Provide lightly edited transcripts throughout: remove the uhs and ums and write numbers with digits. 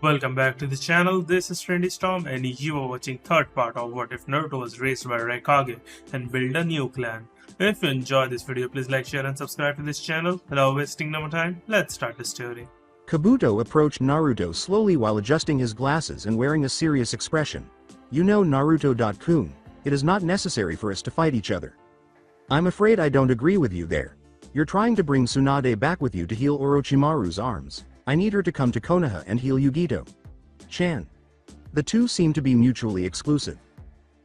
Welcome back to the channel. This is Trendy Storm and you are watching third part of What If Naruto was raised by Raikage and build a new clan. If you enjoyed this video, please like, share and subscribe to this channel. Without wasting no more time, let's start the story. Kabuto approached Naruto slowly while adjusting his glasses and wearing a serious expression. You know Naruto-kun, it is not necessary for us to fight each other. I'm afraid I don't agree with you there. You're trying to bring Tsunade back with you to heal Orochimaru's arms. I need her to come to Konoha and heal Yugito-chan. The two seem to be mutually exclusive.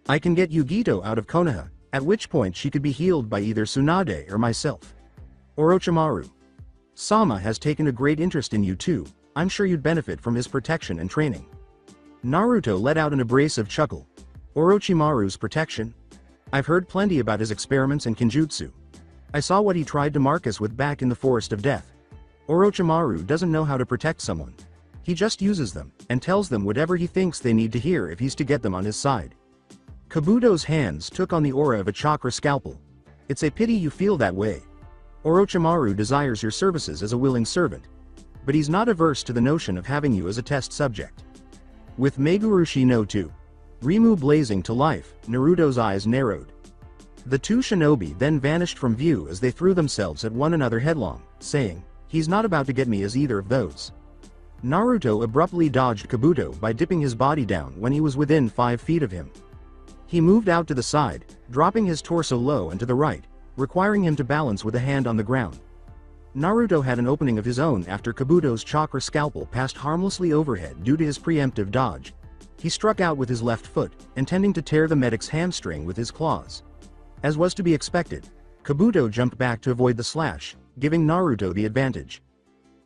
I can get Yugito out of Konoha, at which point she could be healed by either Tsunade or myself. Orochimaru Sama has taken a great interest in you too. I'm sure you'd benefit from his protection and training. Naruto let out an abrasive chuckle. Orochimaru's protection? I've heard plenty about his experiments and kinjutsu. I saw what he tried to mark us with back in the Forest of Death. Orochimaru doesn't know how to protect someone. He just uses them, and tells them whatever he thinks they need to hear if he's to get them on his side. Kabuto's hands took on the aura of a chakra scalpel. It's a pity you feel that way. Orochimaru desires your services as a willing servant. But he's not averse to the notion of having you as a test subject. With Megurushi no 2. Rimu blazing to life, Naruto's eyes narrowed. The two shinobi then vanished from view as they threw themselves at one another headlong, saying, "He's not about to get me as either of those." Naruto abruptly dodged Kabuto by dipping his body down when he was within 5 feet of him. He moved out to the side, dropping his torso low and to the right, requiring him to balance with a hand on the ground. Naruto had an opening of his own after Kabuto's chakra scalpel passed harmlessly overhead due to his preemptive dodge. He struck out with his left foot, intending to tear the medic's hamstring with his claws. As was to be expected, Kabuto jumped back to avoid the slash, giving Naruto the advantage.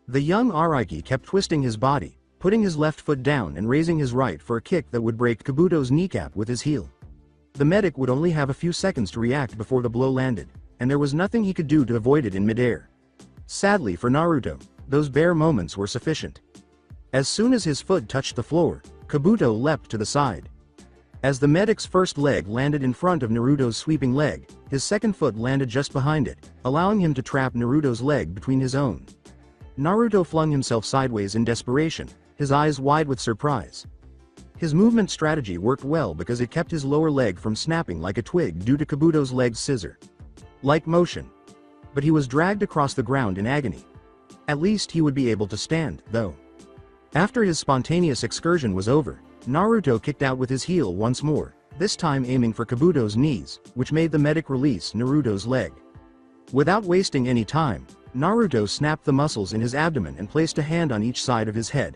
The young Araki kept twisting his body, putting his left foot down and raising his right for a kick that would break Kabuto's kneecap with his heel. The medic would only have a few seconds to react before the blow landed, and there was nothing he could do to avoid it in midair. Sadly for Naruto, those bare moments were sufficient. As soon as his foot touched the floor, Kabuto leapt to the side. As the medic's first leg landed in front of Naruto's sweeping leg, his second foot landed just behind it, allowing him to trap Naruto's leg between his own. Naruto flung himself sideways in desperation, his eyes wide with surprise. His movement strategy worked well because it kept his lower leg from snapping like a twig due to Kabuto's leg's scissor-like motion. But he was dragged across the ground in agony. At least he would be able to stand, though. After his spontaneous excursion was over, Naruto kicked out with his heel once more, this time aiming for Kabuto's knees, which made the medic release Naruto's leg. Without wasting any time, Naruto snapped the muscles in his abdomen and placed a hand on each side of his head.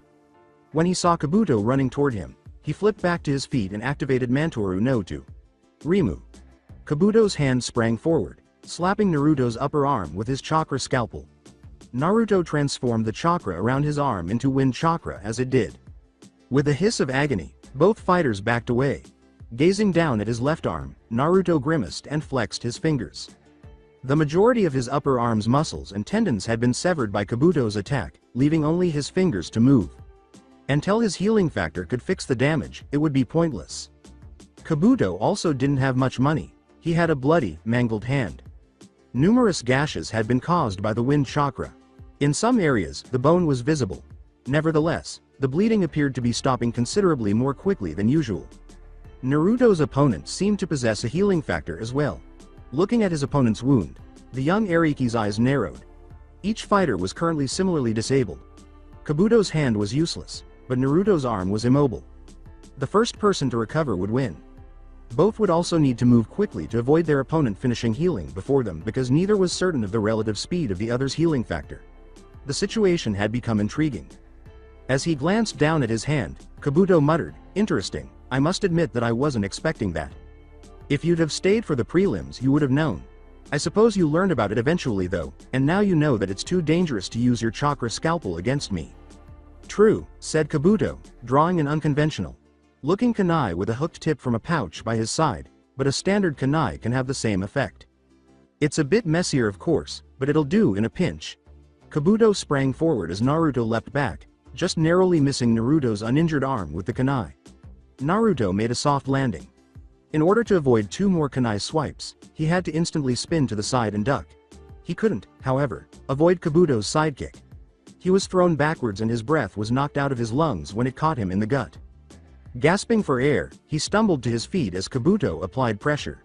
When he saw Kabuto running toward him, he flipped back to his feet and activated Mantoru no 2. Rimu. Kabuto's hand sprang forward, slapping Naruto's upper arm with his chakra scalpel. Naruto transformed the chakra around his arm into wind chakra as it did. With a hiss of agony, both fighters backed away. Gazing down at his left arm, Naruto grimaced and flexed his fingers. The majority of his upper arm's muscles and tendons had been severed by Kabuto's attack, leaving only his fingers to move. Until his healing factor could fix the damage, it would be pointless. Kabuto also didn't have much money. He had a bloody, mangled hand. Numerous gashes had been caused by the wind chakra. In some areas, the bone was visible. Nevertheless, the bleeding appeared to be stopping considerably more quickly than usual. Naruto's opponent seemed to possess a healing factor as well. Looking at his opponent's wound, the young Ariki's eyes narrowed. Each fighter was currently similarly disabled. Kabuto's hand was useless, but Naruto's arm was immobile. The first person to recover would win. Both would also need to move quickly to avoid their opponent finishing healing before them because neither was certain of the relative speed of the other's healing factor. The situation had become intriguing. As he glanced down at his hand, Kabuto muttered, "Interesting, I must admit that I wasn't expecting that. If you'd have stayed for the prelims you would have known. I suppose you learned about it eventually though, and now you know that it's too dangerous to use your chakra scalpel against me." "True," said Kabuto, drawing an unconventional looking kunai with a hooked tip from a pouch by his side, but a standard kunai can have the same effect. "It's a bit messier of course, but it'll do in a pinch." Kabuto sprang forward as Naruto leapt back, just narrowly missing Naruto's uninjured arm with the kunai. Naruto made a soft landing. In order to avoid 2 more kunai swipes, he had to instantly spin to the side and duck. He couldn't, however, avoid Kabuto's sidekick. He was thrown backwards and his breath was knocked out of his lungs when it caught him in the gut. Gasping for air, he stumbled to his feet as Kabuto applied pressure.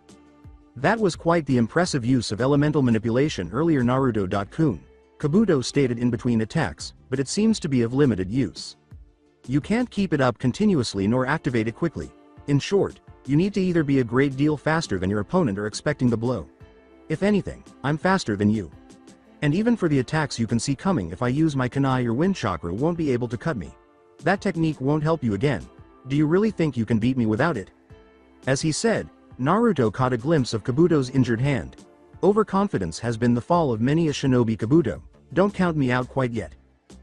That was quite the impressive use of elemental manipulation earlier Naruto.kun, Kabuto stated in between attacks, but it seems to be of limited use. You can't keep it up continuously nor activate it quickly. In short, you need to either be a great deal faster than your opponent or expecting the blow. If anything, I'm faster than you. And even for the attacks you can see coming, if I use my kunai, your wind chakra won't be able to cut me. That technique won't help you again. Do you really think you can beat me without it? As he said, Naruto caught a glimpse of Kabuto's injured hand. Overconfidence has been the fall of many a shinobi. Kabuto, don't count me out quite yet.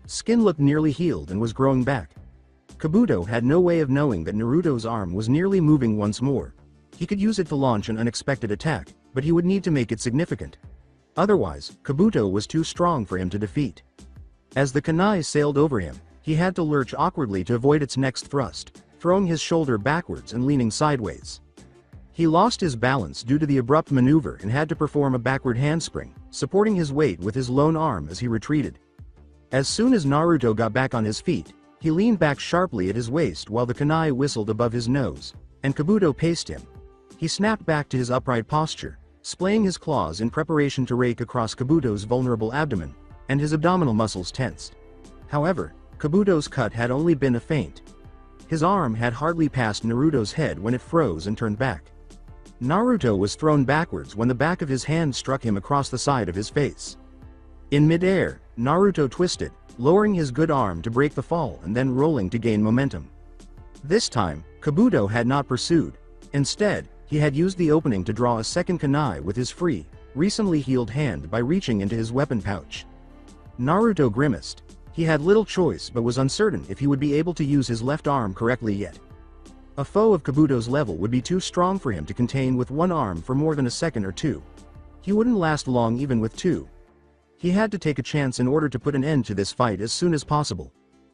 Skin looked nearly healed and was growing back. Kabuto had no way of knowing that Naruto's arm was nearly moving once more. He could use it to launch an unexpected attack, but he would need to make it significant. Otherwise, Kabuto was too strong for him to defeat. As the kunai sailed over him, he had to lurch awkwardly to avoid its next thrust, throwing his shoulder backwards and leaning sideways. He lost his balance due to the abrupt maneuver and had to perform a backward handspring, supporting his weight with his lone arm as he retreated. As soon as Naruto got back on his feet, he leaned back sharply at his waist while the kunai whistled above his nose, and Kabuto paced him. He snapped back to his upright posture, splaying his claws in preparation to rake across Kabuto's vulnerable abdomen, and his abdominal muscles tensed. However, Kabuto's cut had only been a feint. His arm had hardly passed Naruto's head when it froze and turned back. Naruto was thrown backwards when the back of his hand struck him across the side of his face. In mid-air, Naruto twisted, lowering his good arm to break the fall and then rolling to gain momentum. This time, Kabuto had not pursued. Instead, he had used the opening to draw a second kunai with his free, recently healed hand by reaching into his weapon pouch. Naruto grimaced. He had little choice but was uncertain if he would be able to use his left arm correctly yet. A foe of Kabuto's level would be too strong for him to contain with one arm for more than a second or two. He wouldn't last long even with two. He had to take a chance in order to put an end to this fight as soon as possible.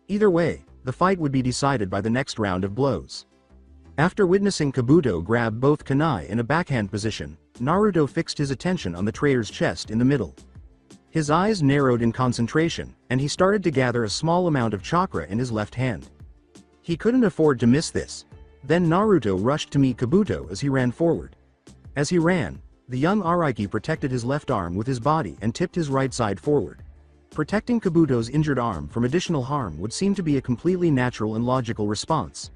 Either way, the fight would be decided by the next round of blows. After witnessing Kabuto grab both kunai in a backhand position, Naruto fixed his attention on the traitor's chest in the middle. His eyes narrowed in concentration, and he started to gather a small amount of chakra in his left hand. He couldn't afford to miss this. Then Naruto rushed to meet Kabuto as he ran forward. As he ran, the young Raikage protected his left arm with his body and tipped his right side forward. Protecting Kabuto's injured arm from additional harm would seem to be a completely natural and logical response.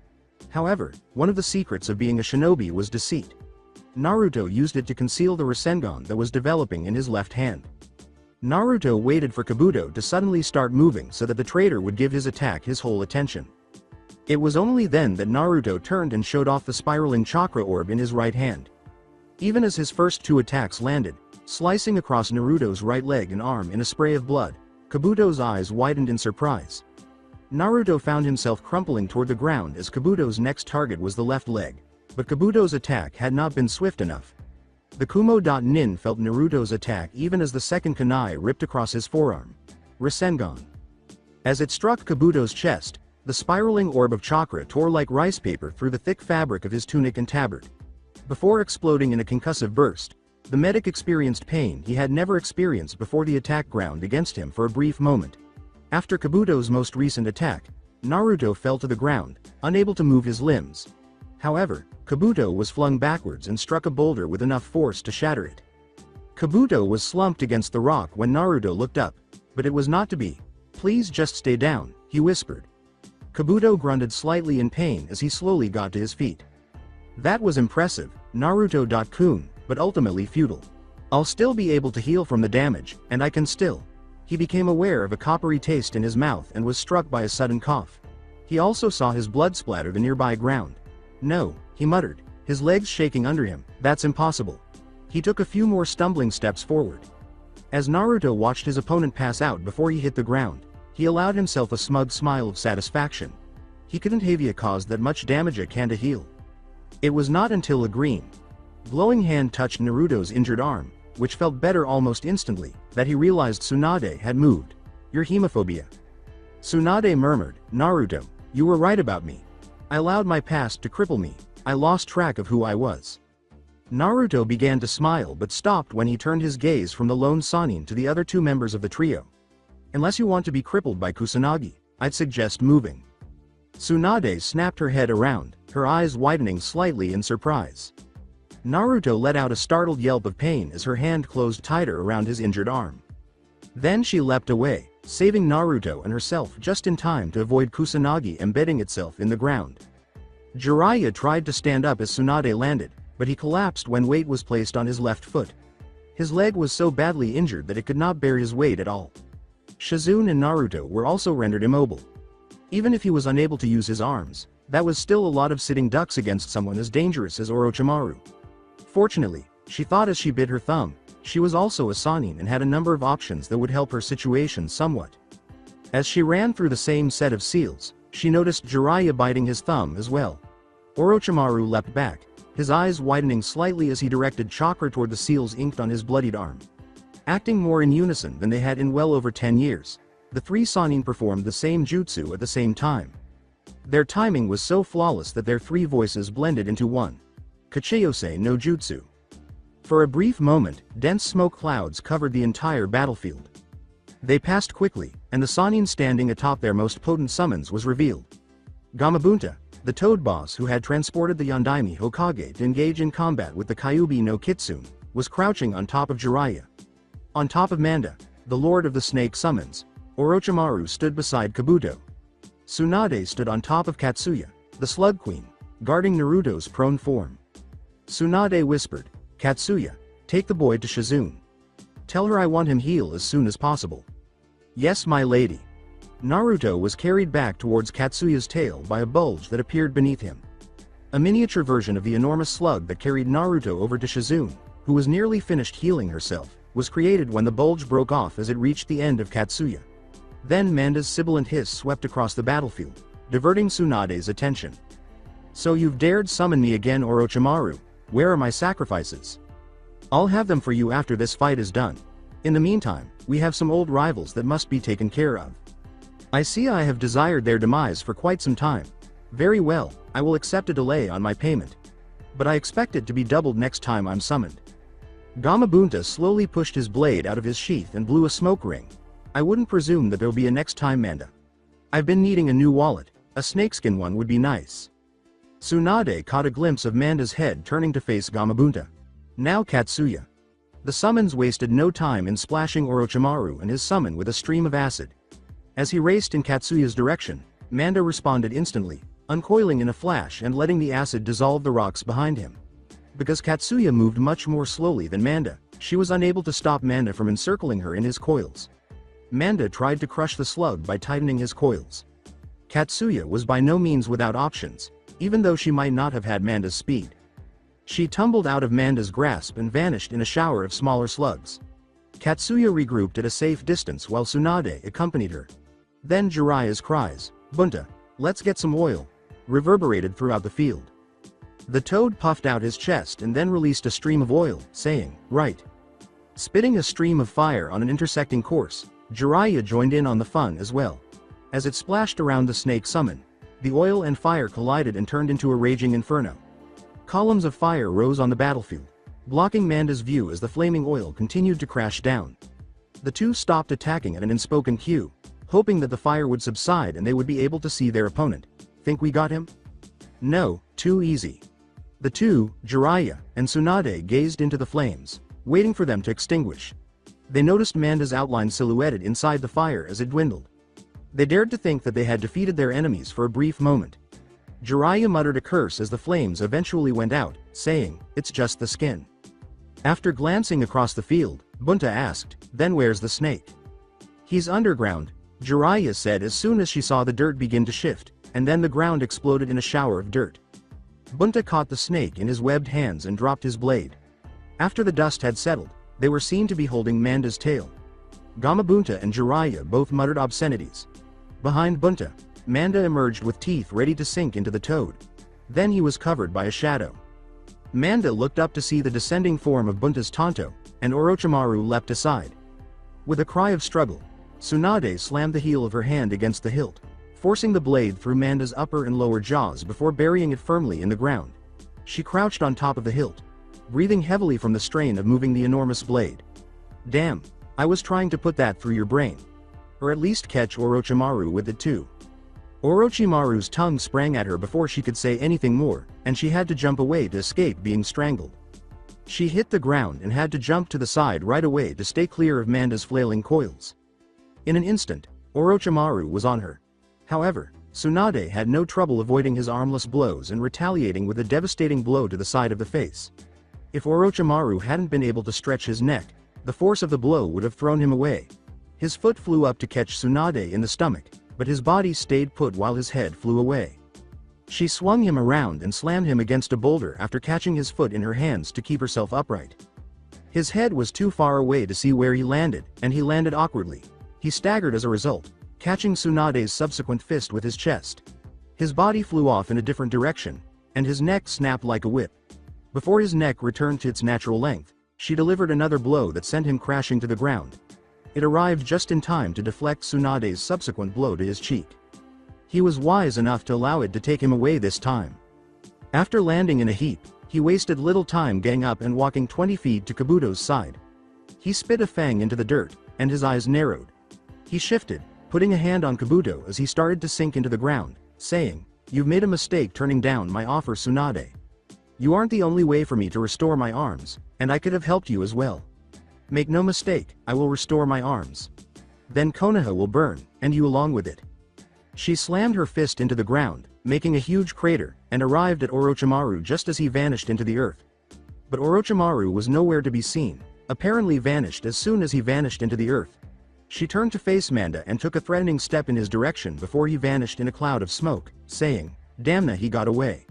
However, one of the secrets of being a shinobi was deceit. Naruto used it to conceal the Rasengan that was developing in his left hand. Naruto waited for Kabuto to suddenly start moving so that the traitor would give his attack his whole attention. It was only then that Naruto turned and showed off the spiraling chakra orb in his right hand. Even as his first two attacks landed, slicing across Naruto's right leg and arm in a spray of blood, Kabuto's eyes widened in surprise. Naruto found himself crumpling toward the ground as Kabuto's next target was the left leg, but Kabuto's attack had not been swift enough. The Kumo.nin felt Naruto's attack even as the second kunai ripped across his forearm. Rasengan. As it struck Kabuto's chest, the spiraling orb of chakra tore like rice paper through the thick fabric of his tunic and tabard. Before exploding in a concussive burst, the medic experienced pain he had never experienced before the attack ground against him for a brief moment. After Kabuto's most recent attack, Naruto fell to the ground, unable to move his limbs. However, Kabuto was flung backwards and struck a boulder with enough force to shatter it. Kabuto was slumped against the rock when Naruto looked up, but it was not to be. "Please just stay down," he whispered. Kabuto grunted slightly in pain as he slowly got to his feet. That was impressive, Naruto.kun, but ultimately futile. I'll still be able to heal from the damage, and I can still. He became aware of a coppery taste in his mouth and was struck by a sudden cough. He also saw his blood splatter the nearby ground. "No," he muttered, his legs shaking under him, "that's impossible." He took a few more stumbling steps forward. As Naruto watched his opponent pass out before he hit the ground, he allowed himself a smug smile of satisfaction. He couldn't have caused that much damage a can to heal. It was not until a green, glowing hand touched Naruto's injured arm, which felt better almost instantly, that he realized Tsunade had moved. "Your hemophobia." Tsunade murmured, "Naruto, you were right about me. I allowed my past to cripple me. I lost track of who I was." Naruto began to smile but stopped when he turned his gaze from the lone Sannin to the other two members of the trio. Unless you want to be crippled by Kusanagi, I'd suggest moving. Tsunade snapped her head around, her eyes widening slightly in surprise. Naruto let out a startled yelp of pain as her hand closed tighter around his injured arm. Then she leapt away, saving Naruto and herself just in time to avoid Kusanagi embedding itself in the ground. Jiraiya tried to stand up as Tsunade landed, but he collapsed when weight was placed on his left foot. His leg was so badly injured that it could not bear his weight at all. Shizune and Naruto were also rendered immobile. Even if he was unable to use his arms, that was still a lot of sitting ducks against someone as dangerous as Orochimaru. Fortunately, she thought as she bit her thumb, she was also a Sannin and had a number of options that would help her situation somewhat. As she ran through the same set of seals, she noticed Jiraiya biting his thumb as well. Orochimaru leapt back, his eyes widening slightly as he directed chakra toward the seals inked on his bloodied arm. Acting more in unison than they had in well over 10 years, the three Sannin performed the same jutsu at the same time. Their timing was so flawless that their three voices blended into one. Kachiyose no Jutsu. For a brief moment, dense smoke clouds covered the entire battlefield. They passed quickly, and the Sannin standing atop their most potent summons was revealed. Gamabunta, the Toad Boss who had transported the Yondaime Hokage to engage in combat with the Kyuubi no Kitsune, was crouching on top of Jiraiya. On top of Manda, the Lord of the Snake Summons, Orochimaru stood beside Kabuto. Tsunade stood on top of Katsuya, the Slug Queen, guarding Naruto's prone form. Tsunade whispered, "Katsuya, take the boy to Shizune. Tell her I want him healed as soon as possible." "Yes, my lady." Naruto was carried back towards Katsuya's tail by a bulge that appeared beneath him. A miniature version of the enormous slug that carried Naruto over to Shizune, who was nearly finished healing herself, was created when the bulge broke off as it reached the end of Katsuya. Then Manda's sibilant hiss swept across the battlefield, diverting Tsunade's attention. "So you've dared summon me again, Orochimaru. Where are my sacrifices? I'll have them for you after this fight is done. In the meantime, we have some old rivals that must be taken care of. I see I have desired their demise for quite some time. Very well, I will accept a delay on my payment. But I expect it to be doubled next time I'm summoned." Gamabunta slowly pushed his blade out of his sheath and blew a smoke ring. "I wouldn't presume that there'll be a next time, Manda. I've been needing a new wallet, a snakeskin one would be nice." Tsunade caught a glimpse of Manda's head turning to face Gamabunta. Now Katsuya. The summons wasted no time in splashing Orochimaru and his summon with a stream of acid. As he raced in Katsuya's direction, Manda responded instantly, uncoiling in a flash and letting the acid dissolve the rocks behind him. Because Katsuya moved much more slowly than Manda, she was unable to stop Manda from encircling her in his coils. Manda tried to crush the slug by tightening his coils. Katsuya was by no means without options, even though she might not have had Manda's speed. She tumbled out of Manda's grasp and vanished in a shower of smaller slugs. Katsuya regrouped at a safe distance while Tsunade accompanied her. Then Jiraiya's cries, "Bunta, let's get some oil," reverberated throughout the field. The toad puffed out his chest and then released a stream of oil, saying, "Right." Spitting a stream of fire on an intersecting course, Jiraiya joined in on the fun as well. As it splashed around the snake summon, the oil and fire collided and turned into a raging inferno. Columns of fire rose on the battlefield, blocking Manda's view as the flaming oil continued to crash down. The two stopped attacking at an unspoken cue, hoping that the fire would subside and they would be able to see their opponent. "Think we got him?" "No, too easy." The two, Jiraiya and Tsunade, gazed into the flames, waiting for them to extinguish. They noticed Manda's outline silhouetted inside the fire as it dwindled. They dared to think that they had defeated their enemies for a brief moment. Jiraiya muttered a curse as the flames eventually went out, saying, "It's just the skin." After glancing across the field, Bunta asked, "Then where's the snake?" "He's underground," Jiraiya said as soon as she saw the dirt begin to shift, and then the ground exploded in a shower of dirt. Bunta caught the snake in his webbed hands and dropped his blade. After the dust had settled, they were seen to be holding Manda's tail. Gamabunta and Jiraiya both muttered obscenities. Behind Bunta, Manda emerged with teeth ready to sink into the toad. Then he was covered by a shadow. Manda looked up to see the descending form of Bunta's Tonto, and Orochimaru leapt aside. With a cry of struggle, Tsunade slammed the heel of her hand against the hilt, forcing the blade through Manda's upper and lower jaws before burying it firmly in the ground. She crouched on top of the hilt, breathing heavily from the strain of moving the enormous blade. "Damn, I was trying to put that through your brain." or at least catch Orochimaru with it too. Orochimaru's tongue sprang at her before she could say anything more, and she had to jump away to escape being strangled. She hit the ground and had to jump to the side right away to stay clear of Manda's flailing coils. In an instant, Orochimaru was on her. However, Tsunade had no trouble avoiding his armless blows and retaliating with a devastating blow to the side of the face. If Orochimaru hadn't been able to stretch his neck, the force of the blow would have thrown him away. His foot flew up to catch Tsunade in the stomach, but his body stayed put while his head flew away. She swung him around and slammed him against a boulder after catching his foot in her hands to keep herself upright. His head was too far away to see where he landed, and he landed awkwardly. He staggered as a result, catching Tsunade's subsequent fist with his chest. His body flew off in a different direction, and his neck snapped like a whip. Before his neck returned to its natural length, she delivered another blow that sent him crashing to the ground. It arrived just in time to deflect Tsunade's subsequent blow to his cheek. He was wise enough to allow it to take him away this time. After landing in a heap, he wasted little time getting up and walking 20 feet to Kabuto's side. He spit a fang into the dirt, and his eyes narrowed. He shifted, putting a hand on Kabuto as he started to sink into the ground, saying, "You've made a mistake turning down my offer, Tsunade. You aren't the only way for me to restore my arms, and I could have helped you as well. Make no mistake, I will restore my arms. Then Konoha will burn, and you along with it." She slammed her fist into the ground, making a huge crater, and arrived at Orochimaru just as he vanished into the earth. But Orochimaru was nowhere to be seen, apparently vanished as soon as he vanished into the earth. She turned to face Manda and took a threatening step in his direction before he vanished in a cloud of smoke, saying, "Damn, he got away."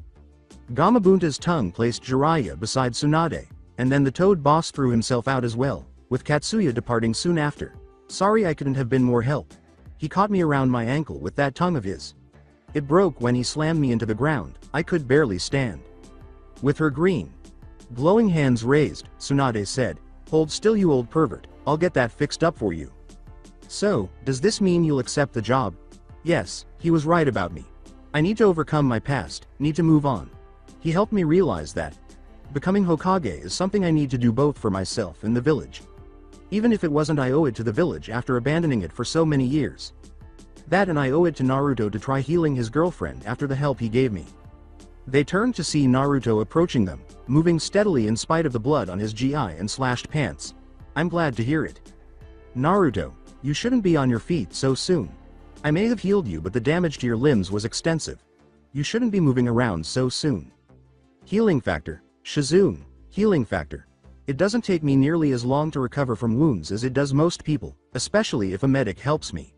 Gamabunta's tongue placed Jiraiya beside Tsunade, and then the Toad boss threw himself out as well, with Katsuya departing soon after. "Sorry I couldn't have been more help. He caught me around my ankle with that tongue of his. It broke when he slammed me into the ground, I could barely stand." With her green, glowing hands raised, Tsunade said, "Hold still, you old pervert, I'll get that fixed up for you." "So, does this mean you'll accept the job?" "Yes, he was right about me. I need to overcome my past, need to move on. He helped me realize that becoming Hokage is something I need to do both for myself and the village. Even if it wasn't, I owe it to the village after abandoning it for so many years. That, and I owe it to Naruto to try healing his girlfriend after the help he gave me." They turned to see Naruto approaching them, moving steadily in spite of the blood on his GI and slashed pants. "I'm glad to hear it. Naruto, you shouldn't be on your feet so soon. I may have healed you, but the damage to your limbs was extensive. You shouldn't be moving around so soon." Healing factor, Shizune, healing factor. It doesn't take me nearly as long to recover from wounds as it does most people, especially if a medic helps me.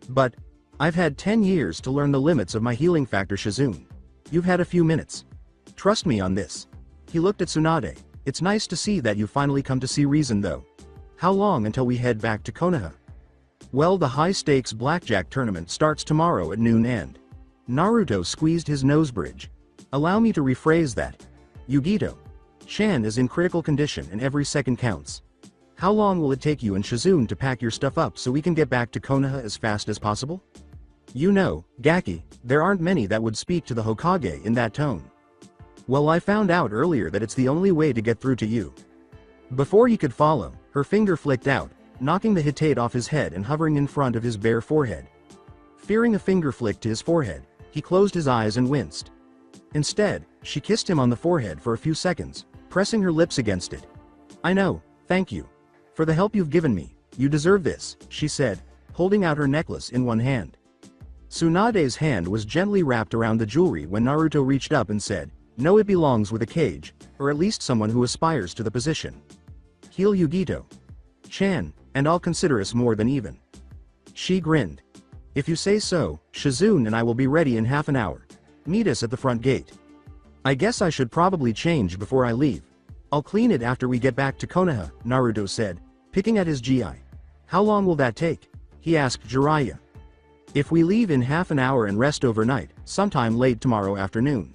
But I've had 10 years to learn the limits of my healing factor, Shizune. You've had a few minutes. Trust me on this. He looked at Tsunade. "It's nice to see that you finally come to see reason though. How long until we head back to Konoha?" "Well, the high-stakes blackjack tournament starts tomorrow at noon and..." Naruto squeezed his nose bridge. "Allow me to rephrase that. Yugito Chan is in critical condition and every second counts. How long will it take you and Shizune to pack your stuff up so we can get back to Konoha as fast as possible?" "You know, Gaki, there aren't many that would speak to the Hokage in that tone." "Well, I found out earlier that it's the only way to get through to you." Before he could follow, her finger flicked out, knocking the Hittite off his head and hovering in front of his bare forehead. Fearing a finger flick to his forehead, he closed his eyes and winced. Instead, she kissed him on the forehead for a few seconds, pressing her lips against it. "I know, thank you. For the help you've given me, you deserve this," she said, holding out her necklace in one hand. Tsunade's hand was gently wrapped around the jewelry when Naruto reached up and said, "No, it belongs with a Kage, or at least someone who aspires to the position. Heal Yugito Chan, and I'll consider us more than even." She grinned. "If you say so, Shizune and I will be ready in half an hour. Meet us at the front gate. I guess I should probably change before I leave. I'll clean it after we get back to Konoha," Naruto said, picking at his GI. "How long will that take?" he asked Jiraiya. "If we leave in half an hour and rest overnight, sometime late tomorrow afternoon."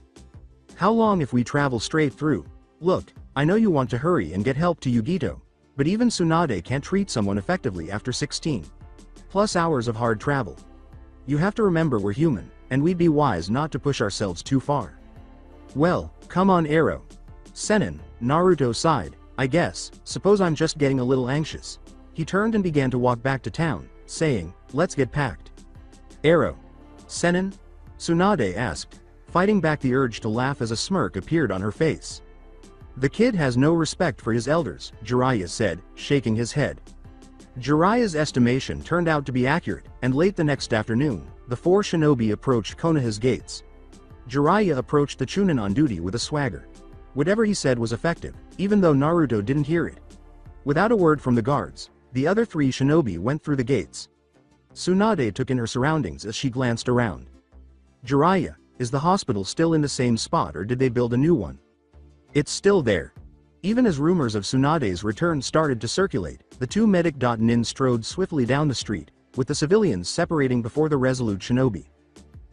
"How long if we travel straight through? Look, I know you want to hurry and get help to Yugito, but even Tsunade can't treat someone effectively after 16+ hours of hard travel. You have to remember we're human, and we'd be wise not to push ourselves too far." "Well, come on, Arrow. Senin," Naruto sighed, "I guess, suppose I'm just getting a little anxious." He turned and began to walk back to town, saying, "Let's get packed." "Arrow. Senin?" Tsunade asked, fighting back the urge to laugh as a smirk appeared on her face. "The kid has no respect for his elders," Jiraiya said, shaking his head. Jiraiya's estimation turned out to be accurate, and late the next afternoon, the four shinobi approached Konoha's gates. Jiraiya approached the Chunin on duty with a swagger. Whatever he said was effective, even though Naruto didn't hear it. Without a word from the guards, the other three shinobi went through the gates. Tsunade took in her surroundings as she glanced around. "Jiraiya, is the hospital still in the same spot or did they build a new one?" "It's still there." Even as rumors of Tsunade's return started to circulate, the two medic.nin strode swiftly down the street, with the civilians separating before the resolute shinobi.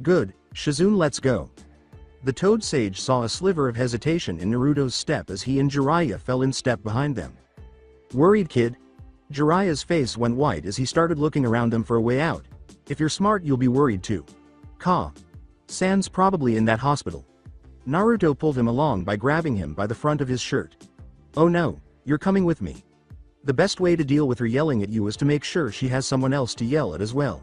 "Good, Shizune, let's go." The Toad Sage saw a sliver of hesitation in Naruto's step as he and Jiraiya fell in step behind them. "Worried, kid?" Jiraiya's face went white as he started looking around them for a way out. "If you're smart you'll be worried too." San's probably in that hospital." Naruto pulled him along by grabbing him by the front of his shirt. "Oh no, you're coming with me. The best way to deal with her yelling at you is to make sure she has someone else to yell at as well."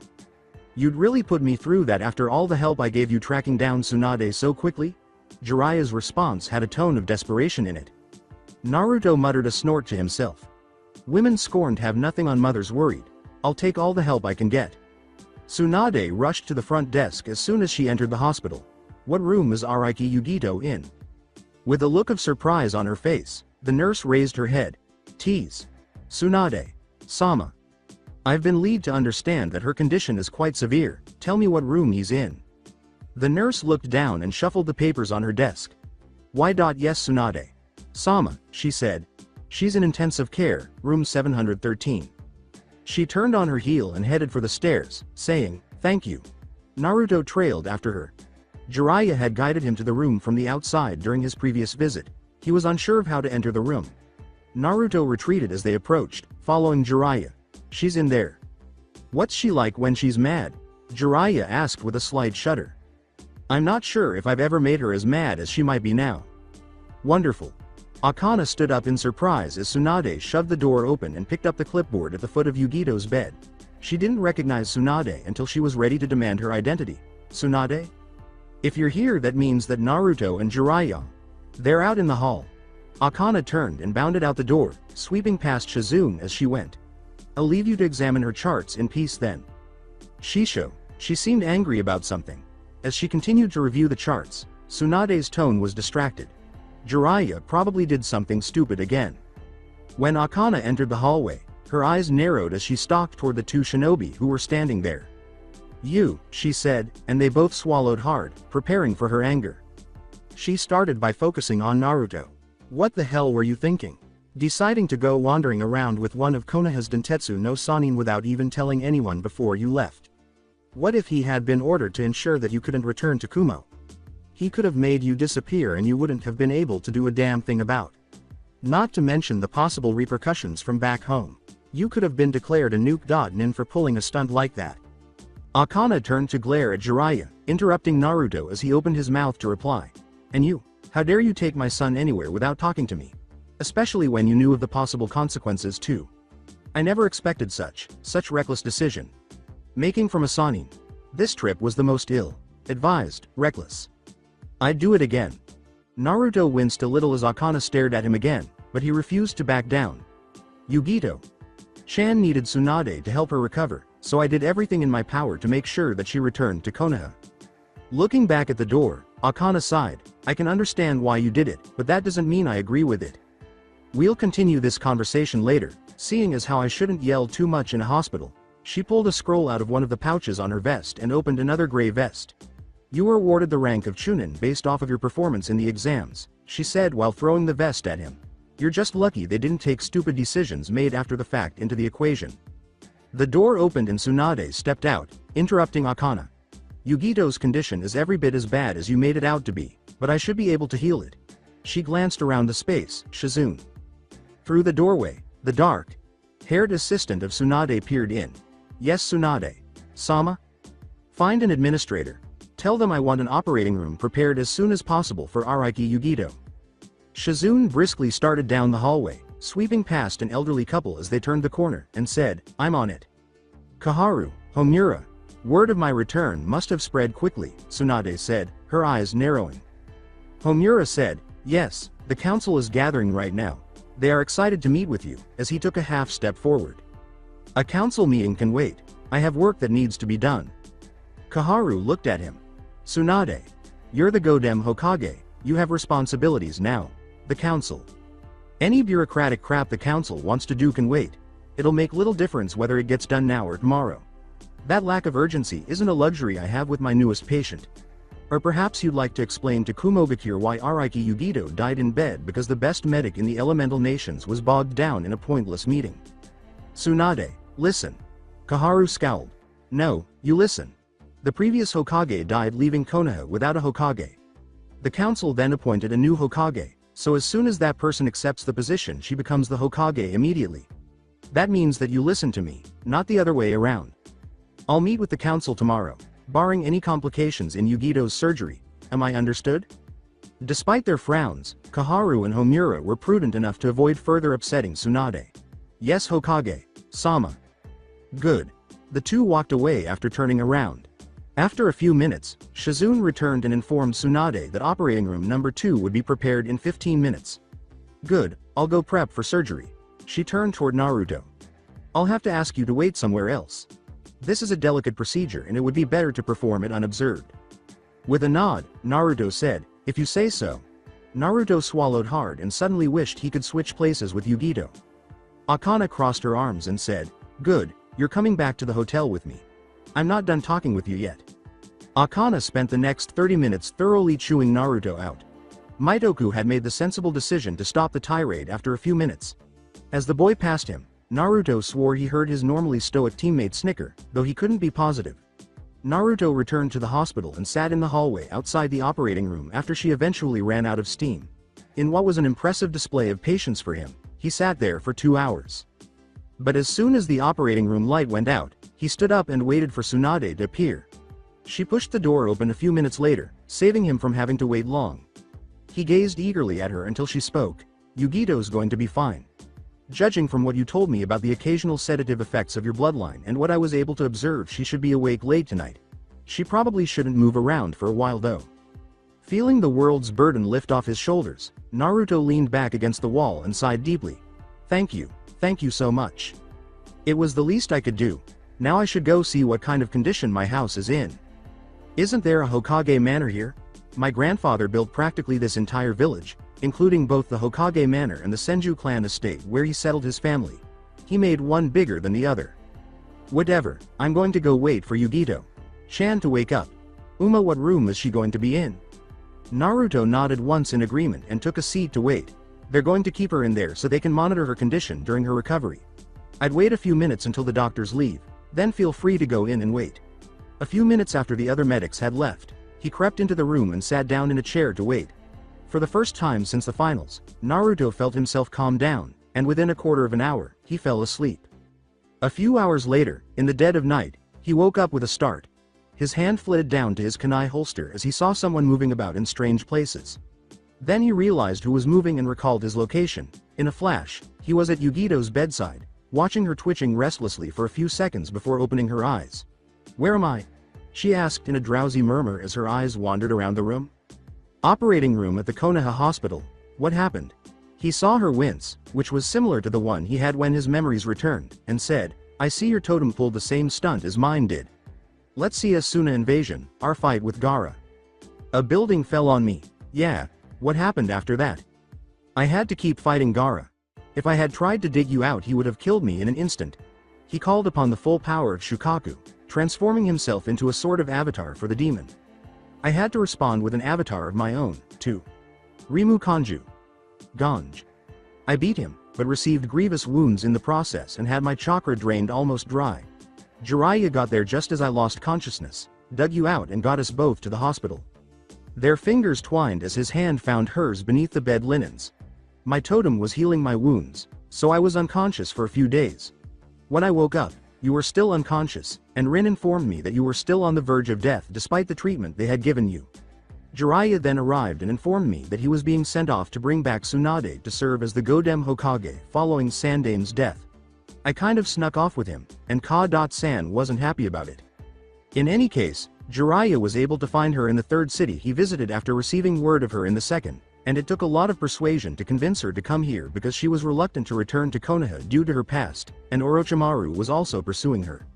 "You'd really put me through that after all the help I gave you tracking down Tsunade so quickly?" Jiraiya's response had a tone of desperation in it. Naruto muttered a snort to himself. "Women scorned have nothing on mothers worried. I'll take all the help I can get." Tsunade rushed to the front desk as soon as she entered the hospital. "What room is Araiki Yugito in?" With a look of surprise on her face, the nurse raised her head. "Tease. Tsunade-sama. I've been led to understand that her condition is quite severe. Tell me what room he's in." The nurse looked down and shuffled the papers on her desk. "Yes, Tsunade-sama," she said. "She's in intensive care, room 713. She turned on her heel and headed for the stairs, saying, "Thank you." Naruto trailed after her. Jiraiya had guided him to the room from the outside during his previous visit. He was unsure of how to enter the room. Naruto retreated as they approached, following Jiraiya. "She's in there." "What's she like when she's mad?" Jiraiya asked with a slight shudder. "I'm not sure if I've ever made her as mad as she might be now." "Wonderful." Akana stood up in surprise as Tsunade shoved the door open and picked up the clipboard at the foot of Yugito's bed. She didn't recognize Tsunade until she was ready to demand her identity. "Tsunade? If you're here that means that Naruto and Jiraiya. They're out in the hall." Akana turned and bounded out the door, sweeping past Shizune as she went. "I'll leave you to examine her charts in peace then." Shisho. She seemed angry about something. As she continued to review the charts, Tsunade's tone was distracted. Jiraiya probably did something stupid again. When Akana entered the hallway, her eyes narrowed as she stalked toward the two shinobi who were standing there. "You," she said, and they both swallowed hard, preparing for her anger. She started by focusing on Naruto. "What the hell were you thinking? Deciding to go wandering around with one of Konoha's Dentetsu no Sannin without even telling anyone before you left? What if he had been ordered to ensure that you couldn't return to Kumo? He could have made you disappear and you wouldn't have been able to do a damn thing about. Not to mention the possible repercussions from back home. You could have been declared a nuke.nin for pulling a stunt like that." Akana turned to glare at Jiraiya, interrupting Naruto as he opened his mouth to reply. "And you, how dare you take my son anywhere without talking to me? Especially when you knew of the possible consequences too. I never expected such reckless decision. Making from a Sannin. This trip was the most ill-advised, reckless. I'd do it again." Naruto winced a little as Akana stared at him again, but he refused to back down. "Yugito. Chan needed Tsunade to help her recover, so I did everything in my power to make sure that she returned to Konoha." Looking back at the door, Akana sighed. "I can understand why you did it, but that doesn't mean I agree with it. We'll continue this conversation later, seeing as how I shouldn't yell too much in a hospital." She pulled a scroll out of one of the pouches on her vest and opened another gray vest. "You were awarded the rank of Chunin based off of your performance in the exams," she said while throwing the vest at him. "You're just lucky they didn't take stupid decisions made after the fact into the equation." The door opened and Tsunade stepped out, interrupting Akana. "Yugito's condition is every bit as bad as you made it out to be, but I should be able to heal it." She glanced around the space. Shizune. Through the doorway, the dark-haired assistant of Tsunade peered in. "Yes, Tsunade-sama? Find an administrator. Tell them I want an operating room prepared as soon as possible for Araiki Yugito." Shizune briskly started down the hallway, sweeping past an elderly couple as they turned the corner, and said, "I'm on it." Kaharu, Homura. Word of my return must have spread quickly, Tsunade said, her eyes narrowing. Homura said, yes, the council is gathering right now. They are excited to meet with you, as he took a half step forward. A council meeting can wait. I have work that needs to be done. Kaharu looked at him. Tsunade. You're the Godem Hokage, you have responsibilities now. The council. Any bureaucratic crap the council wants to do can wait. It'll make little difference whether it gets done now or tomorrow. That lack of urgency isn't a luxury I have with my newest patient. Or perhaps you'd like to explain to Kumogakure why Araiki Yugito died in bed because the best medic in the elemental nations was bogged down in a pointless meeting. Tsunade, listen. Kaharu scowled. No, you listen. The previous Hokage died leaving Konoha without a Hokage. The council then appointed a new Hokage, so as soon as that person accepts the position she becomes the Hokage immediately. That means that you listen to me, not the other way around. I'll meet with the council tomorrow, barring any complications in Yugito's surgery. Am I understood? Despite their frowns, Kaharu and Homura were prudent enough to avoid further upsetting Tsunade. Yes, Hokage. Sama. Good. The two walked away after turning around. After a few minutes, Shizune returned and informed Tsunade that operating room number 2 would be prepared in 15 minutes. Good, I'll go prep for surgery. She turned toward Naruto. I'll have to ask you to wait somewhere else. This is a delicate procedure and it would be better to perform it unobserved. With a nod, Naruto said, if you say so. Naruto swallowed hard and suddenly wished he could switch places with Yugito. Akana crossed her arms and said, good, you're coming back to the hotel with me. I'm not done talking with you yet. Akana spent the next 30 minutes thoroughly chewing Naruto out. Mitoku had made the sensible decision to stop the tirade after a few minutes. As the boy passed him, Naruto swore he heard his normally stoic teammate snicker, though he couldn't be positive. Naruto returned to the hospital and sat in the hallway outside the operating room after she eventually ran out of steam. In what was an impressive display of patience for him, he sat there for 2 hours. But as soon as the operating room light went out, he stood up and waited for Tsunade to appear. She pushed the door open a few minutes later, saving him from having to wait long. He gazed eagerly at her until she spoke. Yugito's going to be fine. Judging from what you told me about the occasional sedative effects of your bloodline and what I was able to observe, she should be awake late tonight. She probably shouldn't move around for a while though. Feeling the world's burden lift off his shoulders, Naruto leaned back against the wall and sighed deeply. Thank you so much. It was the least I could do. Now I should go see what kind of condition my house is in. Isn't there a Hokage manor here? My grandfather built practically this entire village, including both the Hokage manor and the Senju clan estate where he settled his family. He made one bigger than the other. Whatever, I'm going to go wait for Yugito Chan to wake up. Uma, what room is she going to be in? Naruto nodded once in agreement and took a seat to wait. They're going to keep her in there so they can monitor her condition during her recovery. I'd wait a few minutes until the doctors leave, then feel free to go in and wait. A few minutes after the other medics had left, he crept into the room and sat down in a chair to wait. For the first time since the finals, Naruto felt himself calm down, and within a quarter of an hour, he fell asleep. A few hours later, in the dead of night, he woke up with a start. His hand flitted down to his kunai holster as he saw someone moving about in strange places. Then he realized who was moving and recalled his location. In a flash, he was at Yugito's bedside, watching her twitching restlessly for a few seconds before opening her eyes. Where am I? She asked in a drowsy murmur as her eyes wandered around the room. Operating room at the Konoha hospital. What happened? He saw her wince, which was similar to the one he had when his memories returned, and said, I see your totem pulled the same stunt as mine did. Let's see Asuna invasion, our fight with Gaara. A building fell on me. Yeah, what happened after that? I had to keep fighting Gaara. If I had tried to dig you out, he would have killed me in an instant. He called upon the full power of Shukaku, transforming himself into a sort of avatar for the demon. I had to respond with an avatar of my own, too. Rimu Kanju. Ganj. I beat him, but received grievous wounds in the process and had my chakra drained almost dry. Jiraiya got there just as I lost consciousness, dug you out and got us both to the hospital. Their fingers twined as his hand found hers beneath the bed linens. My totem was healing my wounds, so I was unconscious for a few days. When I woke up, you were still unconscious, and Rin informed me that you were still on the verge of death despite the treatment they had given you. Jiraiya then arrived and informed me that he was being sent off to bring back Tsunade to serve as the Godem Hokage following Sandame's death. I kind of snuck off with him, and Ka-san wasn't happy about it. In any case, Jiraiya was able to find her in the third city he visited after receiving word of her in the second, and it took a lot of persuasion to convince her to come here because she was reluctant to return to Konoha due to her past, and Orochimaru was also pursuing her.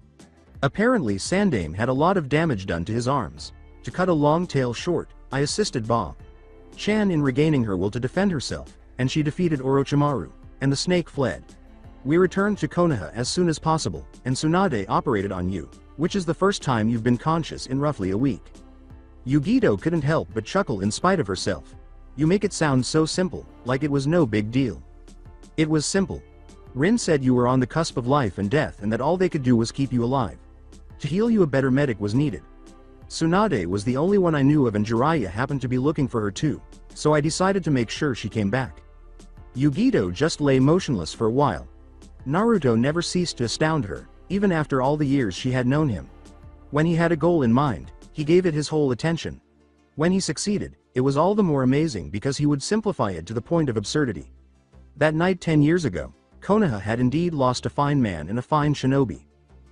Apparently Sandame had a lot of damage done to his arms. To cut a long tale short, I assisted Ba-chan in regaining her will to defend herself, and she defeated Orochimaru, and the snake fled. We returned to Konoha as soon as possible, and Tsunade operated on you, which is the first time you've been conscious in roughly a week. Yugito couldn't help but chuckle in spite of herself. You make it sound so simple, like it was no big deal. It was simple. Rin said you were on the cusp of life and death and that all they could do was keep you alive. To heal you a better medic was needed. Tsunade was the only one I knew of and Jiraiya happened to be looking for her too, so I decided to make sure she came back. Yugito just lay motionless for a while. Naruto never ceased to astound her, even after all the years she had known him. When he had a goal in mind, he gave it his whole attention. When he succeeded, it was all the more amazing because he would simplify it to the point of absurdity. That night 10 years ago, Konoha had indeed lost a fine man and a fine shinobi.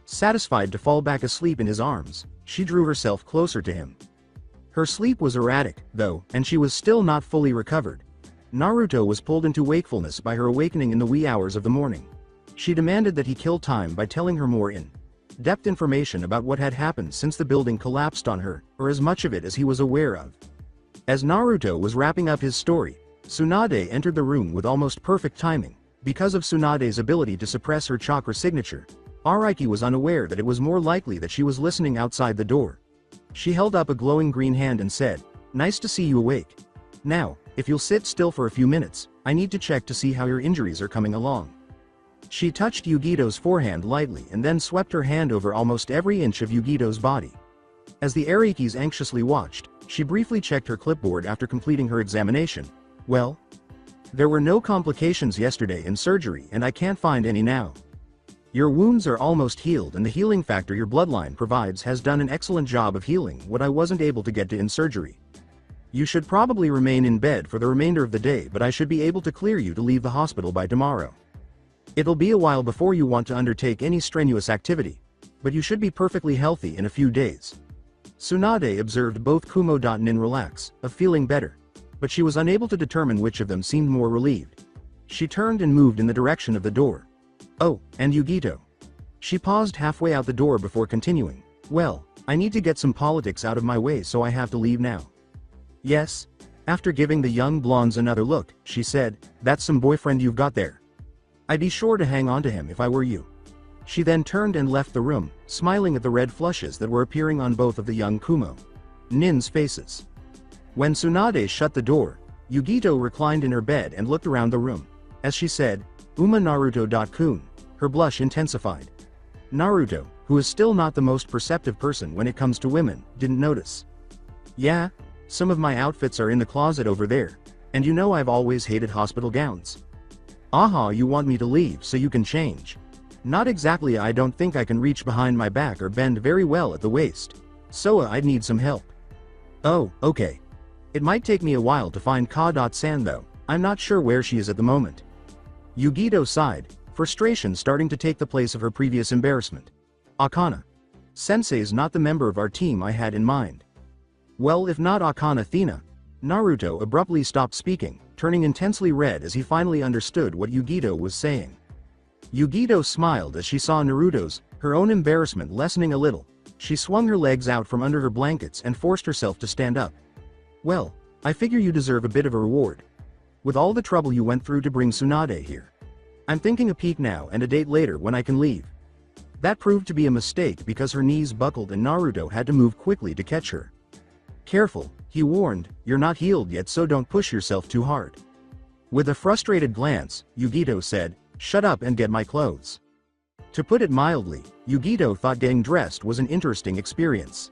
Satisfied to fall back asleep in his arms, she drew herself closer to him. Her sleep was erratic, though, and she was still not fully recovered. Naruto was pulled into wakefulness by her awakening in the wee hours of the morning. She demanded that he kill time by telling her more in-depth information about what had happened since the building collapsed on her, or as much of it as he was aware of. As Naruto was wrapping up his story, Tsunade entered the room with almost perfect timing. Because of Tsunade's ability to suppress her chakra signature, Araiki was unaware that it was more likely that she was listening outside the door. She held up a glowing green hand and said, "Nice to see you awake. Now, if you'll sit still for a few minutes, I need to check to see how your injuries are coming along." She touched Yugito's forehand lightly and then swept her hand over almost every inch of Yugito's body. As the Arikis anxiously watched, she briefly checked her clipboard after completing her examination. "Well, there were no complications yesterday in surgery and I can't find any now. Your wounds are almost healed and the healing factor your bloodline provides has done an excellent job of healing what I wasn't able to get to in surgery. You should probably remain in bed for the remainder of the day, but I should be able to clear you to leave the hospital by tomorrow. It'll be a while before you want to undertake any strenuous activity, but you should be perfectly healthy in a few days." Tsunade observed both Kumo.nin relax, of feeling better, but she was unable to determine which of them seemed more relieved. She turned and moved in the direction of the door. "Oh, and Yugito." She paused halfway out the door before continuing, "Well, I need to get some politics out of my way so I have to leave now." "Yes?" After giving the young blondes another look, she said, "That's some boyfriend you've got there. I'd be sure to hang on to him if I were you." She then turned and left the room, smiling at the red flushes that were appearing on both of the young Kumo-nin's faces. When Tsunade shut the door, Yugito reclined in her bed and looked around the room. As she said, "Uma Naruto-kun," her blush intensified. Naruto, who is still not the most perceptive person when it comes to women, didn't notice. "Yeah, some of my outfits are in the closet over there, and you know I've always hated hospital gowns." "Aha, you want me to leave so you can change?" "Not exactly, I don't think I can reach behind my back or bend very well at the waist. So I'd need some help." "Oh, okay. It might take me a while to find Ka-san though, I'm not sure where she is at the moment." Yugito sighed, frustration starting to take the place of her previous embarrassment. "Akana. Sensei's not the member of our team I had in mind." "Well, if not Akana Thina." Naruto abruptly stopped speaking, turning intensely red as he finally understood what Yugito was saying. Yugito smiled as she saw Naruto's, her own embarrassment lessening a little. She swung her legs out from under her blankets and forced herself to stand up. "Well, I figure you deserve a bit of a reward. With all the trouble you went through to bring Tsunade here. I'm thinking a peek now and a date later when I can leave." That proved to be a mistake because her knees buckled and Naruto had to move quickly to catch her. "Careful," he warned, "you're not healed yet so don't push yourself too hard." With a frustrated glance, Yugito said, "Shut up and get my clothes." To put it mildly, Yugito thought getting dressed was an interesting experience.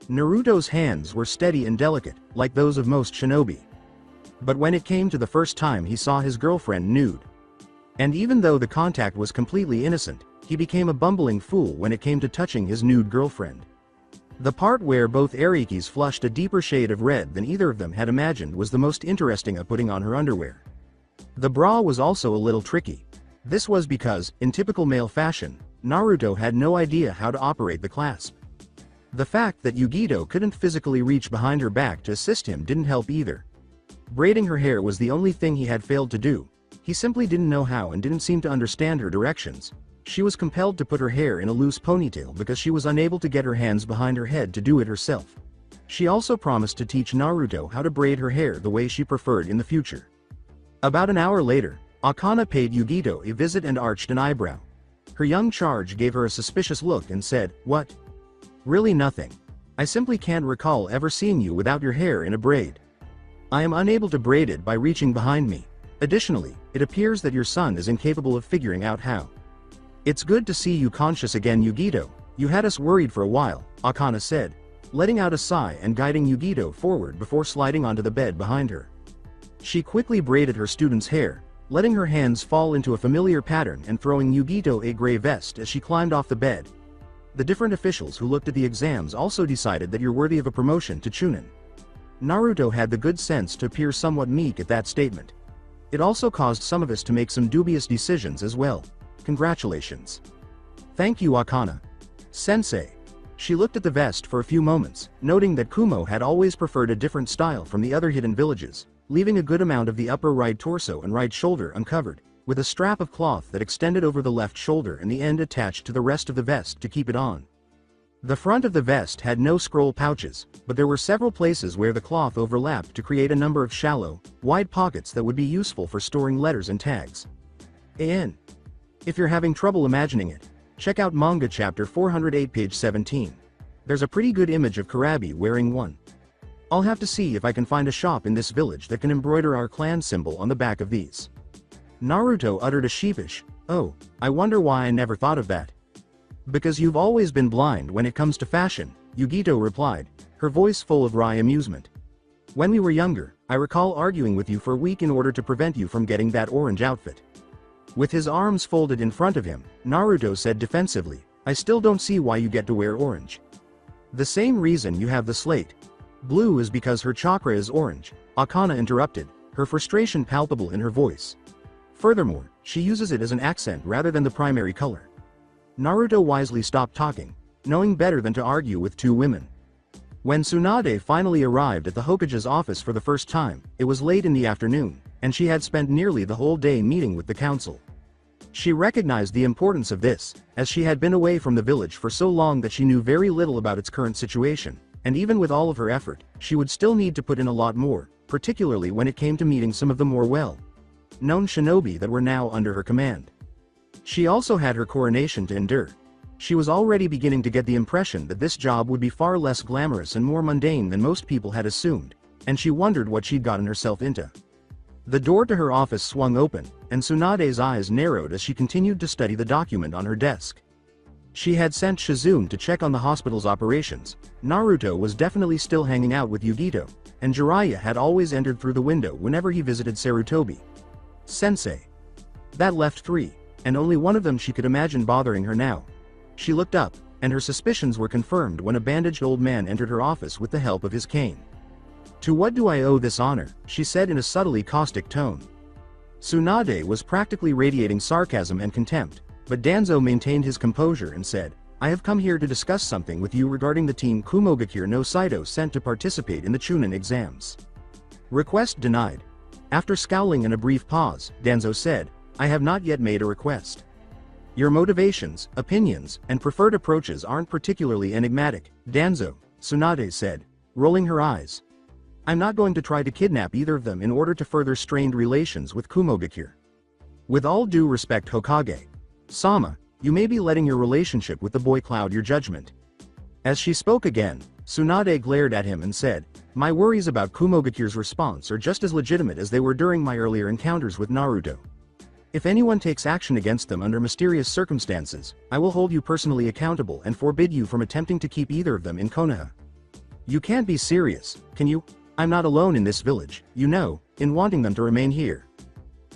Naruto's hands were steady and delicate, like those of most shinobi. But when it came to the first time he saw his girlfriend nude. And even though the contact was completely innocent, he became a bumbling fool when it came to touching his nude girlfriend. The part where both Arikis flushed a deeper shade of red than either of them had imagined was the most interesting of putting on her underwear. The bra was also a little tricky. This was because, in typical male fashion, Naruto had no idea how to operate the clasp. The fact that Yugito couldn't physically reach behind her back to assist him didn't help either. Braiding her hair was the only thing he had failed to do. He simply didn't know how and didn't seem to understand her directions. She was compelled to put her hair in a loose ponytail because she was unable to get her hands behind her head to do it herself. She also promised to teach Naruto how to braid her hair the way she preferred in the future. About an hour later, Akana paid Yugito a visit and arched an eyebrow. Her young charge gave her a suspicious look and said, "What? Really nothing. I simply can't recall ever seeing you without your hair in a braid. I am unable to braid it by reaching behind me. Additionally, it appears that your son is incapable of figuring out how." "It's good to see you conscious again, Yugito. You had us worried for a while," Akana said, letting out a sigh and guiding Yugito forward before sliding onto the bed behind her. She quickly braided her student's hair, letting her hands fall into a familiar pattern and throwing Yugito a gray vest as she climbed off the bed. The different officials who looked at the exams also decided that you're worthy of a promotion to Chunin. Naruto had the good sense to appear somewhat meek at that statement. It also caused some of us to make some dubious decisions as well. Congratulations. Thank you, Akana. Sensei. She looked at the vest for a few moments, noting that Kumo had always preferred a different style from the other hidden villages, leaving a good amount of the upper right torso and right shoulder uncovered, with a strap of cloth that extended over the left shoulder and the end attached to the rest of the vest to keep it on. The front of the vest had no scroll pouches, but there were several places where the cloth overlapped to create a number of shallow, wide pockets that would be useful for storing letters and tags. AN. If you're having trouble imagining it, check out manga chapter 408 page 17. There's a pretty good image of Karabi wearing one. I'll have to see if I can find a shop in this village that can embroider our clan symbol on the back of these. Naruto uttered a sheepish, "Oh, I wonder why I never thought of that." "Because you've always been blind when it comes to fashion," Yugito replied, her voice full of wry amusement. "When we were younger, I recall arguing with you for a week in order to prevent you from getting that orange outfit." With his arms folded in front of him, Naruto said defensively, "I still don't see why you get to wear orange." "The same reason you have the slate. Blue is because her chakra is orange," Akana interrupted, her frustration palpable in her voice. "Furthermore, she uses it as an accent rather than the primary color." Naruto wisely stopped talking, knowing better than to argue with two women. When Tsunade finally arrived at the Hokage's office for the first time, it was late in the afternoon, and she had spent nearly the whole day meeting with the council. She recognized the importance of this, as she had been away from the village for so long that she knew very little about its current situation, and even with all of her effort, she would still need to put in a lot more, particularly when it came to meeting some of the more well-known shinobi that were now under her command. She also had her coronation to endure. She was already beginning to get the impression that this job would be far less glamorous and more mundane than most people had assumed, and she wondered what she'd gotten herself into. The door to her office swung open, and Tsunade's eyes narrowed as she continued to study the document on her desk. She had sent Shizune to check on the hospital's operations. Naruto was definitely still hanging out with Yugito, and Jiraiya had always entered through the window whenever he visited Sarutobi. Sensei. That left three, and only one of them she could imagine bothering her now. She looked up, and her suspicions were confirmed when a bandaged old man entered her office with the help of his cane. "To what do I owe this honor?" she said in a subtly caustic tone. Tsunade was practically radiating sarcasm and contempt, but Danzo maintained his composure and said, "I have come here to discuss something with you regarding the team Kumogakure no Saito sent to participate in the Chunin exams." Request denied. After scowling in a brief pause, Danzo said, "I have not yet made a request. Your motivations, opinions, and preferred approaches aren't particularly enigmatic, Danzo," Tsunade said, rolling her eyes. "I'm not going to try to kidnap either of them in order to further strained relations with Kumogakure. With all due respect, Hokage Sama, you may be letting your relationship with the boy cloud your judgment." As she spoke again, Tsunade glared at him and said, "My worries about Kumogakure's response are just as legitimate as they were during my earlier encounters with Naruto. If anyone takes action against them under mysterious circumstances, I will hold you personally accountable and forbid you from attempting to keep either of them in Konoha. You can't be serious, can you? I'm not alone in this village, you know, in wanting them to remain here.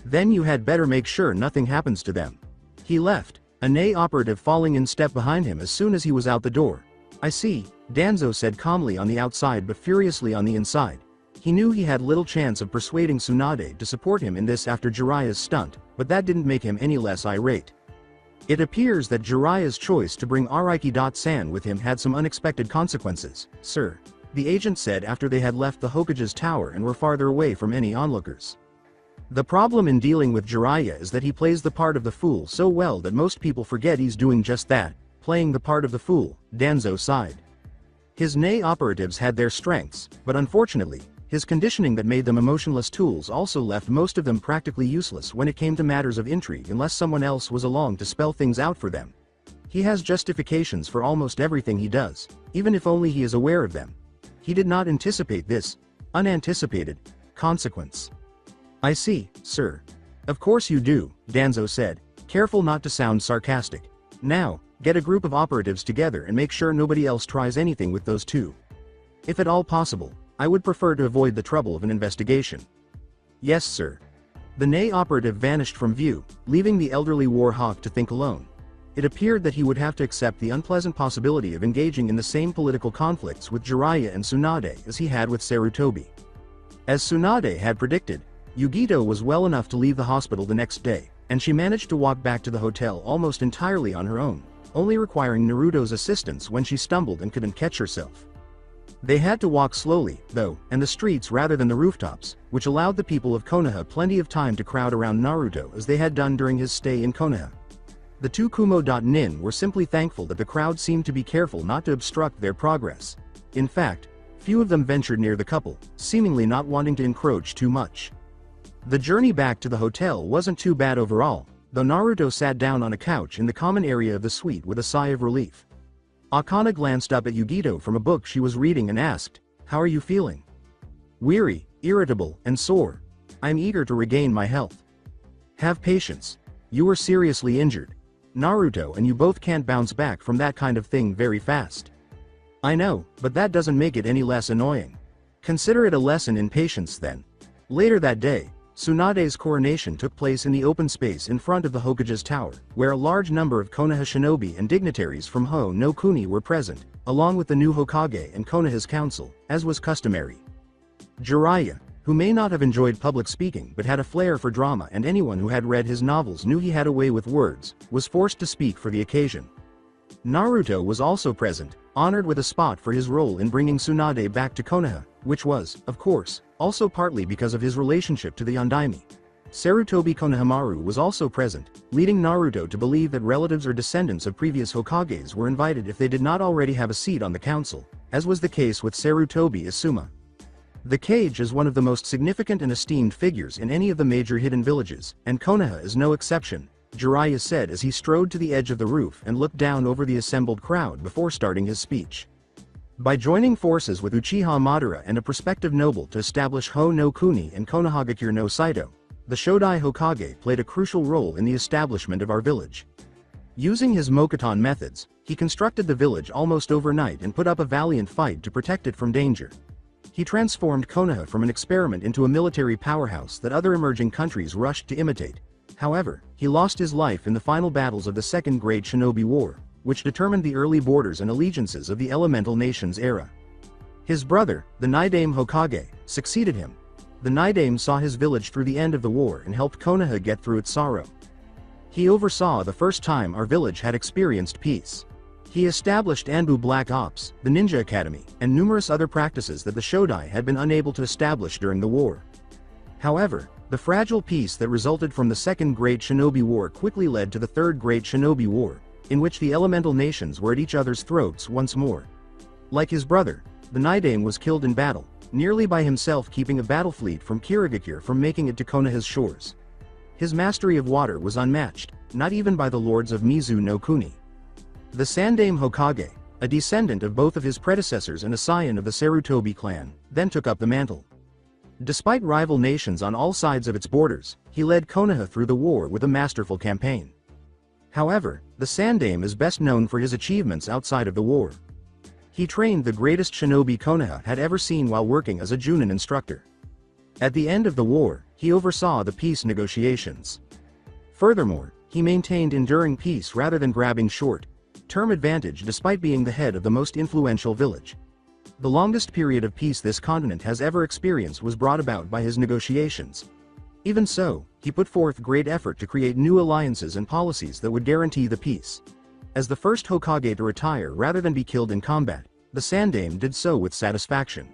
Then you had better make sure nothing happens to them." He left, a Ney operative falling in step behind him as soon as he was out the door. "I see," Danzo said calmly on the outside but furiously on the inside. He knew he had little chance of persuading Tsunade to support him in this after Jiraiya's stunt, but that didn't make him any less irate. It appears that Jiraiya's choice to bring Araki-san with him had some unexpected consequences, sir, the agent said after they had left the Hokage's tower and were farther away from any onlookers. The problem in dealing with Jiraiya is that he plays the part of the fool so well that most people forget he's doing just that, playing the part of the fool, Danzo sighed. His Nei operatives had their strengths, but unfortunately, his conditioning that made them emotionless tools also left most of them practically useless when it came to matters of intrigue unless someone else was along to spell things out for them. He has justifications for almost everything he does, even if only he is aware of them. He did not anticipate this unanticipated consequence. I see, sir. Of course you do, Danzo said, careful not to sound sarcastic. Now, get a group of operatives together and make sure nobody else tries anything with those two. If at all possible, I would prefer to avoid the trouble of an investigation. Yes, sir. The Nei operative vanished from view, leaving the elderly war hawk to think alone. It appeared that he would have to accept the unpleasant possibility of engaging in the same political conflicts with Jiraiya and Tsunade as he had with Sarutobi. As Tsunade had predicted, Yugito was well enough to leave the hospital the next day, and she managed to walk back to the hotel almost entirely on her own, only requiring Naruto's assistance when she stumbled and couldn't catch herself. They had to walk slowly, though, and the streets rather than the rooftops, which allowed the people of Konoha plenty of time to crowd around Naruto as they had done during his stay in Konoha. The two Kumo.nin were simply thankful that the crowd seemed to be careful not to obstruct their progress. In fact, few of them ventured near the couple, seemingly not wanting to encroach too much. The journey back to the hotel wasn't too bad overall, though Naruto sat down on a couch in the common area of the suite with a sigh of relief. Akana glanced up at Yugito from a book she was reading and asked, "How are you feeling?" "Weary, irritable, and sore. I'm eager to regain my health." "Have patience. You were seriously injured, Naruto, and you both can't bounce back from that kind of thing very fast." "I know, but that doesn't make it any less annoying. Consider it a lesson in patience then." Later that day, Tsunade's coronation took place in the open space in front of the Hokage's tower, where a large number of Konoha shinobi and dignitaries from Ho no Kuni were present, along with the new Hokage and Konoha's council, as was customary. Jiraiya, who may not have enjoyed public speaking but had a flair for drama, and anyone who had read his novels knew he had a way with words, was forced to speak for the occasion. Naruto was also present, honored with a spot for his role in bringing Tsunade back to Konoha, which was, of course, also partly because of his relationship to the Yondaime. Sarutobi Konohamaru was also present, leading Naruto to believe that relatives or descendants of previous Hokages were invited if they did not already have a seat on the council, as was the case with Sarutobi Isuma. The Kage is one of the most significant and esteemed figures in any of the major hidden villages, and Konoha is no exception, Jiraiya said as he strode to the edge of the roof and looked down over the assembled crowd before starting his speech. By joining forces with Uchiha Madara and a prospective noble to establish Ho no Kuni and Konohagakure no Saito, the Shodai Hokage played a crucial role in the establishment of our village. Using his Mokuton methods, he constructed the village almost overnight and put up a valiant fight to protect it from danger. He transformed Konoha from an experiment into a military powerhouse that other emerging countries rushed to imitate. However, he lost his life in the final battles of the Second Great Shinobi War, which determined the early borders and allegiances of the Elemental Nations era. His brother, the Naidame Hokage, succeeded him. The Naidame saw his village through the end of the war and helped Konoha get through its sorrow. He oversaw the first time our village had experienced peace. He established Anbu Black Ops, the Ninja Academy, and numerous other practices that the Shodai had been unable to establish during the war. However, the fragile peace that resulted from the Second Great Shinobi War quickly led to the Third Great Shinobi War, in which the elemental nations were at each other's throats once more. Like his brother, the Naidame was killed in battle, nearly by himself, keeping a battle fleet from Kirigakure from making it to Konoha's shores. His mastery of water was unmatched, not even by the lords of Mizu no Kuni. The Sandame Hokage, a descendant of both of his predecessors and a scion of the Sarutobi clan, then took up the mantle. Despite rival nations on all sides of its borders, he led Konoha through the war with a masterful campaign. However, the Sandame is best known for his achievements outside of the war. He trained the greatest shinobi Konoha had ever seen while working as a Junin instructor. At the end of the war, he oversaw the peace negotiations. Furthermore, he maintained enduring peace rather than grabbing short-term advantage despite being the head of the most influential village. The longest period of peace this continent has ever experienced was brought about by his negotiations. Even so, he put forth great effort to create new alliances and policies that would guarantee the peace. As the first Hokage to retire rather than be killed in combat, the Sandaime did so with satisfaction.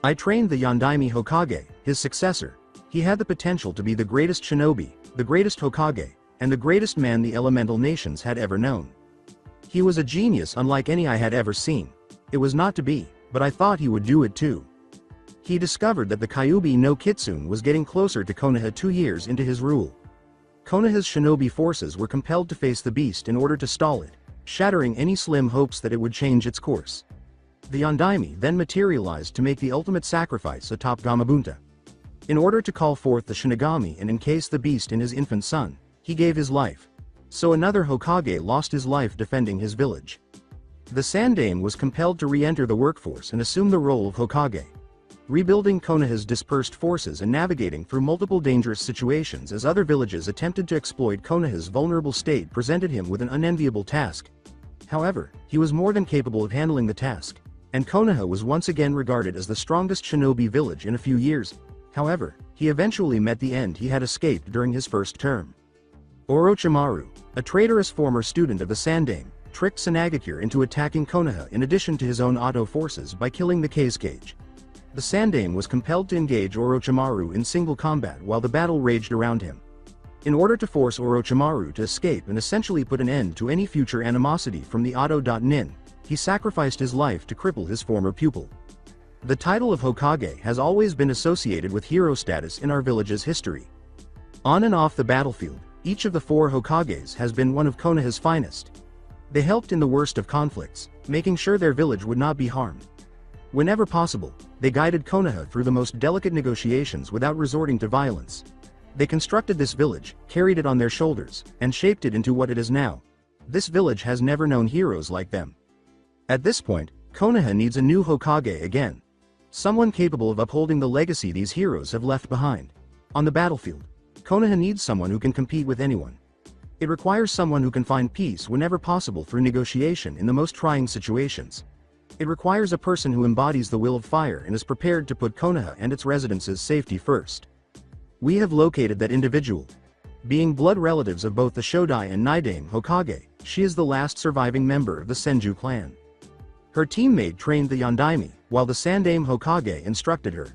I trained the Yondaime Hokage, his successor. He had the potential to be the greatest shinobi, the greatest Hokage, and the greatest man the elemental nations had ever known. He was a genius unlike any I had ever seen. It was not to be, but I thought he would do it too. He discovered that the Kyuubi no Kitsune was getting closer to Konoha 2 years into his rule. Konoha's shinobi forces were compelled to face the beast in order to stall it, shattering any slim hopes that it would change its course. The Yondaime then materialized to make the ultimate sacrifice atop Gamabunta. In order to call forth the Shinigami and encase the beast in his infant son, he gave his life. So another Hokage lost his life defending his village. The Sandaime was compelled to re-enter the workforce and assume the role of Hokage. Rebuilding Konoha's dispersed forces and navigating through multiple dangerous situations as other villages attempted to exploit Konoha's vulnerable state presented him with an unenviable task. However, he was more than capable of handling the task, and Konoha was once again regarded as the strongest shinobi village in a few years. However, he eventually met the end he had escaped during his first term. Orochimaru, a traitorous former student of the Sandaime, tricked Tsunagakure into attacking Konoha in addition to his own Oto forces by killing the Kazekage. The Sandaime was compelled to engage Orochimaru in single combat while the battle raged around him. In order to force Orochimaru to escape and essentially put an end to any future animosity from the Oto.nin, he sacrificed his life to cripple his former pupil. The title of Hokage has always been associated with hero status in our village's history. On and off the battlefield, each of the 4 Hokages has been one of Konoha's finest. They helped in the worst of conflicts, making sure their village would not be harmed. Whenever possible, they guided Konoha through the most delicate negotiations without resorting to violence. They constructed this village, carried it on their shoulders, and shaped it into what it is now. This village has never known heroes like them. At this point, Konoha needs a new Hokage again. Someone capable of upholding the legacy these heroes have left behind. On the battlefield, Konoha needs someone who can compete with anyone. It requires someone who can find peace whenever possible through negotiation in the most trying situations. It requires a person who embodies the will of fire and is prepared to put Konoha and its residents' safety first. We have located that individual. Being blood relatives of both the Shodai and Nidaime Hokage, she is the last surviving member of the Senju clan. Her teammate trained the Yondaime, while the Sandaime Hokage instructed her.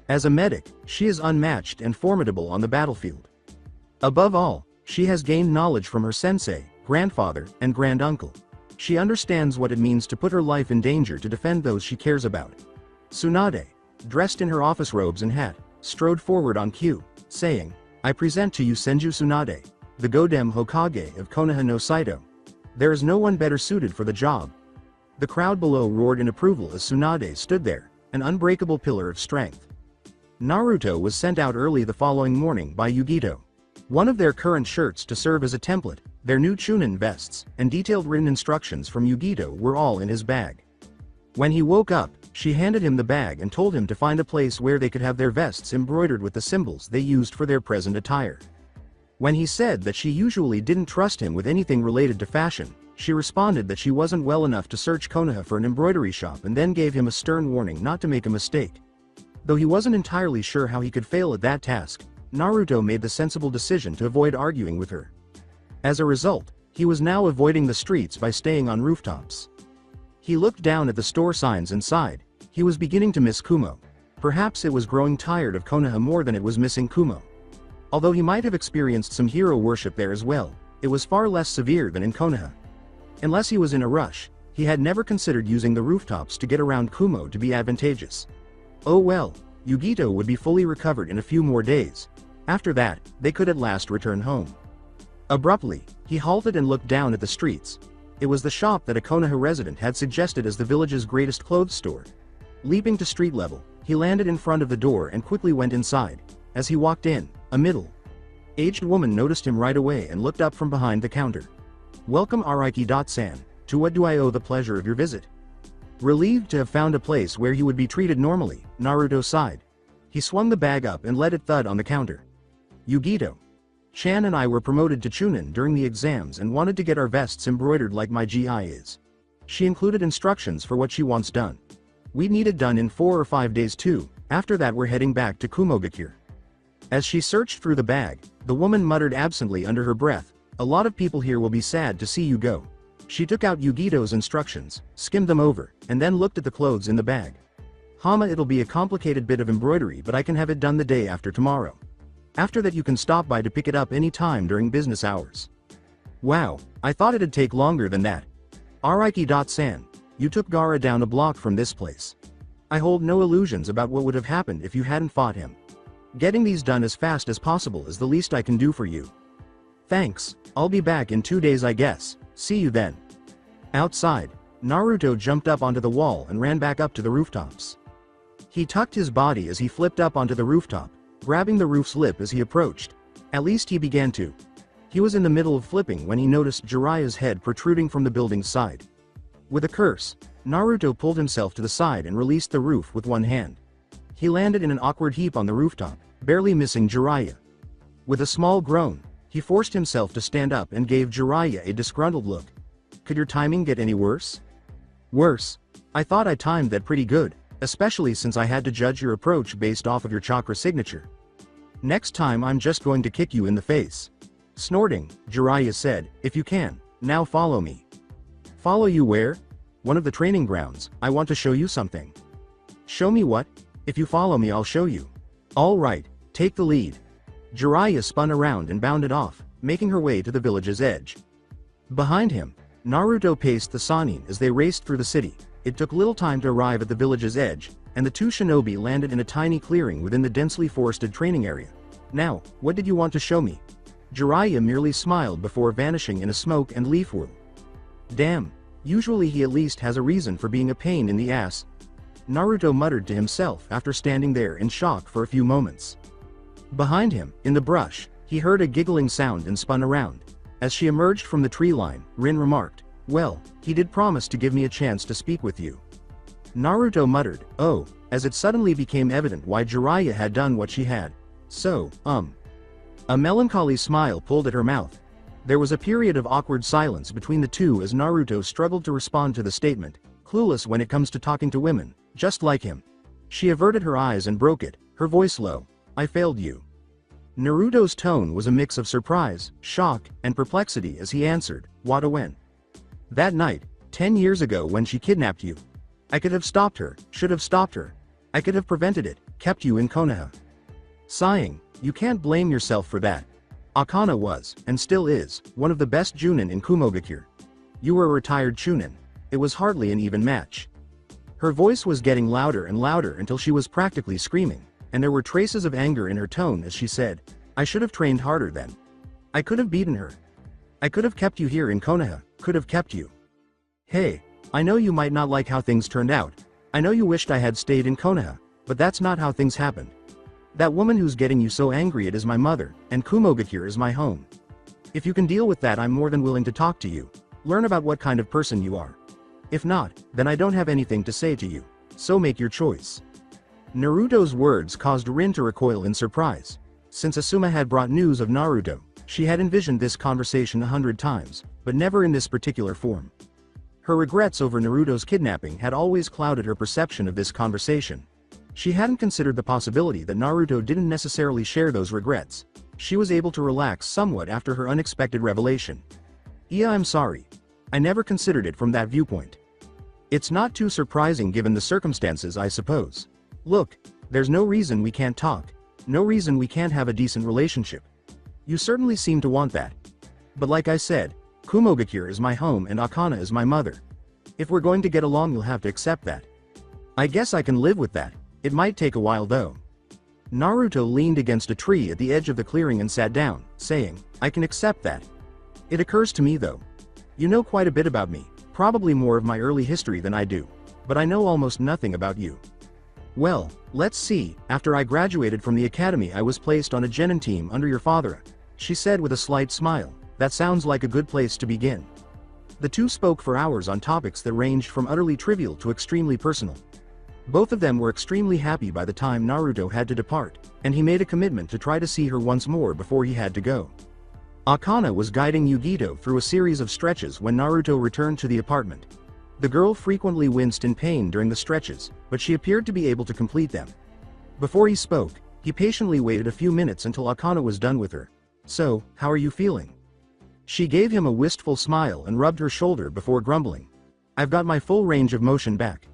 As a medic, she is unmatched and formidable on the battlefield. Above all, she has gained knowledge from her sensei, grandfather, and granduncle. She understands what it means to put her life in danger to defend those she cares about. Tsunade, dressed in her office robes and hat, strode forward on cue, saying, "I present to you Senju Tsunade, the Godem Hokage of Konoha no Saito. There is no one better suited for the job." The crowd below roared in approval as Tsunade stood there, an unbreakable pillar of strength. Naruto was sent out early the following morning by Yugito. One of their current shirts to serve as a template, their new Chunin vests, and detailed written instructions from Yugito were all in his bag. When he woke up, she handed him the bag and told him to find a place where they could have their vests embroidered with the symbols they used for their present attire. When he said that she usually didn't trust him with anything related to fashion, she responded that she wasn't well enough to search Konoha for an embroidery shop and then gave him a stern warning not to make a mistake. Though he wasn't entirely sure how he could fail at that task, Naruto made the sensible decision to avoid arguing with her. As a result, he was now avoiding the streets by staying on rooftops. He looked down at the store signs and sighed. He was beginning to miss Kumo. Perhaps it was growing tired of Konoha more than it was missing Kumo. Although he might have experienced some hero worship there as well, it was far less severe than in Konoha. Unless he was in a rush, he had never considered using the rooftops to get around Kumo to be advantageous. Oh well, Yugito would be fully recovered in a few more days. After that, they could at last return home. Abruptly, he halted and looked down at the streets. It was the shop that a Konoha resident had suggested as the village's greatest clothes store. Leaping to street level, he landed in front of the door and quickly went inside. As he walked in, a middle-aged woman noticed him right away and looked up from behind the counter. "Welcome Araiki-san, to what do I owe the pleasure of your visit?" Relieved to have found a place where he would be treated normally, Naruto sighed. He swung the bag up and let it thud on the counter. "Yugito-chan and I were promoted to Chunin during the exams and wanted to get our vests embroidered like my GI is. She included instructions for what she wants done." We need it done in 4 or 5 days too, after that we're heading back to Kumogakure. As she searched through the bag, the woman muttered absently under her breath, "A lot of people here will be sad to see you go." She took out Yugito's instructions, skimmed them over, and then looked at the clothes in the bag. "Hama, it'll be a complicated bit of embroidery, but I can have it done the day after tomorrow. After that you can stop by to pick it up any time during business hours." "Wow, I thought it'd take longer than that. Araiki-san, you took Gaara down a block from this place. I hold no illusions about what would have happened if you hadn't fought him. Getting these done as fast as possible is the least I can do for you." "Thanks, I'll be back in 2 days I guess, see you then." Outside, Naruto jumped up onto the wall and ran back up to the rooftops. He tucked his body as he flipped up onto the rooftop, grabbing the roof's lip as he approached. At least he began to. He was in the middle of flipping when he noticed Jiraiya's head protruding from the building's side. With a curse, Naruto pulled himself to the side and released the roof with one hand. He landed in an awkward heap on the rooftop, barely missing Jiraiya. With a small groan, he forced himself to stand up and gave Jiraiya a disgruntled look. "Could your timing get any worse?" "Worse? I thought I timed that pretty good, especially since I had to judge your approach based off of your chakra signature. Next time I'm just going to kick you in the face." Snorting, Jiraiya said, "If you can, now follow me." "Follow you where?" "One of the training grounds, I want to show you something." "Show me what?" "If you follow me I'll show you." "All right, take the lead." Jiraiya spun around and bounded off, making her way to the village's edge. Behind him, Naruto paced the Sannin as they raced through the city. It took little time to arrive at the village's edge, and the two shinobi landed in a tiny clearing within the densely forested training area. "Now, what did you want to show me?" Jiraiya merely smiled before vanishing in a smoke and leaf whirl. "Damn, usually he at least has a reason for being a pain in the ass," Naruto muttered to himself after standing there in shock for a few moments. Behind him, in the brush, he heard a giggling sound and spun around. As she emerged from the tree line, Rin remarked, "Well, he did promise to give me a chance to speak with you." Naruto muttered, "Oh," as it suddenly became evident why Jiraiya had done what she had. "So, A melancholy smile pulled at her mouth. There was a period of awkward silence between the two as Naruto struggled to respond to the statement, clueless when it comes to talking to women, just like him. She averted her eyes and broke it, her voice low. "I failed you." Naruto's tone was a mix of surprise, shock, and perplexity as he answered, "Wada when?" "That night, 10 years ago when she kidnapped you. I could have stopped her, should have stopped her. I could have prevented it, kept you in Konoha." Sighing, "You can't blame yourself for that. Akana was, and still is, one of the best Junin in Kumogakure. You were a retired Chunin. It was hardly an even match." Her voice was getting louder and louder until she was practically screaming, and there were traces of anger in her tone as she said, "I should have trained harder then. I could have beaten her. I could have kept you here in Konoha, could have kept you. Hey, I know you might not like how things turned out. I know you wished I had stayed in Konoha, but that's not how things happened. That woman who's getting you so angry it is my mother, and Kumogakure is my home. If you can deal with that I'm more than willing to talk to you, learn about what kind of person you are. If not, then I don't have anything to say to you, so make your choice." Naruto's words caused Rin to recoil in surprise. Since Asuma had brought news of Naruto, she had envisioned this conversation 100 times, but never in this particular form. Her regrets over Naruto's kidnapping had always clouded her perception of this conversation. She hadn't considered the possibility that Naruto didn't necessarily share those regrets. She was able to relax somewhat after her unexpected revelation. "Yeah, I'm sorry. I never considered it from that viewpoint. It's not too surprising given the circumstances, I suppose. Look, there's no reason we can't talk. No reason we can't have a decent relationship. You certainly seem to want that. But like I said, Kumogakure is my home and Akana is my mother. If we're going to get along you'll have to accept that. I guess I can live with that. It might take a while though." Naruto leaned against a tree at the edge of the clearing and sat down, saying, "I can accept that. It occurs to me though. You know quite a bit about me, probably more of my early history than I do, but I know almost nothing about you." "Well, let's see, after I graduated from the academy I was placed on a genin team under your father," she said with a slight smile. "That sounds like a good place to begin." The two spoke for hours on topics that ranged from utterly trivial to extremely personal. Both of them were extremely happy by the time Naruto had to depart, and he made a commitment to try to see her once more before he had to go. Akana was guiding Yugito through a series of stretches when Naruto returned to the apartment. The girl frequently winced in pain during the stretches, but she appeared to be able to complete them. Before he spoke, he patiently waited a few minutes until Akana was done with her. "So, how are you feeling?" She gave him a wistful smile and rubbed her shoulder before grumbling. "I've got my full range of motion back.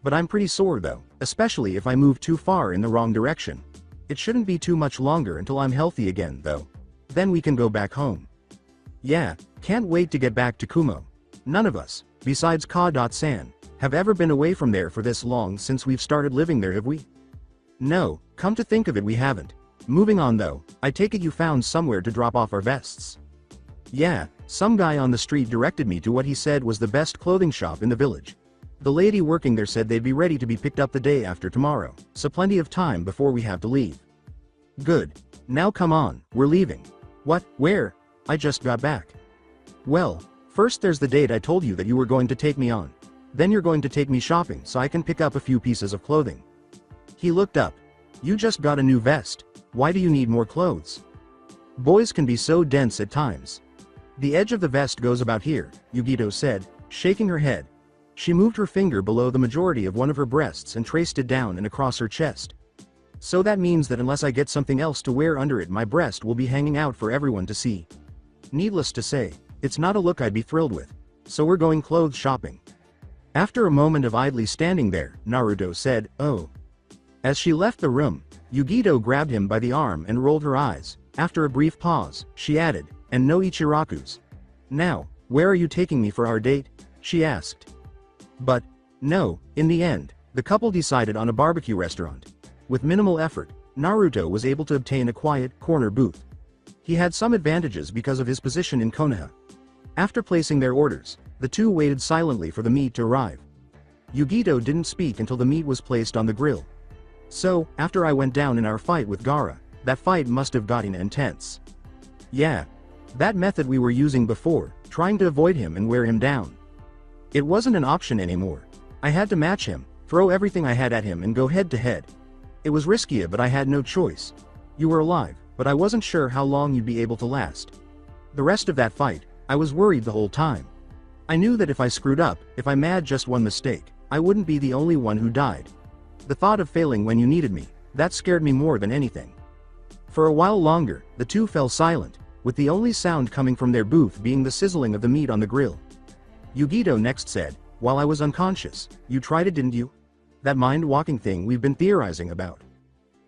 But I'm pretty sore though, especially if I move too far in the wrong direction. It shouldn't be too much longer until I'm healthy again though. Then we can go back home." "Yeah, can't wait to get back to Kumo. None of us, besides Ka.san, have ever been away from there for this long since we've started living there, have we?" "No, come to think of it, we haven't. Moving on though, I take it you found somewhere to drop off our vests." "Yeah, some guy on the street directed me to what he said was the best clothing shop in the village. The lady working there said they'd be ready to be picked up the day after tomorrow, so plenty of time before we have to leave." "Good. Now come on, we're leaving." "What? Where? I just got back." "Well, first there's the date I told you that you were going to take me on. Then you're going to take me shopping so I can pick up a few pieces of clothing." He looked up. "You just got a new vest. Why do you need more clothes?" "Boys can be so dense at times." "The edge of the vest goes about here," Yugito said, shaking her head. She moved her finger below the majority of one of her breasts and traced it down and across her chest. "So that means that unless I get something else to wear under it, my breast will be hanging out for everyone to see. Needless to say, it's not a look I'd be thrilled with. So we're going clothes shopping." After a moment of idly standing there, Naruto said, "Oh." As she left the room, Yugito grabbed him by the arm and rolled her eyes. After a brief pause, she added, "And no Ichirakus. Now, where are you taking me for our date?" she asked. But, no, in the end, the couple decided on a barbecue restaurant. With minimal effort, Naruto was able to obtain a quiet, corner booth. He had some advantages because of his position in Konoha. After placing their orders, the two waited silently for the meat to arrive. Yugito didn't speak until the meat was placed on the grill. "So, after I went down in our fight with Gaara, that fight must have gotten intense." "Yeah. That method we were using before, trying to avoid him and wear him down. It wasn't an option anymore. I had to match him, throw everything I had at him and go head to head. It was riskier, but I had no choice. You were alive, but I wasn't sure how long you'd be able to last. The rest of that fight, I was worried the whole time. I knew that if I screwed up, if I made just one mistake, I wouldn't be the only one who died. The thought of failing when you needed me, that scared me more than anything." For a while longer, the two fell silent, with the only sound coming from their booth being the sizzling of the meat on the grill. Yugito next said, "While I was unconscious, you tried it, didn't you? That mind-walking thing we've been theorizing about."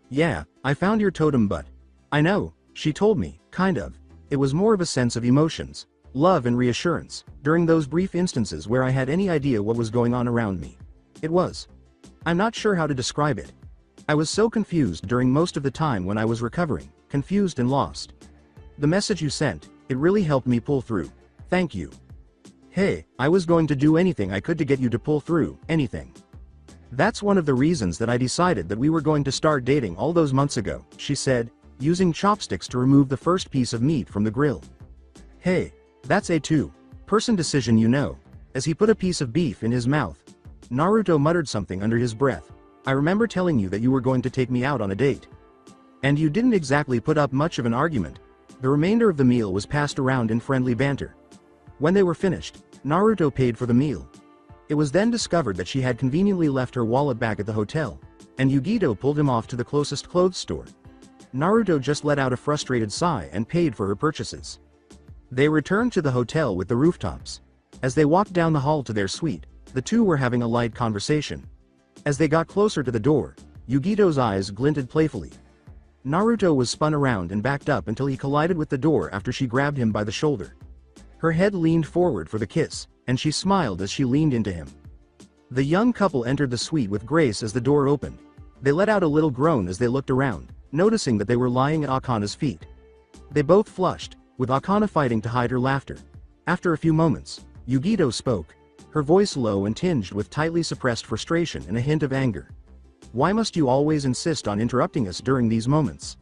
"Yeah, I found your totem, but..." "I know, she told me, kind of. It was more of a sense of emotions, love and reassurance, during those brief instances where I had any idea what was going on around me. It was. I'm not sure how to describe it. I was so confused during most of the time when I was recovering, confused and lost. The message you sent, it really helped me pull through. Thank you." "Hey, I was going to do anything I could to get you to pull through, anything. That's one of the reasons that I decided that we were going to start dating all those months ago," she said, using chopsticks to remove the first piece of meat from the grill. "Hey, that's a two-person decision, you know." As he put a piece of beef in his mouth, Naruto muttered something under his breath. "I remember telling you that you were going to take me out on a date. And you didn't exactly put up much of an argument." The remainder of the meal was passed around in friendly banter. When they were finished, Naruto paid for the meal. It was then discovered that she had conveniently left her wallet back at the hotel, and Yugito pulled him off to the closest clothes store. Naruto just let out a frustrated sigh and paid for her purchases. They returned to the hotel with the rooftops. As they walked down the hall to their suite, the two were having a light conversation. As they got closer to the door, Yugito's eyes glinted playfully. Naruto was spun around and backed up until he collided with the door after she grabbed him by the shoulder. Her head leaned forward for the kiss, and she smiled as she leaned into him. The young couple entered the suite with grace as the door opened. They let out a little groan as they looked around, noticing that they were lying at Akana's feet. They both flushed, with Akana fighting to hide her laughter. After a few moments, Yugito spoke, her voice low and tinged with tightly suppressed frustration and a hint of anger. "Why must you always insist on interrupting us during these moments?"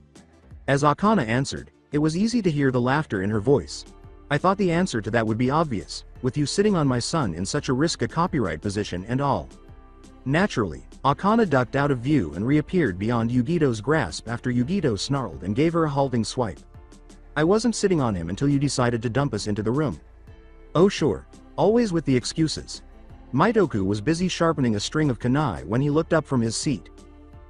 As Akana answered, it was easy to hear the laughter in her voice. "I thought the answer to that would be obvious, with you sitting on my son in such a copyright position and all." Naturally, Akana ducked out of view and reappeared beyond Yugito's grasp after Yugito snarled and gave her a halting swipe. "I wasn't sitting on him until you decided to dump us into the room." "Oh sure, always with the excuses." Mitoku was busy sharpening a string of kunai when he looked up from his seat.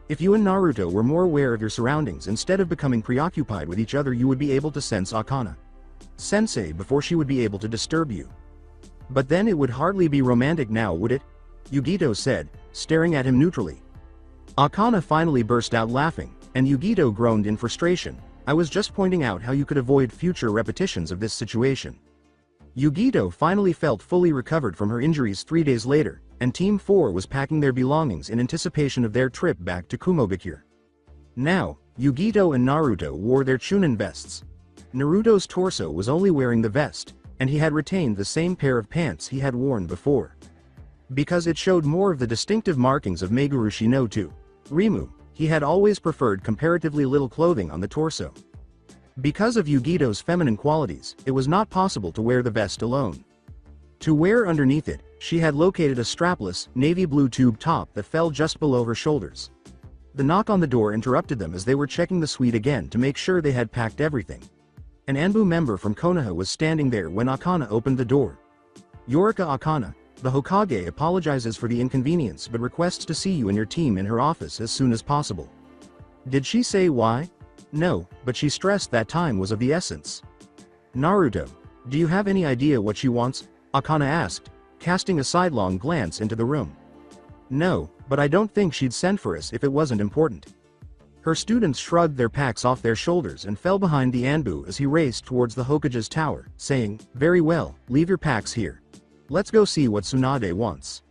If you and Naruto were more aware of your surroundings instead of becoming preoccupied with each other, you would be able to sense Akana-sensei before she would be able to disturb you. But then it would hardly be romantic now, would it? Yugito said, staring at him neutrally. Akana finally burst out laughing, and Yugito groaned in frustration. I was just pointing out how you could avoid future repetitions of this situation. Yugito finally felt fully recovered from her injuries 3 days later, and Team 4 was packing their belongings in anticipation of their trip back to Kumogakure. Now, Yugito and Naruto wore their Chunin vests. Naruto's torso was only wearing the vest, and he had retained the same pair of pants he had worn before. Because it showed more of the distinctive markings of Megurushi no to Rimu, he had always preferred comparatively little clothing on the torso. Because of Yugito's feminine qualities, it was not possible to wear the vest alone. To wear underneath it, she had located a strapless, navy blue tube top that fell just below her shoulders. The knock on the door interrupted them as they were checking the suite again to make sure they had packed everything. An Anbu member from Konoha was standing there when Akana opened the door. Yorika Akana, the Hokage, apologizes for the inconvenience but requests to see you and your team in her office as soon as possible. Did she say why? No, but she stressed that time was of the essence. Naruto, do you have any idea what she wants? Akana asked, casting a sidelong glance into the room. No, but I don't think she'd send for us if it wasn't important. Her students shrugged their packs off their shoulders and fell behind the Anbu as he raced towards the Hokage's tower, saying, very well, leave your packs here. Let's go see what Tsunade wants.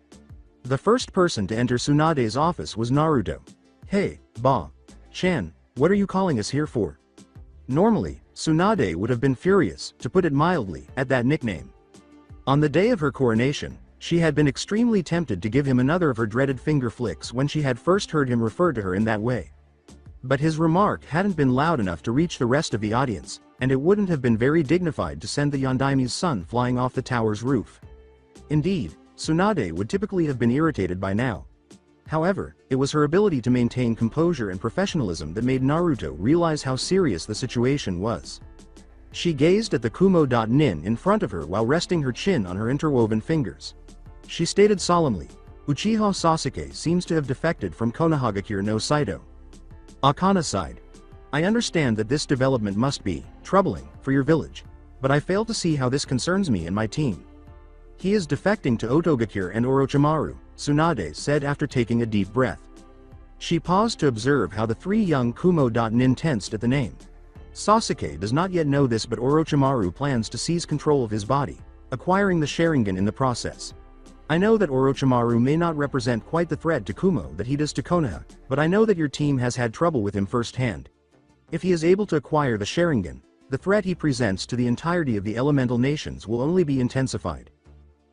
The first person to enter Tsunade's office was Naruto. Hey, Ba-chan, what are you calling us here for? Normally, Tsunade would have been furious, to put it mildly, at that nickname. On the day of her coronation, she had been extremely tempted to give him another of her dreaded finger flicks when she had first heard him refer to her in that way. But his remark hadn't been loud enough to reach the rest of the audience, and it wouldn't have been very dignified to send the Yondaime's son flying off the tower's roof. Indeed, Tsunade would typically have been irritated by now. However, it was her ability to maintain composure and professionalism that made Naruto realize how serious the situation was. She gazed at the Kumo.nin in front of her while resting her chin on her interwoven fingers. She stated solemnly, Uchiha Sasuke seems to have defected from Konohagakure no Saito. Akana sighed. I understand that this development must be troubling for your village, but I fail to see how this concerns me and my team. He is defecting to Otogakure and Orochimaru, Tsunade said after taking a deep breath. She paused to observe how the three young Kumo.nin tensed at the name. Sasuke does not yet know this, but Orochimaru plans to seize control of his body, acquiring the Sharingan in the process. I know that Orochimaru may not represent quite the threat to Kumo that he does to Konoha, but I know that your team has had trouble with him firsthand. If he is able to acquire the Sharingan, the threat he presents to the entirety of the elemental nations will only be intensified.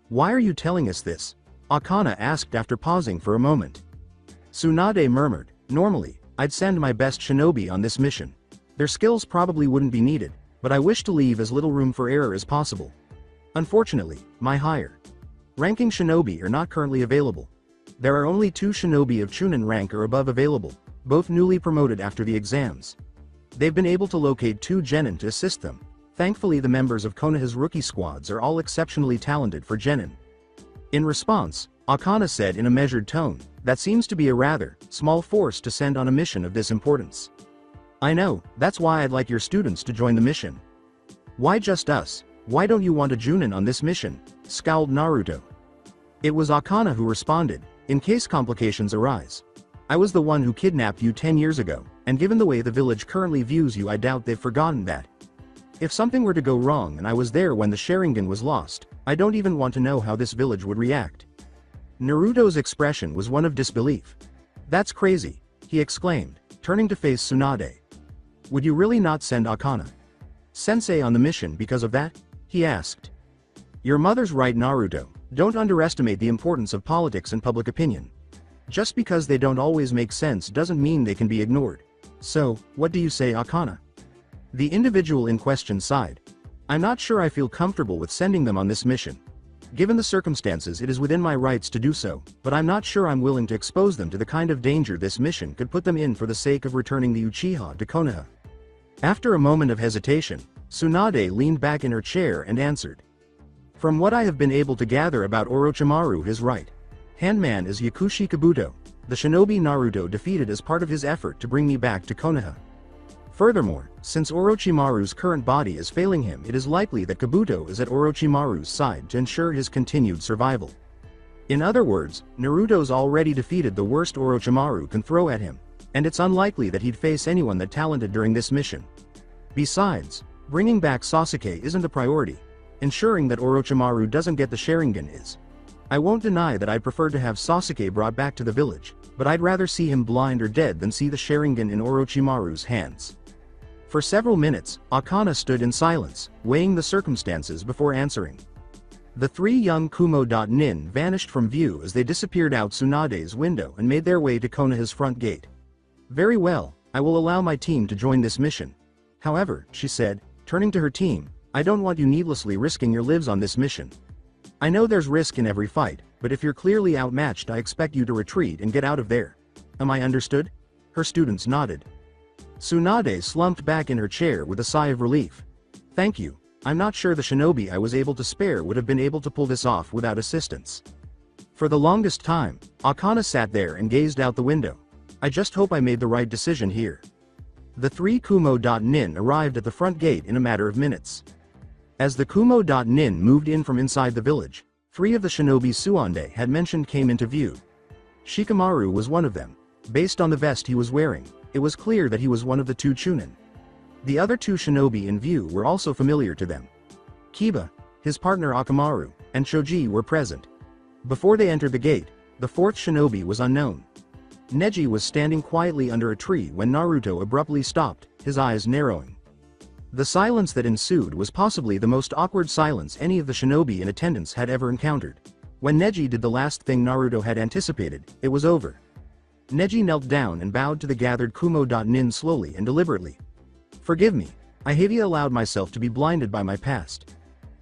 Why are you telling us this? Akana asked after pausing for a moment. Tsunade murmured, normally, I'd send my best shinobi on this mission. Their skills probably wouldn't be needed, but I wish to leave as little room for error as possible. Unfortunately, my higher ranking shinobi are not currently available. There are only 2 shinobi of Chunin rank or above available, both newly promoted after the exams. They've been able to locate 2 genin to assist them. Thankfully, the members of Konoha's rookie squads are all exceptionally talented for genin. In response, Akana said in a measured tone, that seems to be a rather small force to send on a mission of this importance. I know, that's why I'd like your students to join the mission. Why just us? Why don't you want a Junin on this mission? Scowled Naruto. It was Akana who responded, in case complications arise. I was the one who kidnapped you 10 years ago, and given the way the village currently views you, I doubt they've forgotten that. If something were to go wrong and I was there when the Sharingan was lost, I don't even want to know how this village would react. Naruto's expression was one of disbelief. That's crazy, he exclaimed, turning to face Tsunade. Would you really not send Akana-sensei on the mission because of that? He asked. Your mother's right, Naruto. Don't underestimate the importance of politics and public opinion. Just because they don't always make sense doesn't mean they can be ignored. So, what do you say, Akana? The individual in question sighed. I'm not sure I feel comfortable with sending them on this mission. Given the circumstances, it is within my rights to do so, but I'm not sure I'm willing to expose them to the kind of danger this mission could put them in for the sake of returning the Uchiha to Konoha. After a moment of hesitation, Tsunade leaned back in her chair and answered. From what I have been able to gather about Orochimaru, his right hand man is Yakushi Kabuto, the shinobi Naruto defeated as part of his effort to bring me back to Konoha. Furthermore, since Orochimaru's current body is failing him, it is likely that Kabuto is at Orochimaru's side to ensure his continued survival. In other words, Naruto's already defeated the worst Orochimaru can throw at him, and it's unlikely that he'd face anyone that talented during this mission. Besides, bringing back Sasuke isn't a priority. Ensuring that Orochimaru doesn't get the Sharingan is. I won't deny that I'd prefer to have Sasuke brought back to the village, but I'd rather see him blind or dead than see the Sharingan in Orochimaru's hands. For several minutes, Akana stood in silence, weighing the circumstances before answering. The three young Kumo.nin vanished from view as they disappeared out Tsunade's window and made their way to Konoha's front gate. Very well, I will allow my team to join this mission. However, she said, turning to her team, I don't want you needlessly risking your lives on this mission. I know there's risk in every fight, but if you're clearly outmatched, I expect you to retreat and get out of there. Am I understood? Her students nodded. Tsunade slumped back in her chair with a sigh of relief. Thank you. I'm not sure the shinobi I was able to spare would have been able to pull this off without assistance. For the longest time, Akana sat there and gazed out the window. I just hope I made the right decision here. The three Kumo.nin arrived at the front gate in a matter of minutes. As the Kumo.nin moved in from inside the village, three of the shinobi Suande had mentioned came into view. Shikamaru was one of them. Based on the vest he was wearing, it was clear that he was one of the two Chunin. The other two shinobi in view were also familiar to them. Kiba, his partner Akamaru, and Choji were present. Before they entered the gate, the fourth shinobi was unknown. Neji was standing quietly under a tree when Naruto abruptly stopped, his eyes narrowing. The silence that ensued was possibly the most awkward silence any of the shinobi in attendance had ever encountered. When Neji did the last thing Naruto had anticipated, it was over. Neji knelt down and bowed to the gathered Kumo.nin slowly and deliberately. Forgive me, I have allowed myself to be blinded by my past.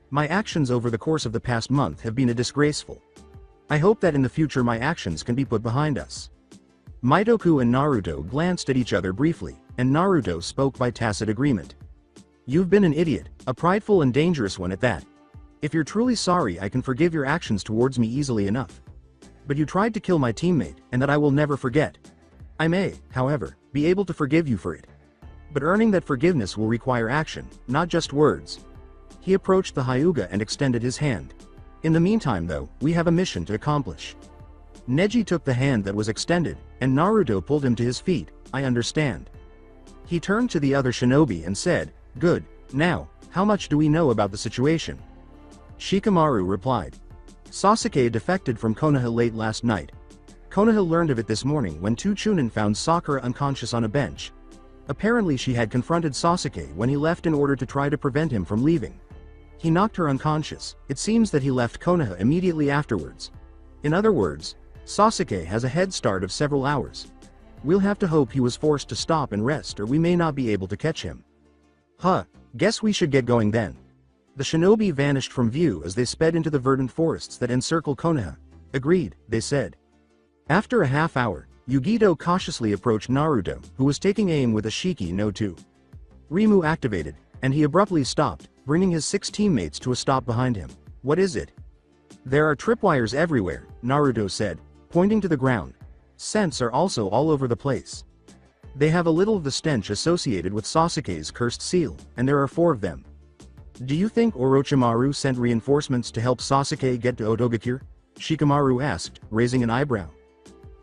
My actions over the course of the past month have been disgraceful. I hope that in the future my actions can be put behind us. Mitoku and Naruto glanced at each other briefly, and Naruto spoke by tacit agreement. You've been an idiot, a prideful and dangerous one at that. If you're truly sorry, I can forgive your actions towards me easily enough. But you tried to kill my teammate, and that I will never forget. I may, however, be able to forgive you for it. But earning that forgiveness will require action, not just words. He approached the Hyuga and extended his hand. In the meantime though, we have a mission to accomplish. Neji took the hand that was extended, and Naruto pulled him to his feet. I understand. He turned to the other shinobi and said, good, now, how much do we know about the situation? Shikamaru replied. Sasuke defected from Konoha late last night. Konoha learned of it this morning when two Chunin found Sakura unconscious on a bench. Apparently she had confronted Sasuke when he left in order to try to prevent him from leaving. He knocked her unconscious. It seems that he left Konoha immediately afterwards. In other words, Sasuke has a head start of several hours. We'll have to hope he was forced to stop and rest, or we may not be able to catch him. Guess we should get going then. The shinobi vanished from view as they sped into the verdant forests that encircle Konoha. Agreed, they said. After a half hour, Yugito cautiously approached Naruto, who was taking aim with a Shiki no 2. Rimu activated, and he abruptly stopped, bringing his 6 teammates to a stop behind him. What is it? There are tripwires everywhere, Naruto said, pointing to the ground. Scents are also all over the place. They have a little of the stench associated with Sasuke's cursed seal, and there are 4 of them. Do you think Orochimaru sent reinforcements to help Sasuke get to Otogakure? Shikamaru asked, raising an eyebrow.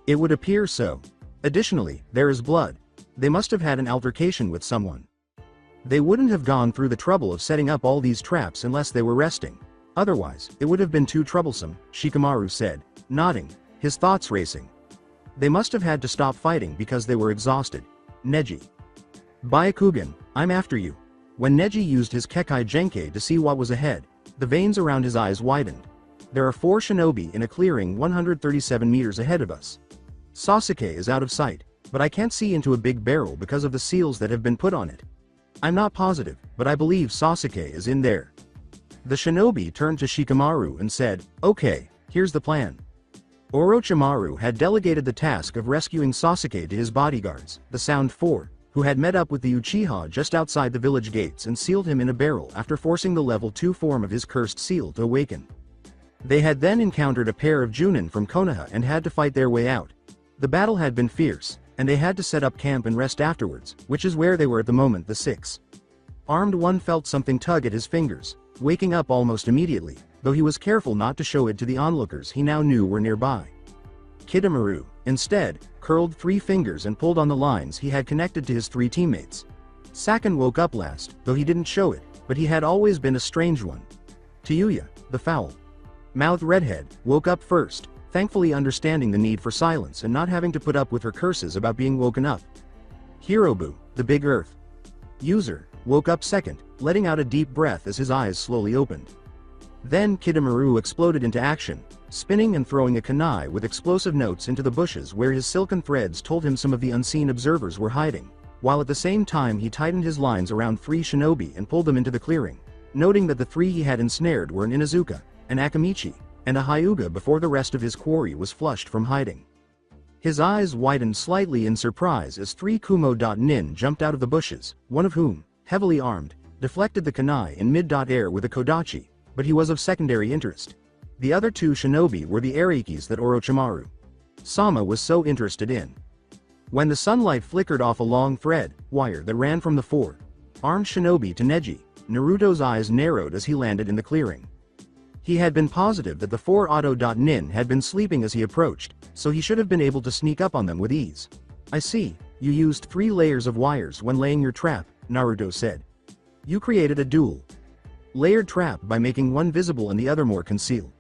It would appear so. Additionally, there is blood. They must have had an altercation with someone. They wouldn't have gone through the trouble of setting up all these traps unless they were resting. Otherwise, it would have been too troublesome, Shikamaru said, nodding, his thoughts racing. They must have had to stop fighting because they were exhausted. Neji. Byakugan, I'm after you. When Neji used his Kekai Genkai to see what was ahead, the veins around his eyes widened. There are 4 shinobi in a clearing 137 meters ahead of us. Sasuke is out of sight, but I can't see into a big barrel because of the seals that have been put on it. I'm not positive, but I believe Sasuke is in there. The shinobi turned to Shikamaru and said, okay, here's the plan. Orochimaru had delegated the task of rescuing Sasuke to his bodyguards, the Sound 4, who who had met up with the Uchiha just outside the village gates and sealed him in a barrel after forcing the level 2 form of his cursed seal to awaken. They had then encountered a pair of Junin from Konoha and had to fight their way out. The battle had been fierce, and they had to set up camp and rest afterwards, which is where they were at the moment. The 6 armed one felt something tug at his fingers, waking up almost immediately, though he was careful not to show it to the onlookers he now knew were nearby. Kidomaru, instead, curled 3 fingers and pulled on the lines he had connected to his 3 teammates. Sakin woke up last, though he didn't show it, but he had always been a strange one. Tayuya, the foul-mouthed redhead, woke up first, thankfully understanding the need for silence and not having to put up with her curses about being woken up. Hirobu, the big earth user, woke up second, letting out a deep breath as his eyes slowly opened. Then Kidomaru exploded into action, spinning and throwing a kunai with explosive notes into the bushes where his silken threads told him some of the unseen observers were hiding, while at the same time he tightened his lines around 3 shinobi and pulled them into the clearing, noting that the 3 he had ensnared were an Inuzuka, an Akamichi, and a Hyuga before the rest of his quarry was flushed from hiding. His eyes widened slightly in surprise as 3 Kumo.nin jumped out of the bushes, one of whom, heavily armed, deflected the kunai in mid-air with a kodachi, but he was of secondary interest. The other 2 shinobi were the Araikis that Orochimaru Sama was so interested in. When the sunlight flickered off a long thread wire that ran from the 4 armed shinobi to Neji, Naruto's eyes narrowed as he landed in the clearing. He had been positive that the 4 Auto.nin had been sleeping as he approached, so he should have been able to sneak up on them with ease. I see, you used 3 layers of wires when laying your trap, Naruto said. You created a dual layered trap by making one visible and the other more concealed.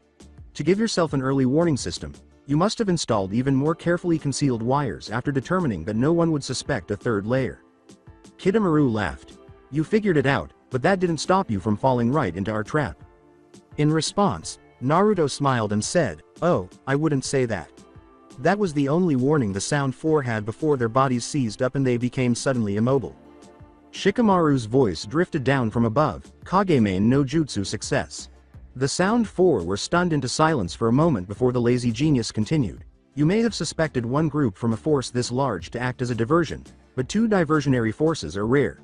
To give yourself an early warning system, you must have installed even more carefully concealed wires after determining that no one would suspect a 3rd layer. Kidomaru laughed. You figured it out, but that didn't stop you from falling right into our trap. In response, Naruto smiled and said, "Oh, I wouldn't say that. That was the only warning the Sound 4 had before their bodies seized up and they became suddenly immobile." Shikamaru's voice drifted down from above, Kagemain no Jutsu success. The Sound 4 were stunned into silence for a moment before the lazy genius continued. You may have suspected one group from a force this large to act as a diversion, but 2 diversionary forces are rare.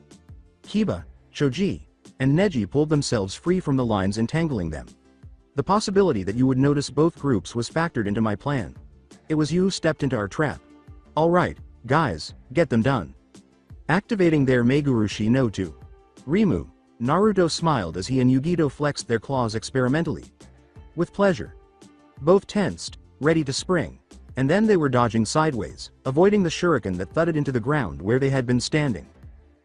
Kiba, Choji, and Neji pulled themselves free from the lines entangling them. The possibility that you would notice both groups was factored into my plan. It was you who stepped into our trap. Alright, guys, get them done. Activating their Megurushi no 2. Rimu, Naruto smiled as he and Yugito flexed their claws experimentally. With pleasure. Both tensed, ready to spring, and then they were dodging sideways, avoiding the shuriken that thudded into the ground where they had been standing.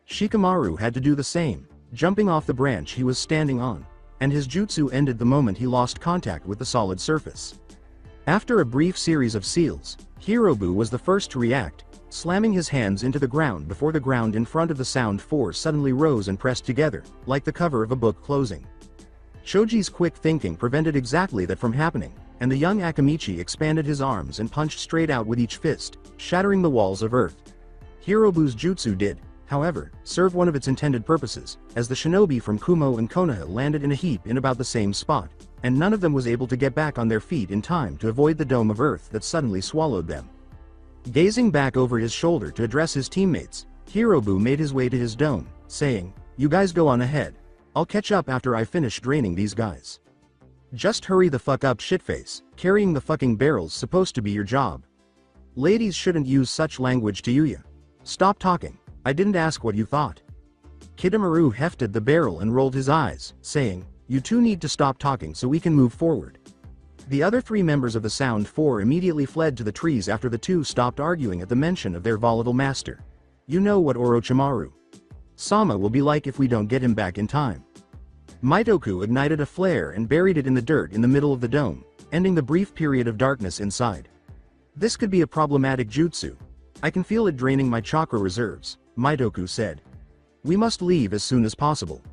Shikamaru had to do the same, jumping off the branch he was standing on, and his jutsu ended the moment he lost contact with the solid surface. After a brief series of seals, Hirobu was the first to react, slamming his hands into the ground before the ground in front of the Sound 4 suddenly rose and pressed together, like the cover of a book closing. Choji's quick thinking prevented exactly that from happening, and the young Akamichi expanded his arms and punched straight out with each fist, shattering the walls of earth. Hirobu's jutsu did, however, serve one of its intended purposes, as the shinobi from Kumo and Konoha landed in a heap in about the same spot, and none of them was able to get back on their feet in time to avoid the dome of earth that suddenly swallowed them. Gazing back over his shoulder to address his teammates, Hirobu made his way to his dome, saying, "You guys go on ahead. I'll catch up after I finish draining these guys. Just hurry the fuck up, shitface. Carrying the fucking barrel's supposed to be your job. Ladies shouldn't use such language to you. Stop talking. I didn't ask what you thought." Kidomaru hefted the barrel and rolled his eyes, saying, "You two need to stop talking so we can move forward." The other 3 members of the Sound 4 immediately fled to the trees after the 2 stopped arguing at the mention of their volatile master. You know what Orochimaru Sama will be like if we don't get him back in time. Mitoku ignited a flare and buried it in the dirt in the middle of the dome, ending the brief period of darkness inside. This could be a problematic jutsu. I can feel it draining my chakra reserves, Mitoku said. We must leave as soon as possible.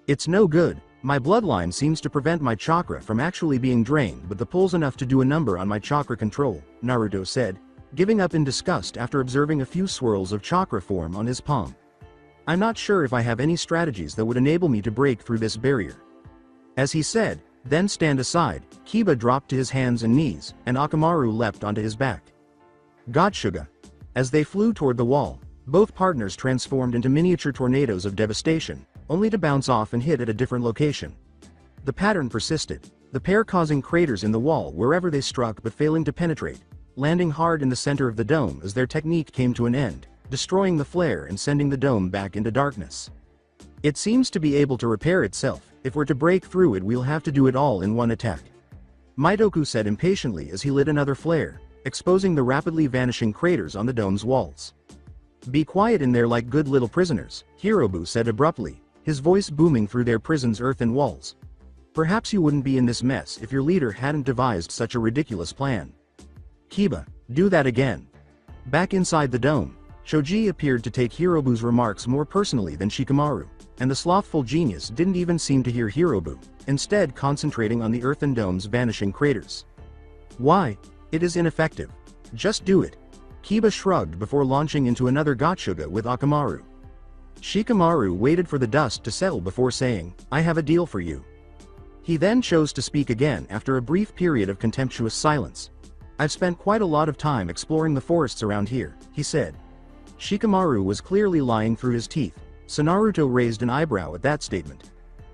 It's no good. My bloodline seems to prevent my chakra from actually being drained, but the pull's enough to do a number on my chakra control, Naruto said, giving up in disgust after observing a few swirls of chakra form on his palm. I'm not sure if I have any strategies that would enable me to break through this barrier. As he said, "Then stand aside," Kiba dropped to his hands and knees, and Akamaru leapt onto his back. Gotsuga. As they flew toward the wall, Both partners transformed into miniature tornadoes of devastation, only to bounce off and hit at a different location. The pattern persisted, the pair causing craters in the wall wherever they struck but failing to penetrate, landing hard in the center of the dome as their technique came to an end, destroying the flare and sending the dome back into darkness. It seems to be able to repair itself. If we're to break through it, we'll have to do it all in one attack. Mitoku said impatiently as he lit another flare, exposing the rapidly vanishing craters on the dome's walls. Be quiet in there like good little prisoners, Hirobu said abruptly, his voice booming through their prison's earthen walls. Perhaps you wouldn't be in this mess if your leader hadn't devised such a ridiculous plan. Kiba, do that again. Back inside the dome, Shoji appeared to take Hirobu's remarks more personally than Shikamaru, and the slothful genius didn't even seem to hear Hirobu, instead concentrating on the earthen dome's vanishing craters. Why? It is ineffective. Just do it. Kiba shrugged before launching into another Gotsuga with Akamaru. Shikamaru waited for the dust to settle before saying, I have a deal for you. He then chose to speak again after a brief period of contemptuous silence. I've spent quite a lot of time exploring the forests around here, he said. Shikamaru was clearly lying through his teeth, so Naruto raised an eyebrow at that statement.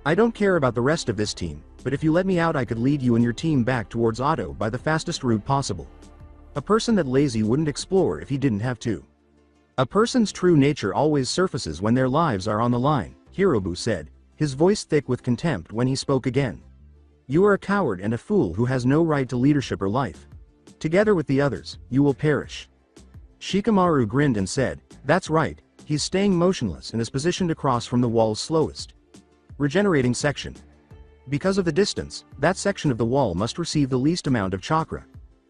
I don't care about the rest of this team, but if you let me out I could lead you and your team back towards Otto by the fastest route possible. A person that lazy wouldn't explore if he didn't have to. A person's true nature always surfaces when their lives are on the line, Hirobu said, his voice thick with contempt when he spoke again. You are a coward and a fool who has no right to leadership or life. Together with the others, you will perish. Shikamaru grinned and said, that's right, he's staying motionless and is positioned across from the wall's slowest regenerating section. Because of the distance, that section of the wall must receive the least amount of chakra.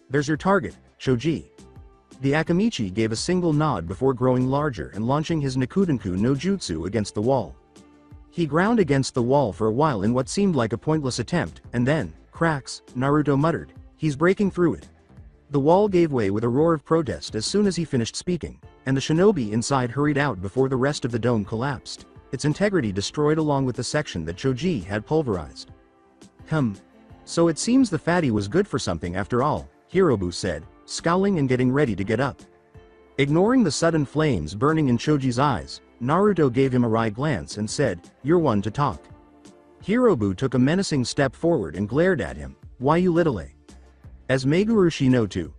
There's your target, Shoji. The Akamichi gave a single nod before growing larger and launching his Nikudenku no Jutsu against the wall. He ground against the wall for a while in what seemed like a pointless attempt, and then, cracks, Naruto muttered, he's breaking through it. The wall gave way with a roar of protest as soon as he finished speaking, and the shinobi inside hurried out before the rest of the dome collapsed, its integrity destroyed along with the section that Shoji had pulverized. So it seems the fatty was good for something after all, Hirobu said, scowling and getting ready to get up. Ignoring the sudden flames burning in Shoji's eyes, Naruto gave him a wry glance and said, you're one to talk. Hirobu took a menacing step forward and glared at him, why you little a? As Meguru Shinoto.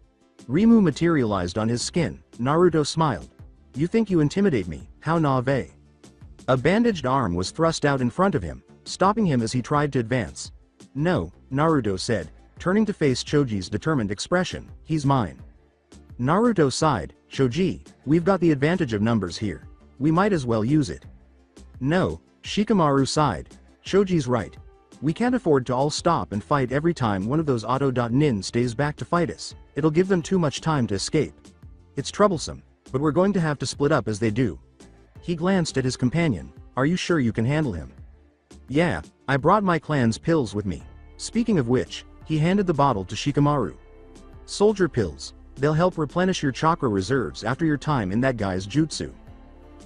Rimu materialized on his skin, Naruto smiled. You think you intimidate me, how naive. A bandaged arm was thrust out in front of him, stopping him as he tried to advance. No, Naruto said, turning to face Shoji's determined expression, he's mine. Naruto sighed, Shoji, we've got the advantage of numbers here. We might as well use it. No, Shikamaru sighed. Shoji's right. We can't afford to all stop and fight every time one of those Auto.nin stays back to fight us. It'll give them too much time to escape. It's troublesome, but we're going to have to split up as they do. He glanced at his companion. Are you sure you can handle him? Yeah, I brought my clan's pills with me. Speaking of which, he handed the bottle to Shikamaru. Soldier pills. They'll help replenish your chakra reserves after your time in that guy's jutsu.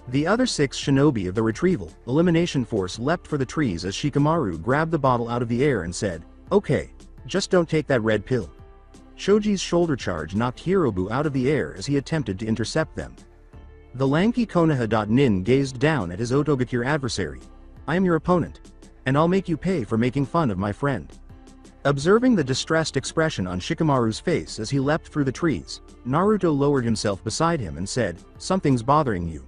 The other 6 shinobi of the retrieval elimination force leapt for the trees as Shikamaru grabbed the bottle out of the air and said, okay, just don't take that red pill. Shoji's shoulder charge knocked Hirobu out of the air as he attempted to intercept them. The lanky Konoha.nin gazed down at his Otogakure adversary. I am your opponent. And I'll make you pay for making fun of my friend. Observing the distressed expression on Shikamaru's face as he leapt through the trees, Naruto lowered himself beside him and said, something's bothering you.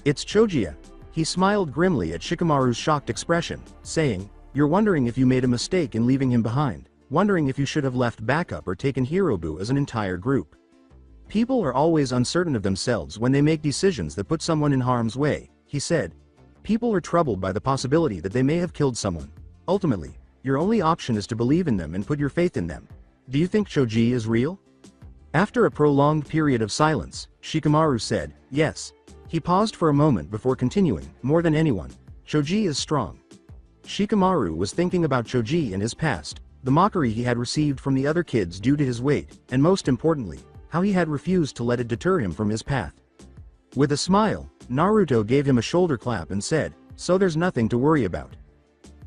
It's Chojiya. He smiled grimly at Shikamaru's shocked expression, saying, you're wondering if you made a mistake in leaving him behind, wondering if you should have left backup or taken Hirobu as an entire group. People are always uncertain of themselves when they make decisions that put someone in harm's way, he said. People are troubled by the possibility that they may have killed someone. Ultimately, your only option is to believe in them and put your faith in them. Do you think Choji is real? After a prolonged period of silence, Shikamaru said, yes. He paused for a moment before continuing, more than anyone, Choji is strong. Shikamaru was thinking about Choji and his past, the mockery he had received from the other kids due to his weight, and most importantly, how he had refused to let it deter him from his path. With a smile, Naruto gave him a shoulder clap and said, so there's nothing to worry about.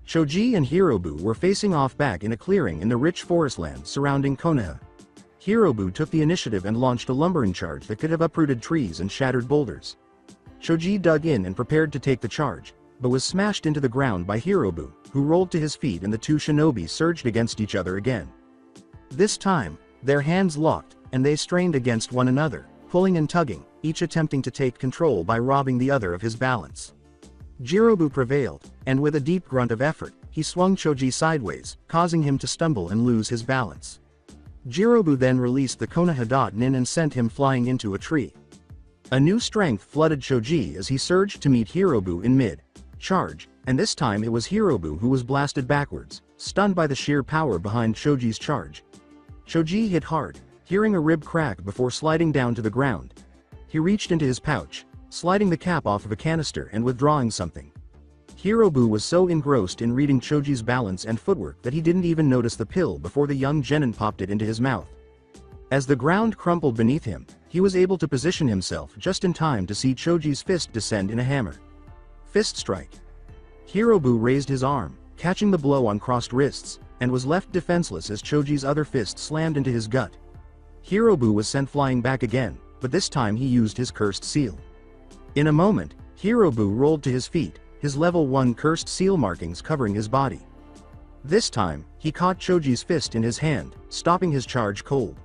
Choji and Hirobu were facing off back in a clearing in the rich forest land surrounding Konoha. Hirobu took the initiative and launched a lumbering charge that could have uprooted trees and shattered boulders. Choji dug in and prepared to take the charge, but was smashed into the ground by Hirobu, who rolled to his feet and the two shinobi surged against each other again. This time, their hands locked, and they strained against one another, pulling and tugging, each attempting to take control by robbing the other of his balance. Jirobu prevailed, and with a deep grunt of effort, he swung Choji sideways, causing him to stumble and lose his balance. Jirobu then released the Konoha Nin and sent him flying into a tree. A new strength flooded Choji as he surged to meet Hirobu in mid-charge, and this time it was Hirobu who was blasted backwards, stunned by the sheer power behind Choji's charge. Choji hit hard, hearing a rib crack before sliding down to the ground. He reached into his pouch, sliding the cap off of a canister and withdrawing something. Hirobu was so engrossed in reading Choji's balance and footwork that he didn't even notice the pill before the young genin popped it into his mouth. As the ground crumpled beneath him, he was able to position himself just in time to see Choji's fist descend in a hammer. Fist strike. Hirobu raised his arm, catching the blow on crossed wrists, and was left defenseless as Choji's other fist slammed into his gut. Hirobu was sent flying back again, but this time he used his cursed seal. In a moment, Hirobu rolled to his feet, his level 1 cursed seal markings covering his body. This time, he caught Choji's fist in his hand, stopping his charge cold.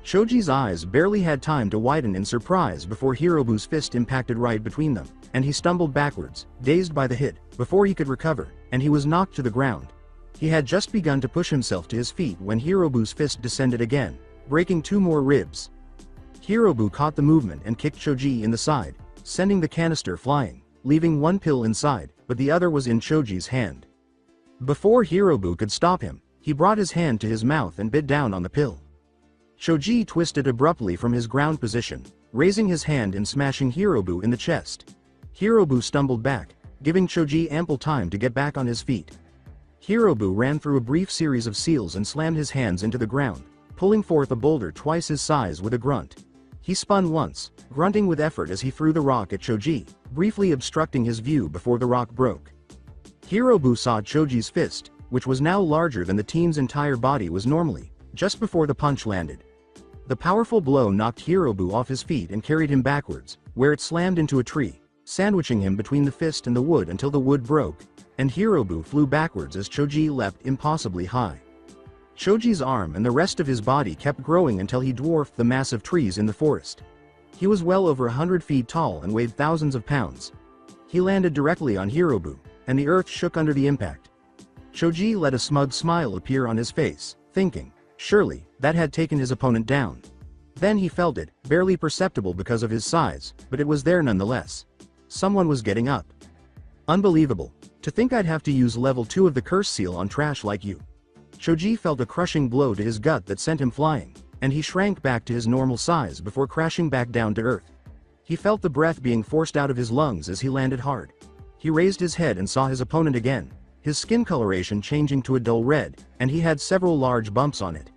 Choji's eyes barely had time to widen in surprise before Hirobu's fist impacted right between them, and he stumbled backwards, dazed by the hit, before he could recover, and he was knocked to the ground. He had just begun to push himself to his feet when Hirobu's fist descended again, breaking 2 more ribs. Hirobu caught the movement and kicked Choji in the side, sending the canister flying, leaving 1 pill inside, but the other was in Choji's hand. Before Hirobu could stop him, he brought his hand to his mouth and bit down on the pill. Choji twisted abruptly from his ground position, raising his hand and smashing Hirobu in the chest. Hirobu stumbled back, giving Choji ample time to get back on his feet. Hirobu ran through a brief series of seals and slammed his hands into the ground, pulling forth a boulder twice his size with a grunt. He spun once, grunting with effort as he threw the rock at Choji, briefly obstructing his view before the rock broke. Hirobu saw Choji's fist, which was now larger than the teen's entire body was normally, just before the punch landed. The powerful blow knocked Hirobu off his feet and carried him backwards, where it slammed into a tree, sandwiching him between the fist and the wood until the wood broke, and Hirobu flew backwards as Choji leapt impossibly high. Choji's arm and the rest of his body kept growing until he dwarfed the massive trees in the forest. He was well over 100 feet tall and weighed thousands of pounds. He landed directly on Hirobu, and the earth shook under the impact. Choji let a smug smile appear on his face, thinking, surely, that had taken his opponent down. Then he felt it, barely perceptible because of his size, but it was there nonetheless. Someone was getting up. Unbelievable. To think I'd have to use level 2 of the curse seal on trash like you. Choji felt a crushing blow to his gut that sent him flying, and he shrank back to his normal size before crashing back down to earth. He felt the breath being forced out of his lungs as he landed hard. He raised his head and saw his opponent again, his skin coloration changing to a dull red, and he had several large bumps on it.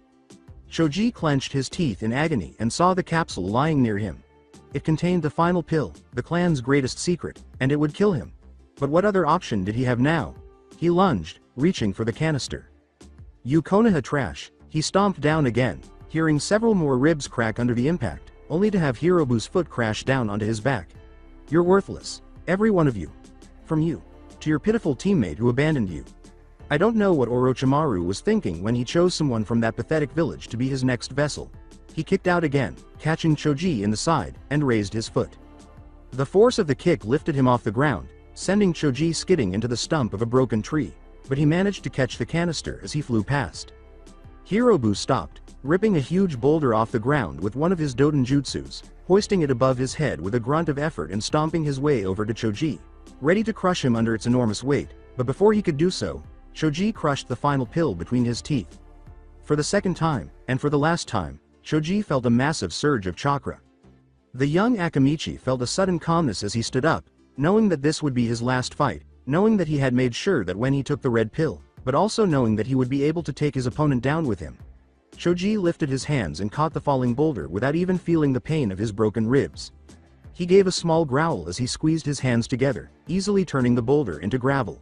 Choji clenched his teeth in agony and saw the capsule lying near him. It contained the final pill, the clan's greatest secret, and it would kill him. But what other option did he have now? He lunged, reaching for the canister. "You Konoha trash," he stomped down again, hearing several more ribs crack under the impact, only to have Hirobu's foot crash down onto his back. "You're worthless. Every one of you. From you, to your pitiful teammate who abandoned you. I don't know what Orochimaru was thinking when he chose someone from that pathetic village to be his next vessel." He kicked out again, catching Choji in the side, and raised his foot. The force of the kick lifted him off the ground, sending Choji skidding into the stump of a broken tree, but he managed to catch the canister as he flew past. Hirobu stopped, ripping a huge boulder off the ground with one of his Doden jutsus, hoisting it above his head with a grunt of effort and stomping his way over to Choji, ready to crush him under its enormous weight, but before he could do so, Choji crushed the final pill between his teeth. For the second time, and for the last time, Choji felt a massive surge of chakra. The young Akamichi felt a sudden calmness as he stood up, knowing that this would be his last fight, knowing that he had made sure that when he took the red pill, but also knowing that he would be able to take his opponent down with him. Choji lifted his hands and caught the falling boulder without even feeling the pain of his broken ribs. He gave a small growl as he squeezed his hands together, easily turning the boulder into gravel.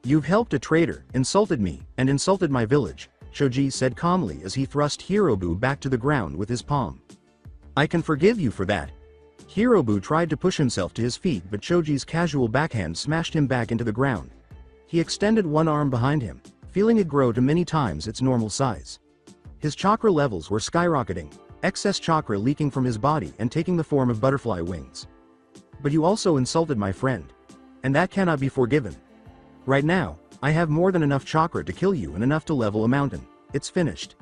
"You've helped a traitor, insulted me, and insulted my village. Choji said calmly as he thrust Hirobu back to the ground with his palm. I can forgive you for that. Hirobu tried to push himself to his feet, but Choji's casual backhand smashed him back into the ground. He extended one arm behind him, feeling it grow to many times its normal size. His chakra levels were skyrocketing, excess chakra leaking from his body and taking the form of butterfly wings. But you also insulted my friend. And that cannot be forgiven. Right now, I have more than enough chakra to kill you and enough to level a mountain. It's finished.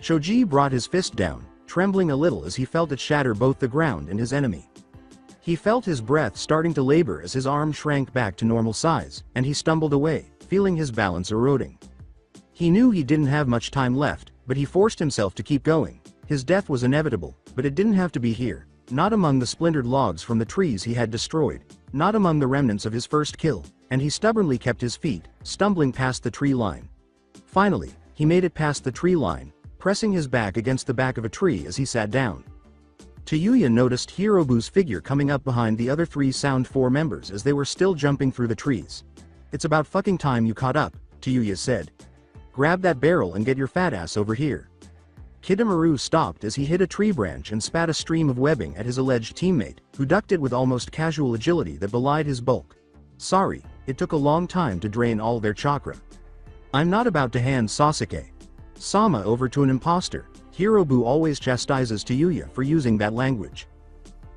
Choji brought his fist down, trembling a little as he felt it shatter both the ground and his enemy. He felt his breath starting to labor as his arm shrank back to normal size, and he stumbled away, feeling his balance eroding. He knew he didn't have much time left, but he forced himself to keep going. His death was inevitable, but it didn't have to be here. Not among the splintered logs from the trees he had destroyed, not among the remnants of his first kill, and he stubbornly kept his feet, stumbling past the tree line. Finally, he made it past the tree line, pressing his back against the back of a tree as he sat down. Tayuya noticed Hirobu's figure coming up behind the other 3 Sound 4 members as they were still jumping through the trees. It's about fucking time you caught up, Tayuya said. Grab that barrel and get your fat ass over here. Kidomaru stopped as he hit a tree branch and spat a stream of webbing at his alleged teammate, who ducked it with almost casual agility that belied his bulk. Sorry, it took a long time to drain all their chakra. I'm not about to hand Sasuke Sama over to an imposter. Hirobu always chastises Tayuya for using that language.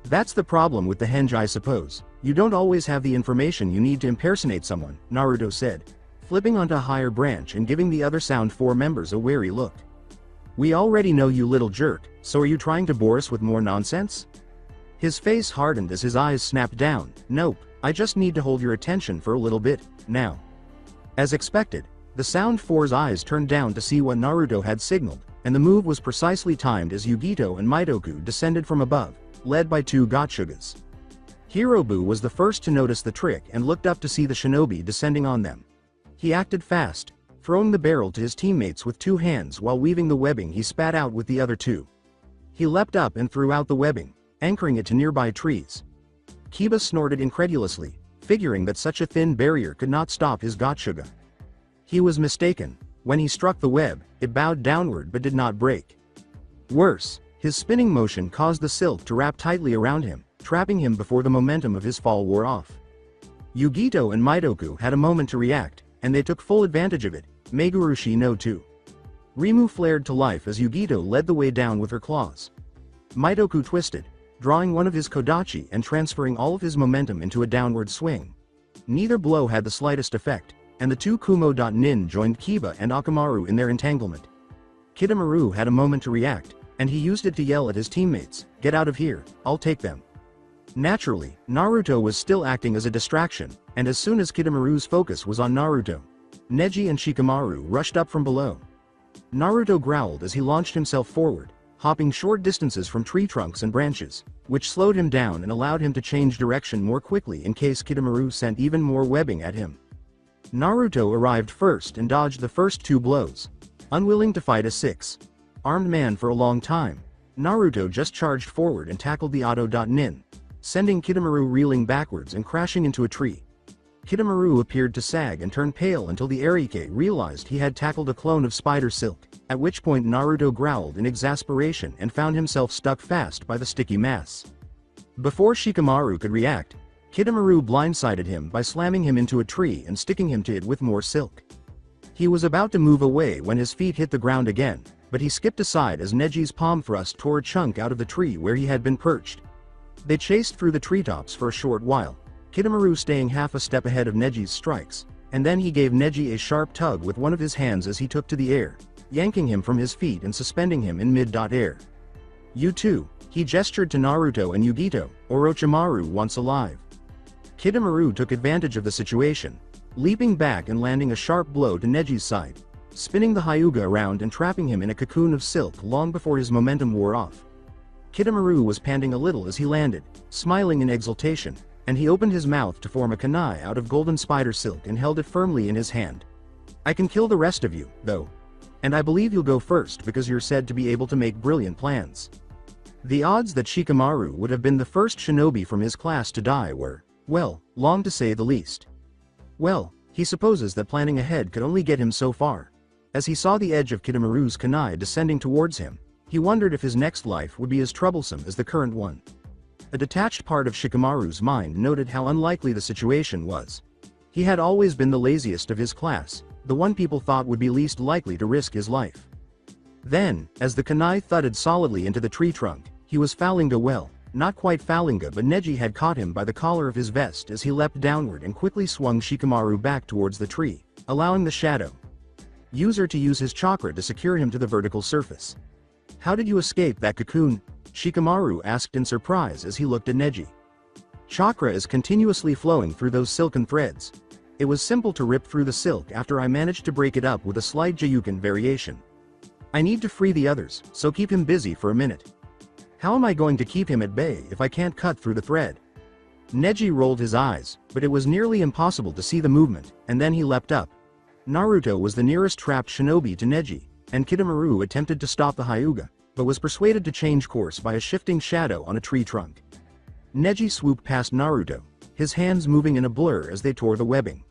That's the problem with the henge, I suppose. You don't always have the information you need to impersonate someone, Naruto said, flipping onto a higher branch and giving the other Sound 4 members a wary look. We already know you little jerk, so are you trying to bore us with more nonsense? His face hardened as his eyes snapped down. Nope, I just need to hold your attention for a little bit, now. As expected, the Sound 4's eyes turned down to see what Naruto had signaled, and the move was precisely timed as Yugito and Mitoku descended from above, led by 2 Gotsugas. Hirobu was the first to notice the trick and looked up to see the shinobi descending on them. He acted fast, throwing the barrel to his teammates with 2 hands while weaving the webbing he spat out with the other 2. He leapt up and threw out the webbing, anchoring it to nearby trees. Kiba snorted incredulously, figuring that such a thin barrier could not stop his Gotsuga. He was mistaken. When he struck the web, it bowed downward but did not break. Worse, his spinning motion caused the silk to wrap tightly around him, trapping him before the momentum of his fall wore off. Yugito and Mitoku had a moment to react, and they took full advantage of it. Megurushi no 2. Rimu flared to life as Yugito led the way down with her claws. Mitoku twisted, drawing one of his kodachi and transferring all of his momentum into a downward swing. Neither blow had the slightest effect, and the 2 Kumo.nin joined Kiba and Akamaru in their entanglement. Kidomaru had a moment to react, and he used it to yell at his teammates, "Get out of here, I'll take them." Naturally, Naruto was still acting as a distraction, and as soon as Kidomaru's focus was on Naruto, Neji and Shikamaru rushed up from below. Naruto growled as he launched himself forward, hopping short distances from tree trunks and branches, which slowed him down and allowed him to change direction more quickly in case Kidomaru sent even more webbing at him. Naruto arrived first and dodged the first 2 blows. Unwilling to fight a 6-armed man for a long time, Naruto just charged forward and tackled the Ado.nin, sending Kidomaru reeling backwards and crashing into a tree. Kidomaru appeared to sag and turn pale until the Raikage realized he had tackled a clone of spider silk, at which point Naruto growled in exasperation and found himself stuck fast by the sticky mass. Before Shikamaru could react, Kidomaru blindsided him by slamming him into a tree and sticking him to it with more silk. He was about to move away when his feet hit the ground again, but he skipped aside as Neji's palm thrust tore a chunk out of the tree where he had been perched. They chased through the treetops for a short while, Kidomaru staying half a step ahead of Neji's strikes, and then he gave Neji a sharp tug with one of his hands as he took to the air, yanking him from his feet and suspending him in mid-air. "You too," he gestured to Naruto and Yugito, "Orochimaru once alive." Kidomaru took advantage of the situation, leaping back and landing a sharp blow to Neji's side, spinning the Hyuga around and trapping him in a cocoon of silk long before his momentum wore off. Kidomaru was panting a little as he landed, smiling in exultation, and he opened his mouth to form a kunai out of golden spider silk and held it firmly in his hand. "I can kill the rest of you, though. And I believe you'll go first because you're said to be able to make brilliant plans." The odds that Shikamaru would have been the first shinobi from his class to die were, well, long to say the least. Well, he supposes that planning ahead could only get him so far. As he saw the edge of Kidomaru's kunai descending towards him, he wondered if his next life would be as troublesome as the current one. A detached part of Shikamaru's mind noted how unlikely the situation was. He had always been the laziest of his class, the one people thought would be least likely to risk his life. Then, as the kunai thudded solidly into the tree trunk, he was Falinga well, not quite Falinga, but Neji had caught him by the collar of his vest as he leapt downward and quickly swung Shikamaru back towards the tree, allowing the shadow user to use his chakra to secure him to the vertical surface. "How did you escape that cocoon?" Shikamaru asked in surprise as he looked at Neji. "Chakra is continuously flowing through those silken threads. It was simple to rip through the silk after I managed to break it up with a slight Jayuken variation. I need to free the others, so keep him busy for a minute. How am I going to keep him at bay if I can't cut through the thread?" Neji rolled his eyes, but it was nearly impossible to see the movement, and then he leapt up. Naruto was the nearest trapped shinobi to Neji, and Kidomaru attempted to stop the Hyuga, but was persuaded to change course by a shifting shadow on a tree trunk. Neji swooped past Naruto, his hands moving in a blur as they tore the webbing.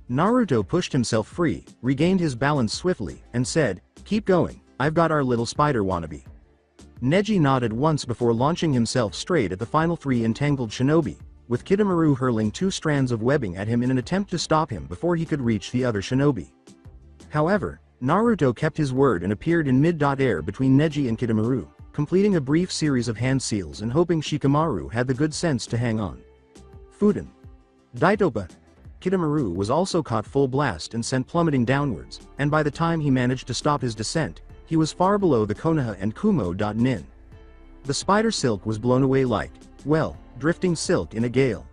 Naruto pushed himself free, regained his balance swiftly, and said, "Keep going, I've got our little spider wannabe." Neji nodded once before launching himself straight at the final three entangled shinobi, with Kidomaru hurling 2 strands of webbing at him in an attempt to stop him before he could reach the other shinobi. However, Naruto kept his word and appeared in mid-air between Neji and Kidomaru, completing a brief series of hand seals and hoping Shikamaru had the good sense to hang on. Fuden. Daitopa. Kidomaru was also caught full blast and sent plummeting downwards, and by the time he managed to stop his descent, he was far below the Konoha and Kumo.nin. The spider silk was blown away like, well, drifting silk in a gale.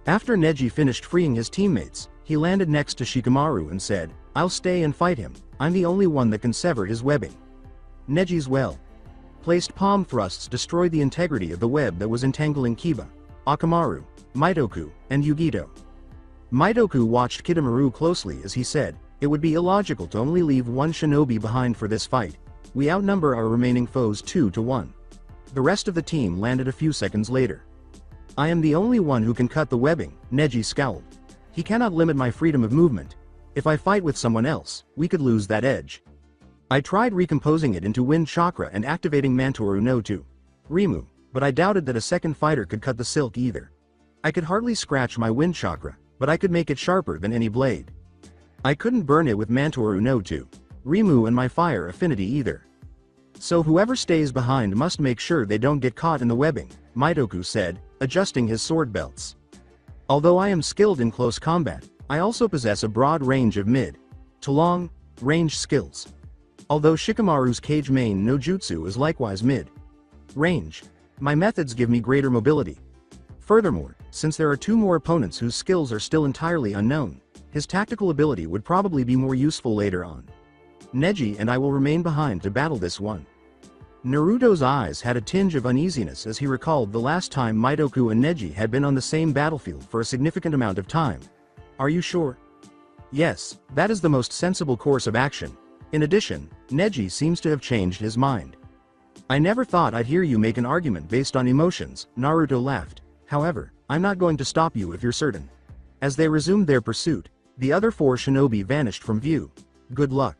After Neji finished freeing his teammates, he landed next to Shikamaru and said, "I'll stay and fight him, I'm the only one that can sever his webbing." Neji's well-placed palm thrusts destroyed the integrity of the web that was entangling Kiba, Akamaru, Mitoku, and Yugito. Mitoku watched Kidomaru closely as he said, "It would be illogical to only leave one shinobi behind for this fight. We outnumber our remaining foes 2 to 1. The rest of the team landed a few seconds later. "I am the only one who can cut the webbing," Neji scowled. "He cannot limit my freedom of movement. If I fight with someone else, we could lose that edge. I tried recomposing it into wind chakra and activating Mantoru no to Rimu, but I doubted that a second fighter could cut the silk either. I could hardly scratch my wind chakra, but I could make it sharper than any blade. I couldn't burn it with Mantoru no to Rimu and my fire affinity either. So whoever stays behind must make sure they don't get caught in the webbing," Mitoku said, adjusting his sword belts. "Although I am skilled in close combat, I also possess a broad range of mid to long range skills. Although Shikamaru's Kage main no jutsu is likewise mid range, my methods give me greater mobility. Furthermore, since there are 2 more opponents whose skills are still entirely unknown, his tactical ability would probably be more useful later on. Neji and I will remain behind to battle this one." Naruto's eyes had a tinge of uneasiness as he recalled the last time Mitoku and Neji had been on the same battlefield for a significant amount of time. "Are you sure?" "Yes, that is the most sensible course of action. In addition, Neji seems to have changed his mind." "I never thought I'd hear you make an argument based on emotions," Naruto laughed. "However, I'm not going to stop you if you're certain." As they resumed their pursuit, the other 4 shinobi vanished from view. "Good luck."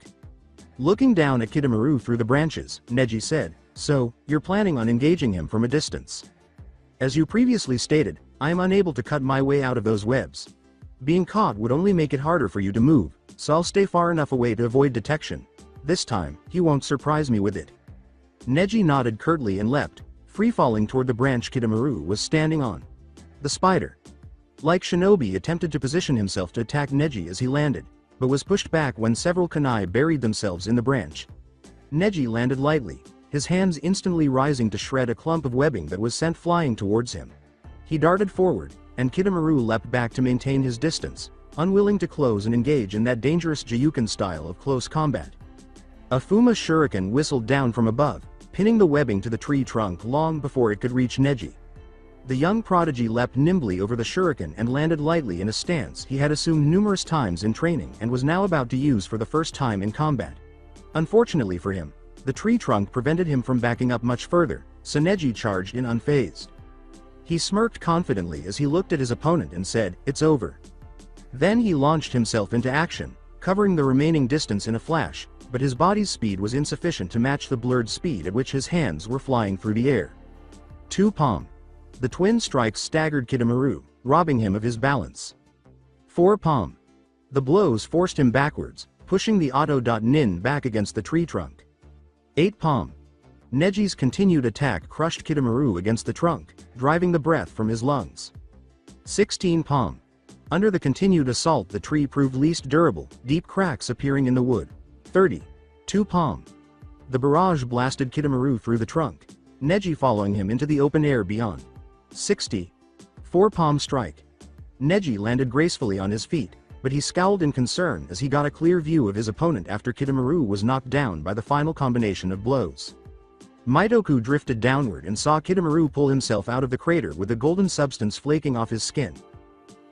Looking down at Kidomaru through the branches, Neji said, "So, you're planning on engaging him from a distance? As you previously stated, I am unable to cut my way out of those webs. Being caught would only make it harder for you to move, so I'll stay far enough away to avoid detection. This time, he won't surprise me with it." Neji nodded curtly and leapt, free-falling toward the branch Kidomaru was standing on. The spider, like shinobi, attempted to position himself to attack Neji as he landed, but was pushed back when several kunai buried themselves in the branch. Neji landed lightly, his hands instantly rising to shred a clump of webbing that was sent flying towards him. He darted forward, and Kidomaru leapt back to maintain his distance, unwilling to close and engage in that dangerous Jayuken style of close combat. A Fuma shuriken whistled down from above, pinning the webbing to the tree trunk long before it could reach Neji. The young prodigy leapt nimbly over the shuriken and landed lightly in a stance he had assumed numerous times in training and was now about to use for the first time in combat. Unfortunately for him, the tree trunk prevented him from backing up much further, so Neji charged in unfazed. He smirked confidently as he looked at his opponent and said, "It's over." Then he launched himself into action, covering the remaining distance in a flash, but his body's speed was insufficient to match the blurred speed at which his hands were flying through the air. 2 palm. The twin strikes staggered Kitamaru, robbing him of his balance. 4 palm. The blows forced him backwards, pushing the Auto.Nin back against the tree trunk. 8 palm. Neji's continued attack crushed Kitamaru against the trunk, driving the breath from his lungs. 16 palm. Under the continued assault the tree proved least durable, deep cracks appearing in the wood. 30. 2 palm. The barrage blasted Kitamaru through the trunk, Neji following him into the open air beyond. 60. 4 palm strike. Neji landed gracefully on his feet, but he scowled in concern as he got a clear view of his opponent after Kitamaru was knocked down by the final combination of blows. Mitoku drifted downward and saw Kitamaru pull himself out of the crater with the golden substance flaking off his skin.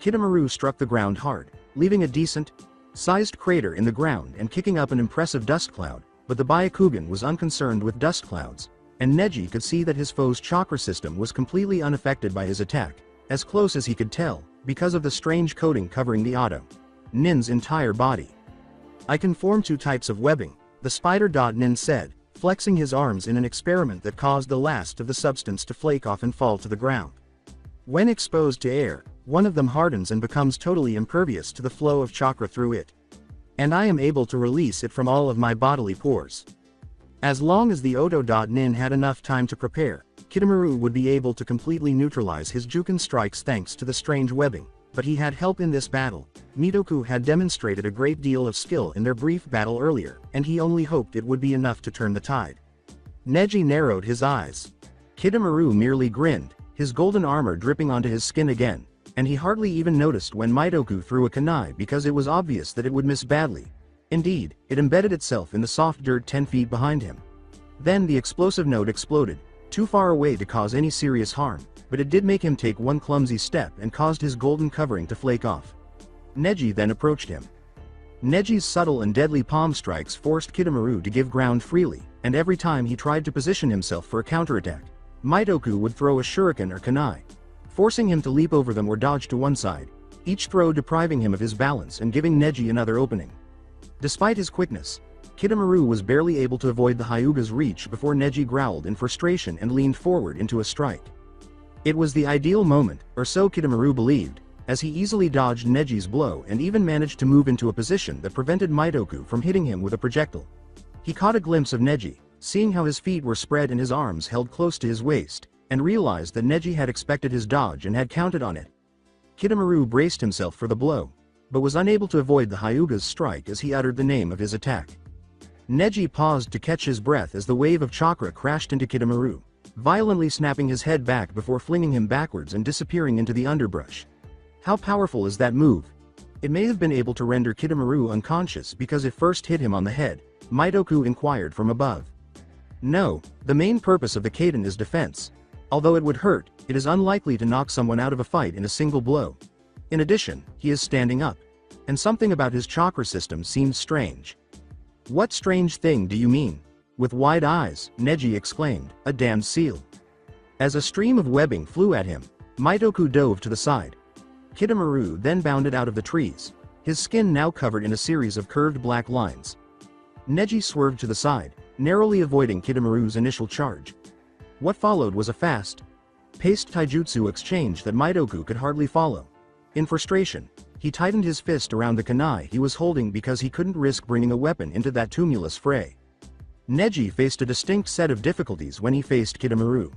Kitamaru struck the ground hard, leaving a decent-sized crater in the ground and kicking up an impressive dust cloud, but the Byakugan was unconcerned with dust clouds, and Neji could see that his foe's chakra system was completely unaffected by his attack, as close as he could tell, because of the strange coating covering the Auto.Nin's entire body. "I can form 2 types of webbing," the Spider.Nin said, flexing his arms in an experiment that caused the last of the substance to flake off and fall to the ground. "When exposed to air, one of them hardens and becomes totally impervious to the flow of chakra through it. And I am able to release it from all of my bodily pores." As long as the Auto.Nin had enough time to prepare, Kitamaru would be able to completely neutralize his Juken strikes thanks to the strange webbing, but he had help in this battle. Mitoku had demonstrated a great deal of skill in their brief battle earlier, and he only hoped it would be enough to turn the tide. Neji narrowed his eyes. Kitamaru merely grinned, his golden armor dripping onto his skin again, and he hardly even noticed when Mitoku threw a kunai because it was obvious that it would miss badly. Indeed, it embedded itself in the soft dirt 10 feet behind him. Then the explosive node exploded, too far away to cause any serious harm, but it did make him take one clumsy step and caused his golden covering to flake off. Neji then approached him. Neji's subtle and deadly palm strikes forced Kitamaru to give ground freely, and every time he tried to position himself for a counterattack, Mitoku would throw a shuriken or kunai, forcing him to leap over them or dodge to one side, each throw depriving him of his balance and giving Neji another opening. Despite his quickness, Kitamaru was barely able to avoid the Hyuga's reach before Neji growled in frustration and leaned forward into a strike. It was the ideal moment, or so Kitamaru believed, as he easily dodged Neji's blow and even managed to move into a position that prevented Mitoku from hitting him with a projectile. He caught a glimpse of Neji, seeing how his feet were spread and his arms held close to his waist, and realized that Neji had expected his dodge and had counted on it. Kitamaru braced himself for the blow, but was unable to avoid the Hyuga's strike as he uttered the name of his attack. Neji paused to catch his breath as the wave of chakra crashed into Kitamaru, violently snapping his head back before flinging him backwards and disappearing into the underbrush. How powerful is that move? It may have been able to render Kitamaru unconscious because it first hit him on the head, Mitoku inquired from above. No, the main purpose of the Kaiden is defense. Although it would hurt, it is unlikely to knock someone out of a fight in a single blow. In addition, he is standing up, and something about his chakra system seemed strange. What strange thing do you mean? With wide eyes, Neji exclaimed, a damned seal. As a stream of webbing flew at him, Mitoku dove to the side. Kitamaru then bounded out of the trees, his skin now covered in a series of curved black lines. Neji swerved to the side, narrowly avoiding Kitamaru's initial charge. What followed was a fast-paced taijutsu exchange that Mitoku could hardly follow. In frustration, he tightened his fist around the kunai he was holding because he couldn't risk bringing a weapon into that tumultuous fray. Neji faced a distinct set of difficulties when he faced Kitamaru.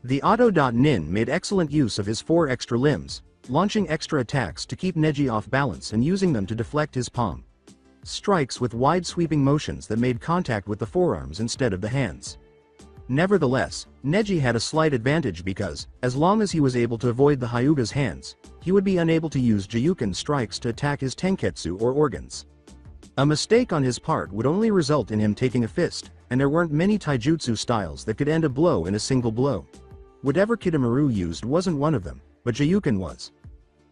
The Auto.Nin made excellent use of his 4 extra limbs, launching extra attacks to keep Neji off balance and using them to deflect his palm strikes with wide sweeping motions that made contact with the forearms instead of the hands. Nevertheless, Neji had a slight advantage because, as long as he was able to avoid the Hyuga's hands, he would be unable to use Jiyuken strikes to attack his tenketsu or organs. A mistake on his part would only result in him taking a fist, and there weren't many taijutsu styles that could end a blow in a single blow. Whatever Kitamaru used wasn't one of them, but Jiyuken was.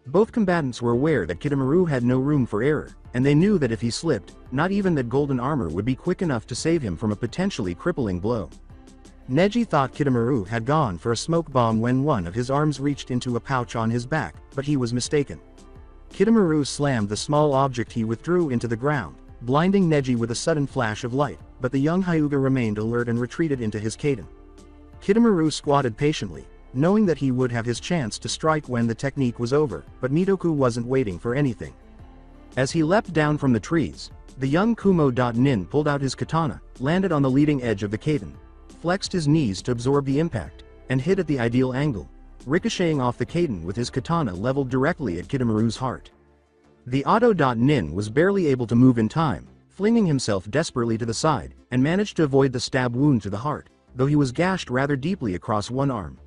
Both combatants were aware that Kitamaru had no room for error, and they knew that if he slipped, not even that golden armor would be quick enough to save him from a potentially crippling blow. Neji thought Kitamaru had gone for a smoke bomb when one of his arms reached into a pouch on his back, but he was mistaken. Kitamaru slammed the small object he withdrew into the ground, blinding Neji with a sudden flash of light, but the young Hyuga remained alert and retreated into his Kaiden. Kitamaru squatted patiently, knowing that he would have his chance to strike when the technique was over, but Mitoku wasn't waiting for anything. As he leapt down from the trees, the young Kumo.nin pulled out his katana, landed on the leading edge of the Kaiden, flexed his knees to absorb the impact, and hit at the ideal angle, ricocheting off the Kaiden with his katana leveled directly at Kitamaru's heart. The Auto.nin was barely able to move in time, flinging himself desperately to the side, and managed to avoid the stab wound to the heart, though he was gashed rather deeply across one arm.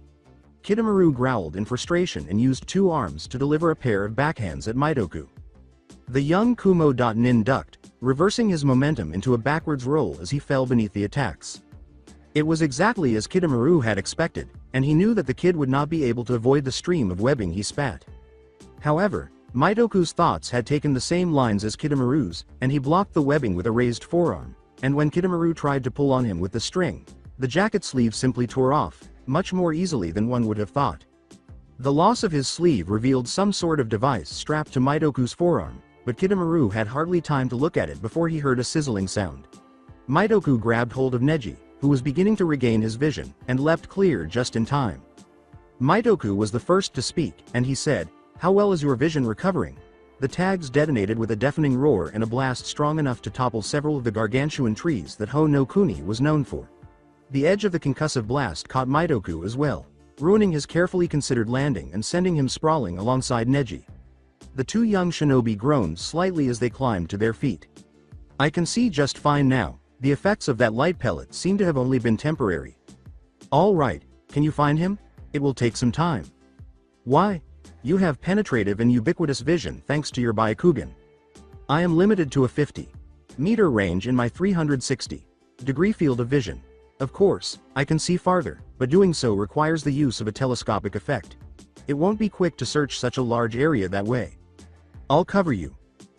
Kitamaru growled in frustration and used two arms to deliver a pair of backhands at Mitoku. The young Kumo.nin ducked, reversing his momentum into a backwards roll as he fell beneath the attacks. It was exactly as Kitamaru had expected, and he knew that the kid would not be able to avoid the stream of webbing he spat. However, Mitoku's thoughts had taken the same lines as Kitamaru's, and he blocked the webbing with a raised forearm, and when Kitamaru tried to pull on him with the string, the jacket sleeve simply tore off, much more easily than one would have thought. The loss of his sleeve revealed some sort of device strapped to Mitoku's forearm, but Kitamaru had hardly time to look at it before he heard a sizzling sound. Mitoku grabbed hold of Neji, who was beginning to regain his vision, and leapt clear just in time. Mitoku was the first to speak, and he said, "How well is your vision recovering?" The tags detonated with a deafening roar and a blast strong enough to topple several of the gargantuan trees that Ho no Kuni was known for. The edge of the concussive blast caught Mitoku as well, ruining his carefully considered landing and sending him sprawling alongside Neji. The two young shinobi groaned slightly as they climbed to their feet. "I can see just fine now. The effects of that light pellet seem to have only been temporary." "All right, can you find him? It will take some time." "Why? You have penetrative and ubiquitous vision thanks to your Byakugan. I am limited to a 50-meter range in my 360-degree field of vision. Of course, I can see farther, but doing so requires the use of a telescopic effect. It won't be quick to search such a large area that way. I'll cover you.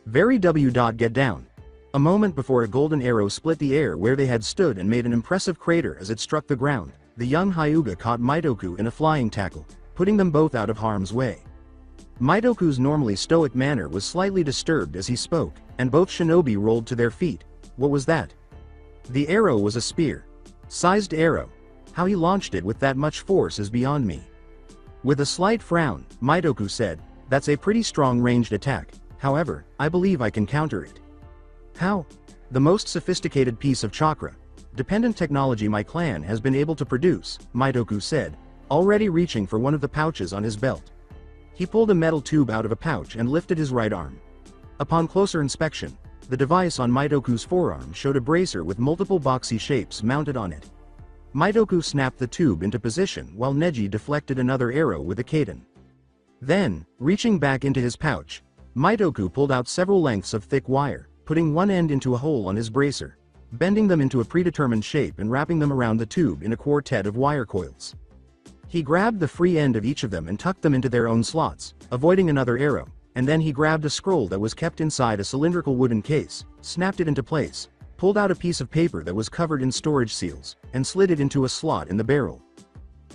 Very W. Get down." A moment before a golden arrow split the air where they had stood and made an impressive crater as it struck the ground, the young Hyuga caught Mitoku in a flying tackle, putting them both out of harm's way. Mitoku's normally stoic manner was slightly disturbed as he spoke, and both shinobi rolled to their feet. What was that? The arrow was a spear-sized arrow. How he launched it with that much force is beyond me. With a slight frown, Mitoku said, "That's a pretty strong ranged attack. However, I believe I can counter it." "How?" "The most sophisticated piece of chakra-dependent technology my clan has been able to produce," Mitoku said, already reaching for one of the pouches on his belt. He pulled a metal tube out of a pouch and lifted his right arm. Upon closer inspection, the device on Mitoku's forearm showed a bracer with multiple boxy shapes mounted on it. Mitoku snapped the tube into position while Neji deflected another arrow with a Kaiden. Then, reaching back into his pouch, Mitoku pulled out several lengths of thick wire, putting one end into a hole on his bracer, bending them into a predetermined shape and wrapping them around the tube in a quartet of wire coils. He grabbed the free end of each of them and tucked them into their own slots, avoiding another arrow, and then he grabbed a scroll that was kept inside a cylindrical wooden case, snapped it into place, pulled out a piece of paper that was covered in storage seals, and slid it into a slot in the barrel.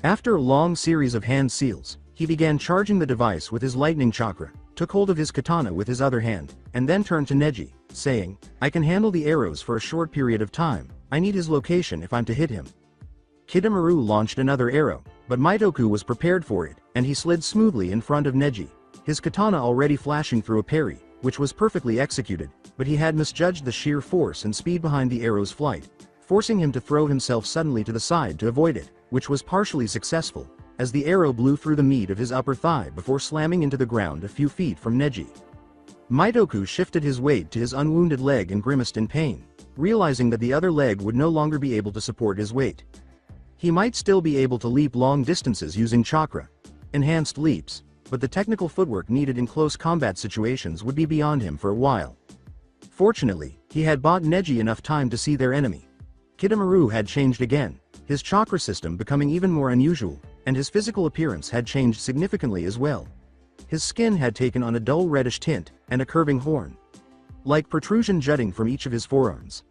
After a long series of hand seals, he began charging the device with his lightning chakra, took hold of his katana with his other hand, and then turned to Neji, saying, "I can handle the arrows for a short period of time. I need his location if I'm to hit him." Kitamaru launched another arrow, but Mitoku was prepared for it, and he slid smoothly in front of Neji, his katana already flashing through a parry, which was perfectly executed, but he had misjudged the sheer force and speed behind the arrow's flight, forcing him to throw himself suddenly to the side to avoid it, which was partially successful, as the arrow blew through the meat of his upper thigh before slamming into the ground a few feet from Neji. Mitoku shifted his weight to his unwounded leg and grimaced in pain, realizing that the other leg would no longer be able to support his weight. He might still be able to leap long distances using chakra-enhanced leaps, but the technical footwork needed in close combat situations would be beyond him for a while. Fortunately, he had bought Neji enough time to see their enemy. Kitamaru had changed again, his chakra system becoming even more unusual, and his physical appearance had changed significantly as well. His skin had taken on a dull reddish tint, and a curving horn-like protrusion jutting from each of his forearms.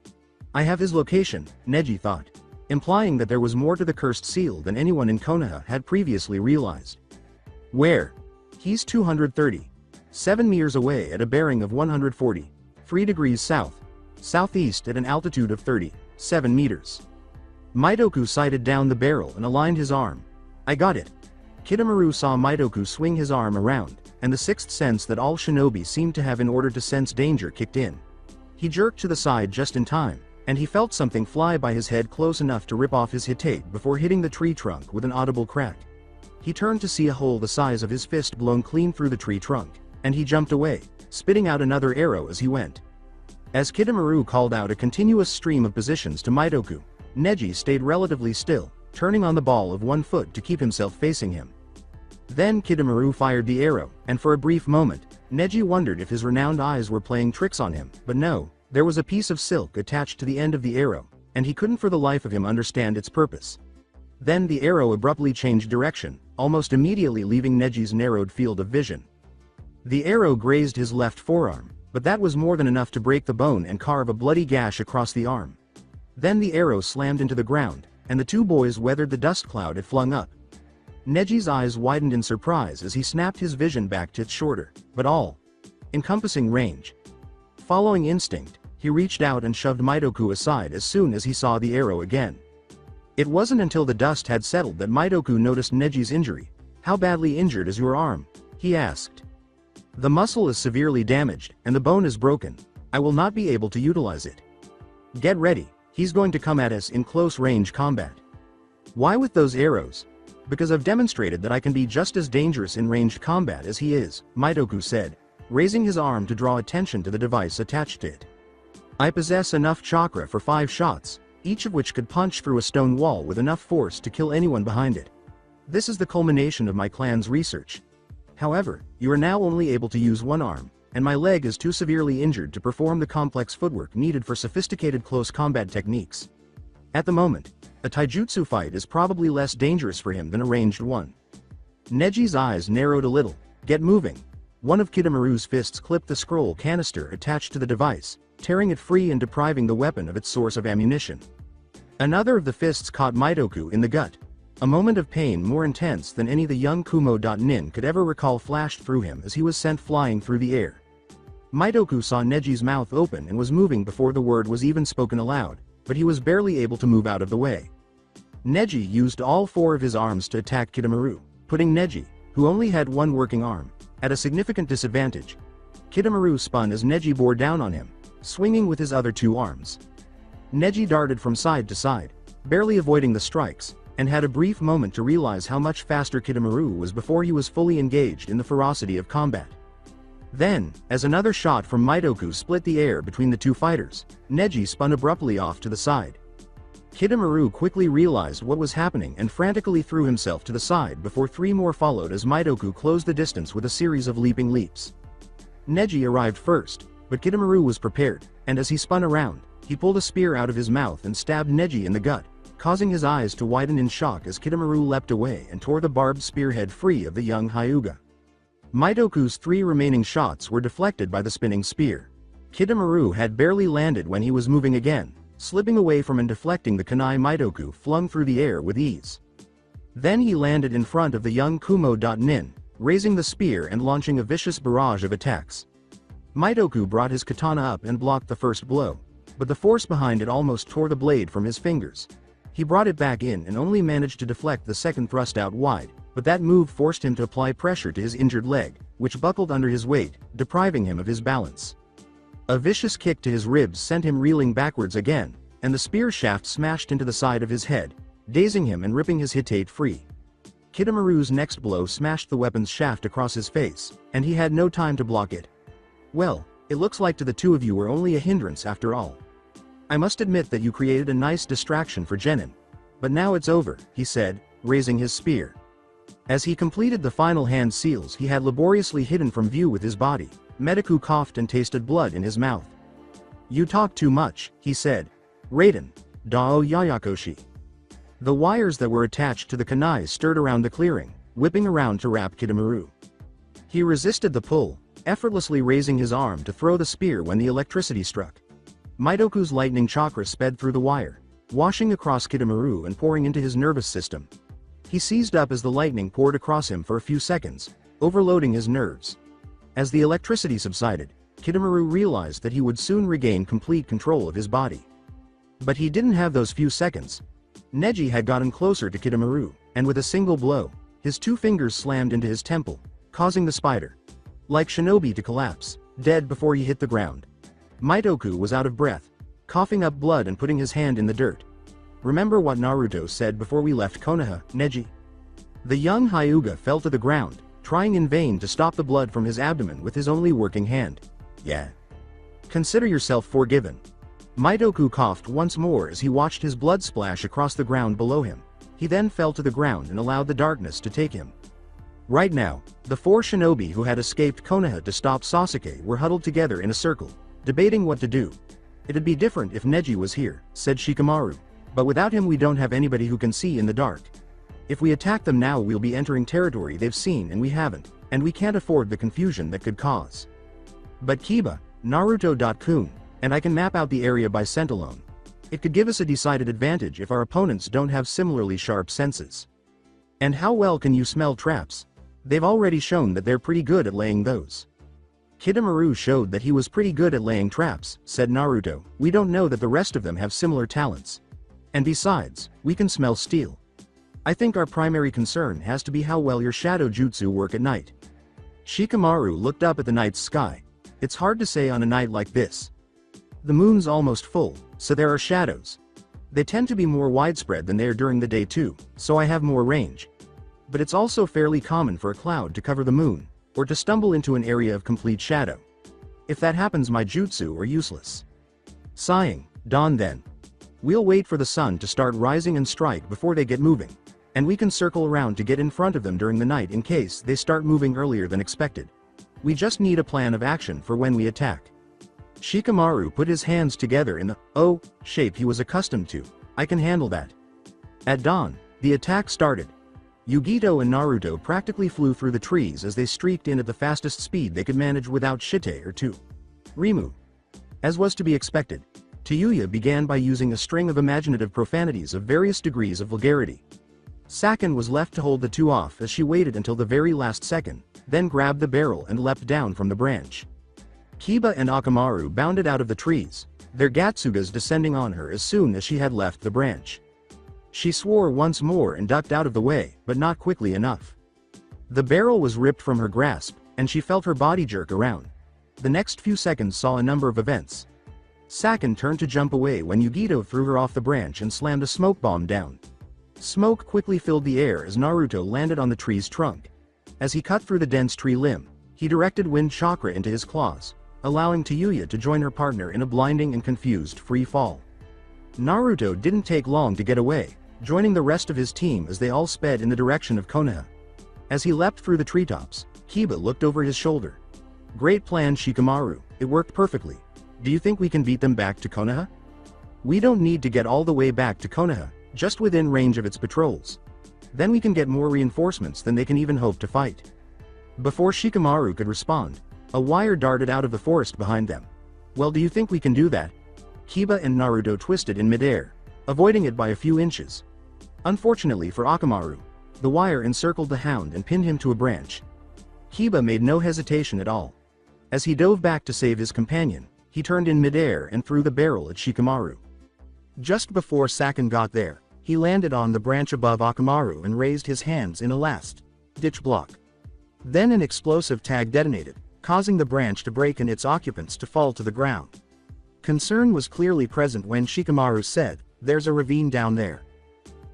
"I have his location," Neji thought, implying that there was more to the cursed seal than anyone in Konoha had previously realized. "Where?" "He's 230 7 meters away at a bearing of 143 degrees south, southeast at an altitude of 37 meters. Mitoku sighted down the barrel and aligned his arm. I got it. Kidomaru saw Mitoku swing his arm around, and the sixth sense that all shinobi seemed to have in order to sense danger kicked in. He jerked to the side just in time, and he felt something fly by his head close enough to rip off his hitate before hitting the tree trunk with an audible crack. He turned to see a hole the size of his fist blown clean through the tree trunk, and he jumped away, spitting out another arrow as he went. As Kidomaru called out a continuous stream of positions to Mitoku, Neji stayed relatively still, turning on the ball of one foot to keep himself facing him. Then Kidomaru fired the arrow, and for a brief moment, Neji wondered if his renowned eyes were playing tricks on him, but no, there was a piece of silk attached to the end of the arrow, and he couldn't for the life of him understand its purpose. Then the arrow abruptly changed direction, almost immediately leaving Neji's narrowed field of vision. The arrow grazed his left forearm, but that was more than enough to break the bone and carve a bloody gash across the arm. Then the arrow slammed into the ground, and the two boys weathered the dust cloud it flung up. Neji's eyes widened in surprise as he snapped his vision back to its shorter, but all-encompassing range. Following instinct, he reached out and shoved Mitoku aside as soon as he saw the arrow again. It wasn't until the dust had settled that Mitoku noticed Neji's injury. How badly injured is your arm? He asked. The muscle is severely damaged, and the bone is broken. I will not be able to utilize it. Get ready, he's going to come at us in close-range combat. Why with those arrows? Because I've demonstrated that I can be just as dangerous in ranged combat as he is, Mitoku said, raising his arm to draw attention to the device attached to it. I possess enough chakra for 5 shots, each of which could punch through a stone wall with enough force to kill anyone behind it. This is the culmination of my clan's research. However, you are now only able to use one arm, and my leg is too severely injured to perform the complex footwork needed for sophisticated close combat techniques. At the moment, a taijutsu fight is probably less dangerous for him than a ranged one. Neji's eyes narrowed a little. Get moving. One of Kidomaru's fists clipped the scroll canister attached to the device, tearing it free and depriving the weapon of its source of ammunition. Another of the fists caught Mitoku in the gut. A moment of pain more intense than any the young Kumo.nin could ever recall flashed through him as he was sent flying through the air. Mitoku saw Neji's mouth open and was moving before the word was even spoken aloud, but he was barely able to move out of the way. Neji used all 4 of his arms to attack Kidomaru, putting Neji, who only had one working arm, at a significant disadvantage. Kidomaru spun as Neji bore down on him, swinging with his other 2 arms. Neji darted from side to side, barely avoiding the strikes, and had a brief moment to realize how much faster Kidomaru was before he was fully engaged in the ferocity of combat. Then, as another shot from Mitoku split the air between the 2 fighters, Neji spun abruptly off to the side. Kidomaru quickly realized what was happening and frantically threw himself to the side before 3 more followed as Mitoku closed the distance with a series of leaping leaps. Neji arrived first, but Kidomaru was prepared, and as he spun around, he pulled a spear out of his mouth and stabbed Neji in the gut, causing his eyes to widen in shock as Kidomaru leapt away and tore the barbed spearhead free of the young Hyuga. Mitoku's 3 remaining shots were deflected by the spinning spear. Kidomaru had barely landed when he was moving again, slipping away from and deflecting the kunai Mitoku flung through the air with ease. Then he landed in front of the young Kumo.nin, raising the spear and launching a vicious barrage of attacks. Mitoku brought his katana up and blocked the first blow, but the force behind it almost tore the blade from his fingers. He brought it back in and only managed to deflect the second thrust out wide, but that move forced him to apply pressure to his injured leg, which buckled under his weight, depriving him of his balance. A vicious kick to his ribs sent him reeling backwards again, and the spear shaft smashed into the side of his head, dazing him and ripping his hitate free. Kidomaru's next blow smashed the weapon's shaft across his face, and he had no time to block it. Well, it looks like to the 2 of you were only a hindrance after all. I must admit that you created a nice distraction for Genin. But now it's over, he said, raising his spear. As he completed the final hand seals he had laboriously hidden from view with his body, Metoku coughed and tasted blood in his mouth. You talk too much, he said. Raiden, Dao Yayakoshi. The wires that were attached to the kunai stirred around the clearing, whipping around to wrap Kidomaru. He resisted the pull, effortlessly raising his arm to throw the spear when the electricity struck. Mitoku's lightning chakra sped through the wire, washing across Kidomaru and pouring into his nervous system. He seized up as the lightning poured across him for a few seconds, overloading his nerves. As the electricity subsided, Kidomaru realized that he would soon regain complete control of his body. But he didn't have those few seconds. Neji had gotten closer to Kidomaru, and with a single blow, his 2 fingers slammed into his temple, causing the spider, like shinobi, to collapse, dead before he hit the ground. Mitoku was out of breath, coughing up blood and putting his hand in the dirt. Remember what Naruto said before we left Konoha, Neji? The young Hyuga fell to the ground, trying in vain to stop the blood from his abdomen with his only working hand. Yeah. Consider yourself forgiven. Mitoku coughed once more as he watched his blood splash across the ground below him. He then fell to the ground and allowed the darkness to take him. Right now, the 4 shinobi who had escaped Konoha to stop Sasuke were huddled together in a circle, debating what to do. It'd be different if Neji was here, said Shikamaru. But without him we don't have anybody who can see in the dark. If we attack them now we'll be entering territory they've seen and we haven't, and we can't afford the confusion that could cause. But Kiba, Naruto.kun, and I can map out the area by scent alone. It could give us a decided advantage if our opponents don't have similarly sharp senses. And how well can you smell traps? They've already shown that they're pretty good at laying those. Kidomaru showed that he was pretty good at laying traps, said Naruto. We don't know that the rest of them have similar talents. And besides, we can smell steel. I think our primary concern has to be how well your shadow jutsu work at night. Shikamaru looked up at the night sky. It's hard to say on a night like this. The moon's almost full, so there are shadows. They tend to be more widespread than they are during the day too, so I have more range. But it's also fairly common for a cloud to cover the moon, or to stumble into an area of complete shadow. If that happens my jutsu are useless. Sighing, dawn then. We'll wait for the sun to start rising and strike before they get moving. And we can circle around to get in front of them during the night in case they start moving earlier than expected. We just need a plan of action for when we attack. Shikamaru put his hands together in the O shape he was accustomed to. I can handle that. At dawn, the attack started. Yugito and Naruto practically flew through the trees as they streaked in at the fastest speed they could manage without Shite or two. Rimu. As was to be expected, Tayuya began by using a string of imaginative profanities of various degrees of vulgarity. Sakin was left to hold the 2 off as she waited until the very last second, then grabbed the barrel and leapt down from the branch. Kiba and Akamaru bounded out of the trees, their Gatsugas descending on her as soon as she had left the branch. She swore once more and ducked out of the way, but not quickly enough. The barrel was ripped from her grasp, and she felt her body jerk around. The next few seconds saw a number of events. Sakin turned to jump away when Yugito threw her off the branch and slammed a smoke bomb down. Smoke quickly filled the air as Naruto landed on the tree's trunk. As he cut through the dense tree limb, he directed wind chakra into his claws, allowing Tayuya to join her partner in a blinding and confused free fall. Naruto didn't take long to get away, joining the rest of his team as they all sped in the direction of Konoha. As he leapt through the treetops, Kiba looked over his shoulder. Great plan Shikamaru, it worked perfectly. Do you think we can beat them back to Konoha? We don't need to get all the way back to Konoha, just within range of its patrols. Then we can get more reinforcements than they can even hope to fight. Before Shikamaru could respond, a wire darted out of the forest behind them. Well, do you think we can do that? Kiba and Naruto twisted in midair, avoiding it by a few inches. Unfortunately for Akamaru, the wire encircled the hound and pinned him to a branch. Kiba made no hesitation at all. As he dove back to save his companion, he turned in midair and threw the barrel at Shikamaru. Just before Sakin got there, he landed on the branch above Akamaru and raised his hands in a last-ditch block. Then an explosive tag detonated, causing the branch to break and its occupants to fall to the ground. Concern was clearly present when Shikamaru said, "There's a ravine down there."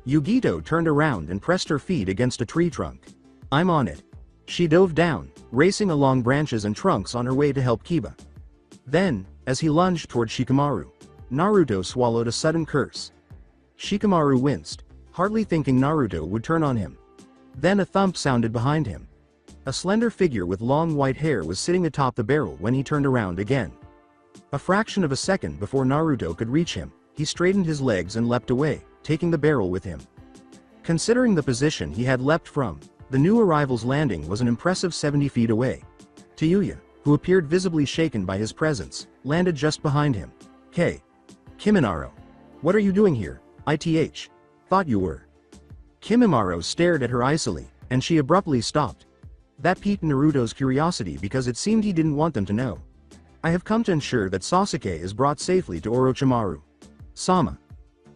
Yugito turned around and pressed her feet against a tree trunk. "I'm on it." She dove down, racing along branches and trunks on her way to help Kiba. Then, as he lunged toward Shikamaru, Naruto swallowed a sudden curse. Shikamaru winced, hardly thinking Naruto would turn on him. Then a thump sounded behind him. A slender figure with long white hair was sitting atop the barrel when he turned around again. A fraction of a second before Naruto could reach him, he straightened his legs and leapt away, taking the barrel with him. Considering the position he had leapt from, the new arrival's landing was an impressive 70 feet away. Tayuya, who appeared visibly shaken by his presence, landed just behind him. Kimimaro. What are you doing here? Thought you were. Kimimaro stared at her icily, and she abruptly stopped. That piqued Naruto's curiosity because it seemed he didn't want them to know. I have come to ensure that Sasuke is brought safely to Orochimaru. Sama.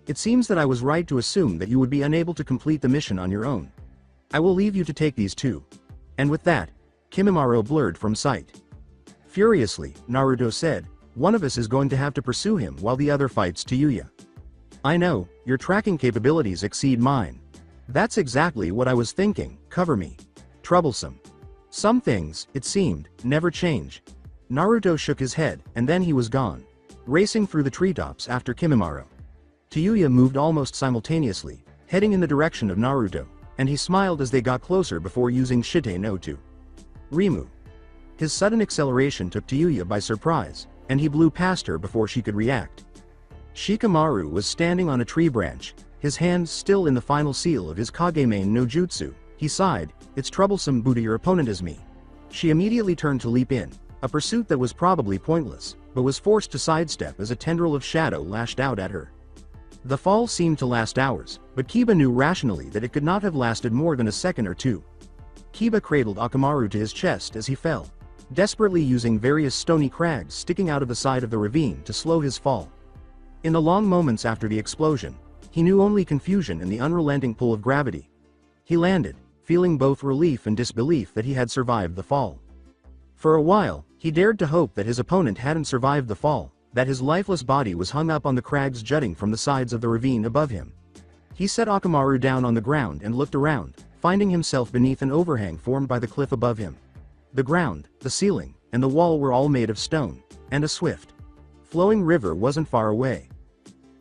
It seems that I was right to assume that you would be unable to complete the mission on your own. I will leave you to take these two. And with that, Kimimaro blurred from sight. Furiously, Naruto said, one of us is going to have to pursue him while the other fights Tayuya. I know, your tracking capabilities exceed mine. That's exactly what I was thinking, cover me. Troublesome. Some things, it seemed, never change. Naruto shook his head, and then he was gone, racing through the treetops after Kimimaro. Tayuya moved almost simultaneously, heading in the direction of Naruto, and he smiled as they got closer before using Shite no to Rimu. His sudden acceleration took Tayuya by surprise, and he blew past her before she could react. Shikamaru was standing on a tree branch, his hands still in the final seal of his Kagemain no Jutsu. He sighed, it's troublesome, Buddha, your opponent is me. She immediately turned to leap in, a pursuit that was probably pointless, but was forced to sidestep as a tendril of shadow lashed out at her. The fall seemed to last hours, but Kiba knew rationally that it could not have lasted more than a second or two. Kiba cradled Akamaru to his chest as he fell, desperately using various stony crags sticking out of the side of the ravine to slow his fall. In the long moments after the explosion, he knew only confusion and the unrelenting pull of gravity. He landed, feeling both relief and disbelief that he had survived the fall. For a while, he dared to hope that his opponent hadn't survived the fall, that his lifeless body was hung up on the crags jutting from the sides of the ravine above him. He set Akamaru down on the ground and looked around, finding himself beneath an overhang formed by the cliff above him. The ground, the ceiling, and the wall were all made of stone, and a swift, flowing river wasn't far away.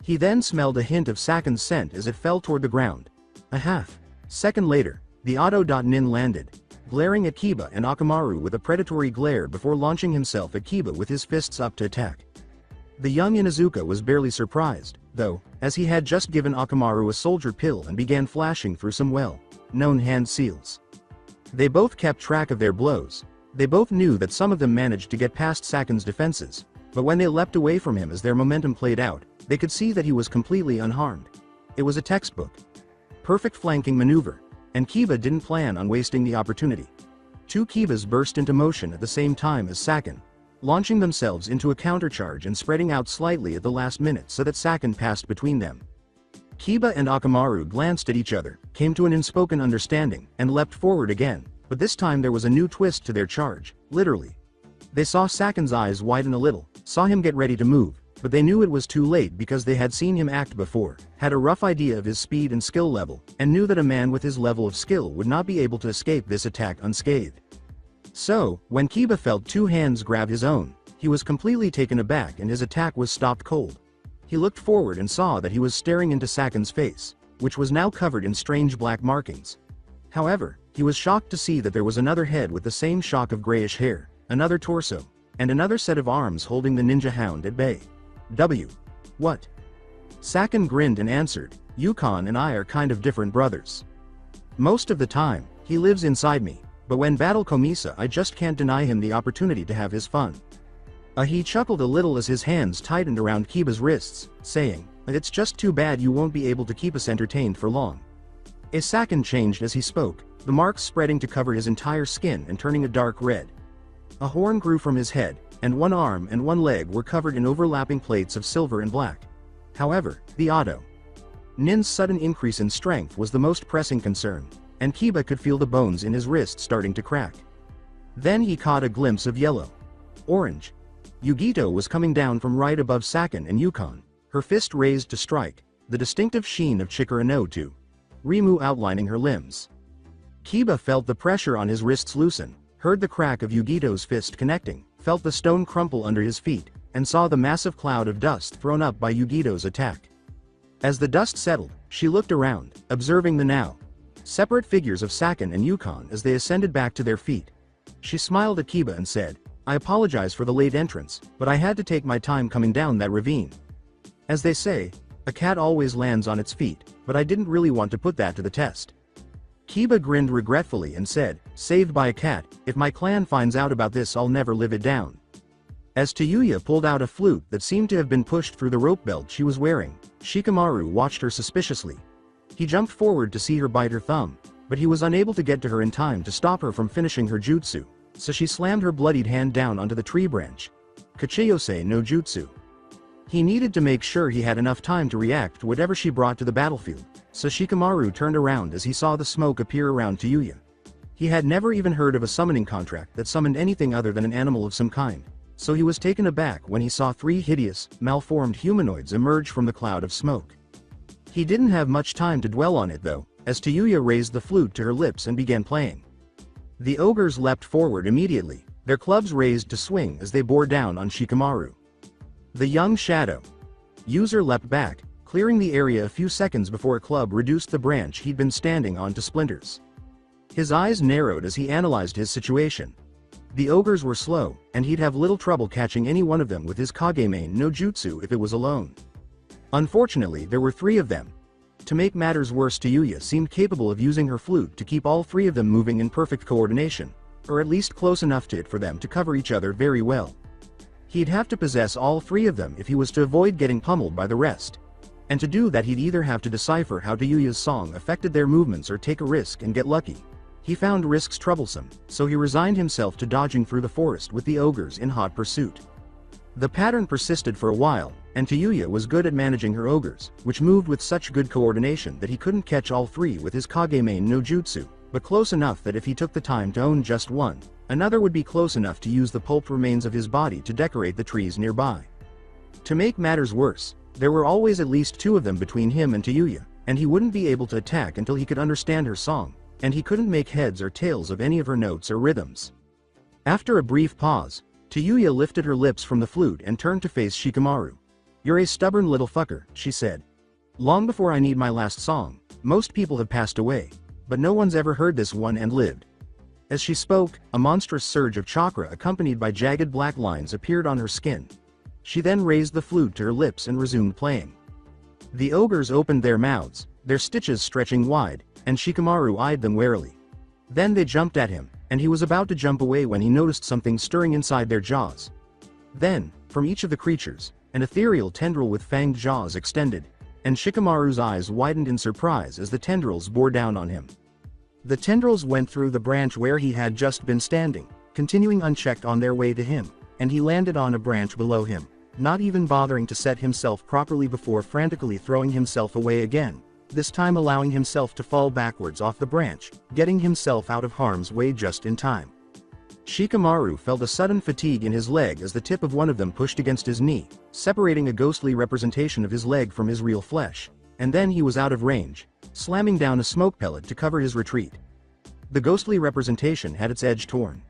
He then smelled a hint of Saken's scent as it fell toward the ground. A half-second later, the Auto.Nin landed, glaring at Kiba and Akamaru with a predatory glare before launching himself at Kiba with his fists up to attack. The young Inuzuka was barely surprised, though, as he had just given Akamaru a soldier pill and began flashing through some well-known hand seals. They both kept track of their blows. They both knew that some of them managed to get past Saken's defenses, but when they leapt away from him as their momentum played out, they could see that he was completely unharmed. It was a textbook. Perfect flanking maneuver, and Kiba didn't plan on wasting the opportunity. Two Kibas burst into motion at the same time as Saken, launching themselves into a countercharge and spreading out slightly at the last minute so that Saken passed between them. Kiba and Akamaru glanced at each other, came to an unspoken understanding, and leapt forward again, but this time there was a new twist to their charge, literally. They saw Saken's eyes widen a little, saw him get ready to move, but they knew it was too late because they had seen him act before, had a rough idea of his speed and skill level, and knew that a man with his level of skill would not be able to escape this attack unscathed. So, when Kiba felt two hands grab his own, he was completely taken aback and his attack was stopped cold. He looked forward and saw that he was staring into Saken's face, which was now covered in strange black markings. However, he was shocked to see that there was another head with the same shock of grayish hair, another torso, and another set of arms holding the ninja hound at bay. What? Saken grinned and answered, Yukon and I are kind of different brothers. Most of the time, he lives inside me, but when battle Komisa I just can't deny him the opportunity to have his fun. He chuckled a little as his hands tightened around Kiba's wrists, saying, it's just too bad you won't be able to keep us entertained for long. Saken changed as he spoke, the marks spreading to cover his entire skin and turning a dark red. A horn grew from his head, and one arm and one leg were covered in overlapping plates of silver and black. However, the Auto.Nin's sudden increase in strength was the most pressing concern, and Kiba could feel the bones in his wrist starting to crack. Then he caught a glimpse of yellow-orange. Yugito was coming down from right above Saken and Yukon, her fist raised to strike, the distinctive sheen of Chikara no to Rimu outlining her limbs. Kiba felt the pressure on his wrists loosen, heard the crack of Yugito's fist connecting, felt the stone crumple under his feet, and saw the massive cloud of dust thrown up by Yugito's attack. As the dust settled, she looked around, observing the now separate figures of Saken and Yukon as they ascended back to their feet. She smiled at Kiba and said, I apologize for the late entrance, but I had to take my time coming down that ravine. As they say, a cat always lands on its feet, but I didn't really want to put that to the test. Kiba grinned regretfully and said, saved by a cat, if my clan finds out about this I'll never live it down. As Tayuya pulled out a flute that seemed to have been pushed through the rope belt she was wearing, Shikamaru watched her suspiciously. He jumped forward to see her bite her thumb, but he was unable to get to her in time to stop her from finishing her jutsu, so she slammed her bloodied hand down onto the tree branch. Kachiyose no jutsu. He needed to make sure he had enough time to react to whatever she brought to the battlefield, so Shikamaru turned around as he saw the smoke appear around Tayuya. He had never even heard of a summoning contract that summoned anything other than an animal of some kind, so he was taken aback when he saw 3 hideous, malformed humanoids emerge from the cloud of smoke. He didn't have much time to dwell on it though, as Tayuya raised the flute to her lips and began playing. The ogres leapt forward immediately, their clubs raised to swing as they bore down on Shikamaru. The young shadow user leapt back, clearing the area a few seconds before a club reduced the branch he'd been standing on to splinters. His eyes narrowed as he analyzed his situation. The ogres were slow, and he'd have little trouble catching any one of them with his Kageme no Jutsu if it was alone. Unfortunately, there were 3 of them. To make matters worse, Tayuya seemed capable of using her flute to keep all 3 of them moving in perfect coordination, or at least close enough to it for them to cover each other very well. He'd have to possess all 3 of them if he was to avoid getting pummeled by the rest. And to do that, he'd either have to decipher how Tayuya's song affected their movements or take a risk and get lucky. He found risks troublesome, so he resigned himself to dodging through the forest with the ogres in hot pursuit. The pattern persisted for a while, and Tayuya was good at managing her ogres, which moved with such good coordination that he couldn't catch all 3 with his Kageme no Jutsu, but close enough that if he took the time to own just one, another would be close enough to use the pulped remains of his body to decorate the trees nearby. To make matters worse, there were always at least 2 of them between him and Tayuya, and he wouldn't be able to attack until he could understand her song, and he couldn't make heads or tails of any of her notes or rhythms. After a brief pause, Tayuya lifted her lips from the flute and turned to face Shikamaru. "You're a stubborn little fucker," she said. "Long before I need my last song, most people have passed away, but no one's ever heard this one and lived." As she spoke, a monstrous surge of chakra accompanied by jagged black lines appeared on her skin. She then raised the flute to her lips and resumed playing. The ogres opened their mouths, their stitches stretching wide, and Shikamaru eyed them warily. Then they jumped at him, and he was about to jump away when he noticed something stirring inside their jaws. Then, from each of the creatures, an ethereal tendril with fanged jaws extended, and Shikamaru's eyes widened in surprise as the tendrils bore down on him. The tendrils went through the branch where he had just been standing, continuing unchecked on their way to him, and he landed on a branch below him, not even bothering to set himself properly before frantically throwing himself away again, this time allowing himself to fall backwards off the branch, getting himself out of harm's way just in time. Shikamaru felt a sudden fatigue in his leg as the tip of one of them pushed against his knee, separating a ghostly representation of his leg from his real flesh, and then he was out of range, slamming down a smoke pellet to cover his retreat. The ghostly representation had its edge torn.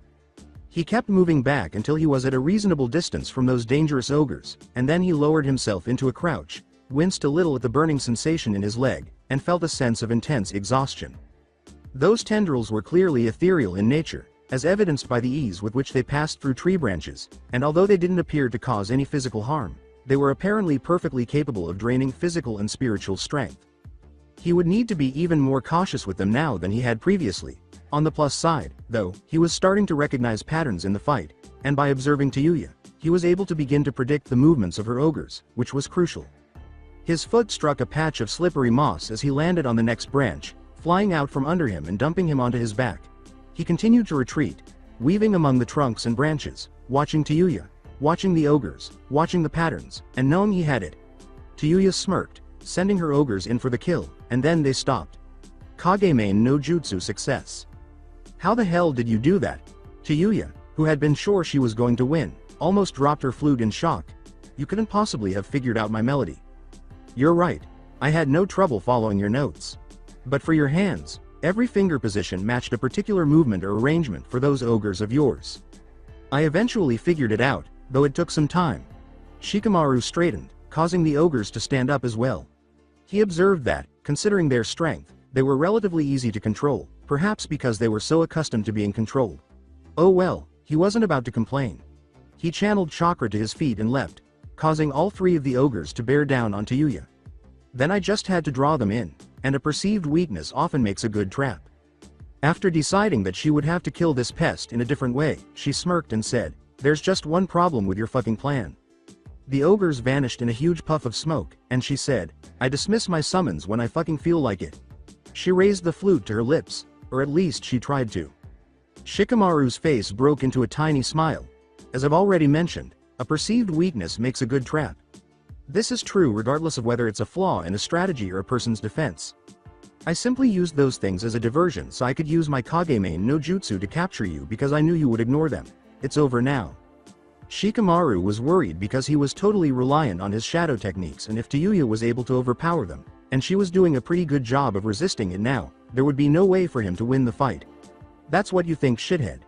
He kept moving back until he was at a reasonable distance from those dangerous ogres, and then he lowered himself into a crouch, winced a little at the burning sensation in his leg, and felt a sense of intense exhaustion. Those tendrils were clearly ethereal in nature, as evidenced by the ease with which they passed through tree branches, and although they didn't appear to cause any physical harm, they were apparently perfectly capable of draining physical and spiritual strength. He would need to be even more cautious with them now than he had previously. On the plus side, though, he was starting to recognize patterns in the fight, and by observing Tayuya, he was able to begin to predict the movements of her ogres, which was crucial. His foot struck a patch of slippery moss as he landed on the next branch, flying out from under him and dumping him onto his back. He continued to retreat, weaving among the trunks and branches, watching Tayuya, watching the ogres, watching the patterns, and knowing he had it. Tayuya smirked, sending her ogres in for the kill, and then they stopped. Kageme no Jutsu success. How the hell did you do that? Tayuya, who had been sure she was going to win, almost dropped her flute in shock. You couldn't possibly have figured out my melody. You're right, I had no trouble following your notes. But for your hands, every finger position matched a particular movement or arrangement for those ogres of yours. I eventually figured it out, though it took some time. Shikamaru straightened, causing the ogres to stand up as well. He observed that, considering their strength, they were relatively easy to control, perhaps because they were so accustomed to being controlled. Oh well, he wasn't about to complain. He channeled chakra to his feet and leapt, causing all 3 of the ogres to bear down on Tayuya. Then I just had to draw them in, and a perceived weakness often makes a good trap. After deciding that she would have to kill this pest in a different way, she smirked and said, "There's just one problem with your fucking plan." The ogres vanished in a huge puff of smoke, and she said, "I dismiss my summons when I fucking feel like it." She raised the flute to her lips, or at least she tried to. Shikamaru's face broke into a tiny smile. As I've already mentioned, a perceived weakness makes a good trap. This is true regardless of whether it's a flaw in a strategy or a person's defense. I simply used those things as a diversion so I could use my Kagemain no Jutsu to capture you because I knew you would ignore them. It's over now. Shikamaru was worried because he was totally reliant on his shadow techniques, and if Tayuya was able to overpower them, and she was doing a pretty good job of resisting it now, there would be no way for him to win the fight. That's what you think, shithead.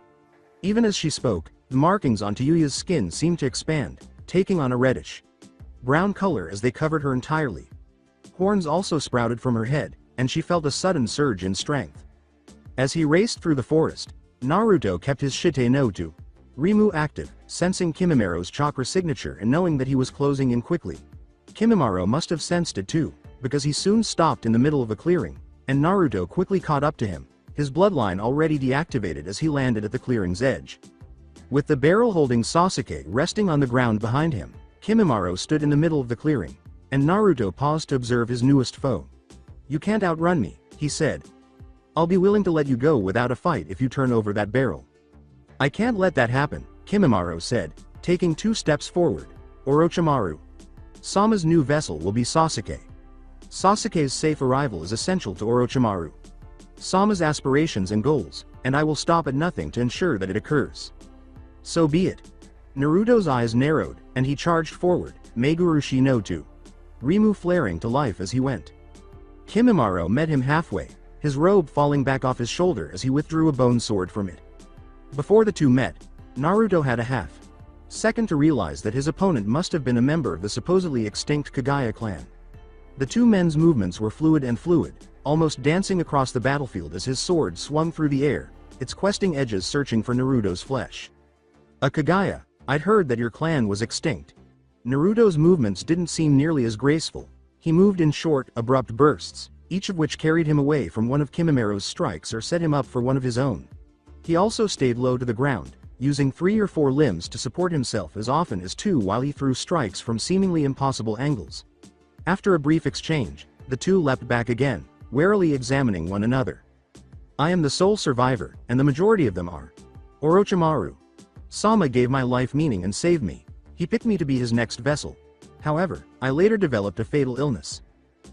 Even as she spoke, the markings on Tayuya's skin seemed to expand, taking on a reddish brown color as they covered her entirely. Horns also sprouted from her head, and she felt a sudden surge in strength. As he raced through the forest, Naruto kept his Shite no to Rimu active, sensing Kimimaro chakra signature and knowing that he was closing in quickly. Kimimaro must have sensed it too, because he soon stopped in the middle of a clearing, and Naruto quickly caught up to him, his bloodline already deactivated as he landed at the clearing's edge. With the barrel holding Sasuke resting on the ground behind him, Kimimaro stood in the middle of the clearing, and Naruto paused to observe his newest foe. "You can't outrun me," he said. "I'll be willing to let you go without a fight if you turn over that barrel." "I can't let that happen," Kimimaro said, taking 2 steps forward. "Orochimaru. Sama's new vessel will be Sasuke. Sasuke's safe arrival is essential to Orochimaru. Sama's aspirations and goals, and I will stop at nothing to ensure that it occurs." "So be it." Naruto's eyes narrowed, and he charged forward, Megurushi no to Rimu flaring to life as he went. Kimimaro met him halfway, his robe falling back off his shoulder as he withdrew a bone sword from it. Before the two met, Naruto had a half-second to realize that his opponent must have been a member of the supposedly extinct Kagaya clan. The two men's movements were fluid, almost dancing across the battlefield as his sword swung through the air, its questing edges searching for Naruto's flesh. "A Kagaya, I'd heard that your clan was extinct." Naruto's movements didn't seem nearly as graceful. He moved in short, abrupt bursts, each of which carried him away from one of Kimimaro's strikes or set him up for one of his own. He also stayed low to the ground, using 3 or 4 limbs to support himself as often as 2 while he threw strikes from seemingly impossible angles. After a brief exchange, the two leapt back again, warily examining one another. "I am the sole survivor, and the majority of them are. Orochimaru. Sama gave my life meaning and saved me. He picked me to be his next vessel. However, I later developed a fatal illness.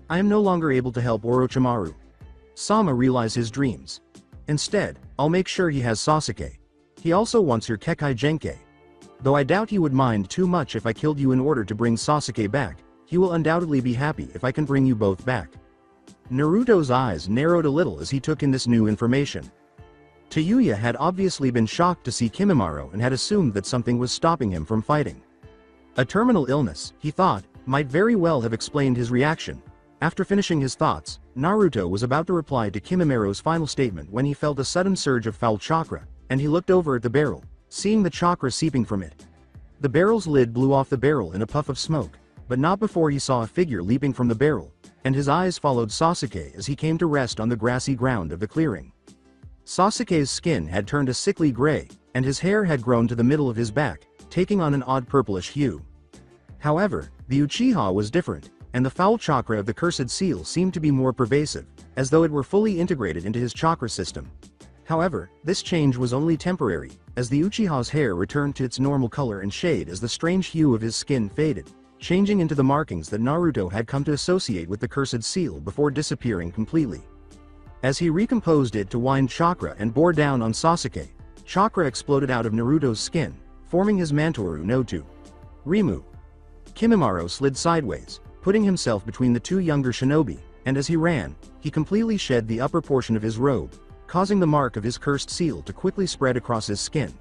I am no longer able to help Orochimaru. Sama realize his dreams. Instead, I'll make sure he has Sasuke. He also wants your Kekai Genkai. Though I doubt he would mind too much if I killed you in order to bring Sasuke back, he will undoubtedly be happy if I can bring you both back." Naruto's eyes narrowed a little as he took in this new information. Tayuya had obviously been shocked to see Kimimaro and had assumed that something was stopping him from fighting. A terminal illness, he thought, might very well have explained his reaction. After finishing his thoughts, Naruto was about to reply to Kimimaro's final statement when he felt a sudden surge of foul chakra, and he looked over at the barrel, seeing the chakra seeping from it. The barrel's lid blew off the barrel in a puff of smoke, but not before he saw a figure leaping from the barrel, and his eyes followed Sasuke as he came to rest on the grassy ground of the clearing. Sasuke's skin had turned a sickly gray, and his hair had grown to the middle of his back, taking on an odd purplish hue. However, the Uchiha was different, and the foul chakra of the cursed seal seemed to be more pervasive, as though it were fully integrated into his chakra system. However, this change was only temporary, as the Uchiha's hair returned to its normal color and shade as the strange hue of his skin faded, changing into the markings that Naruto had come to associate with the cursed seal before disappearing completely. As he recomposed it to wind chakra and bore down on Sasuke, chakra exploded out of Naruto's skin, forming his Mantoru no to Rimu. Kimimaro slid sideways, putting himself between the two younger shinobi, and as he ran, he completely shed the upper portion of his robe, causing the mark of his cursed seal to quickly spread across his skin.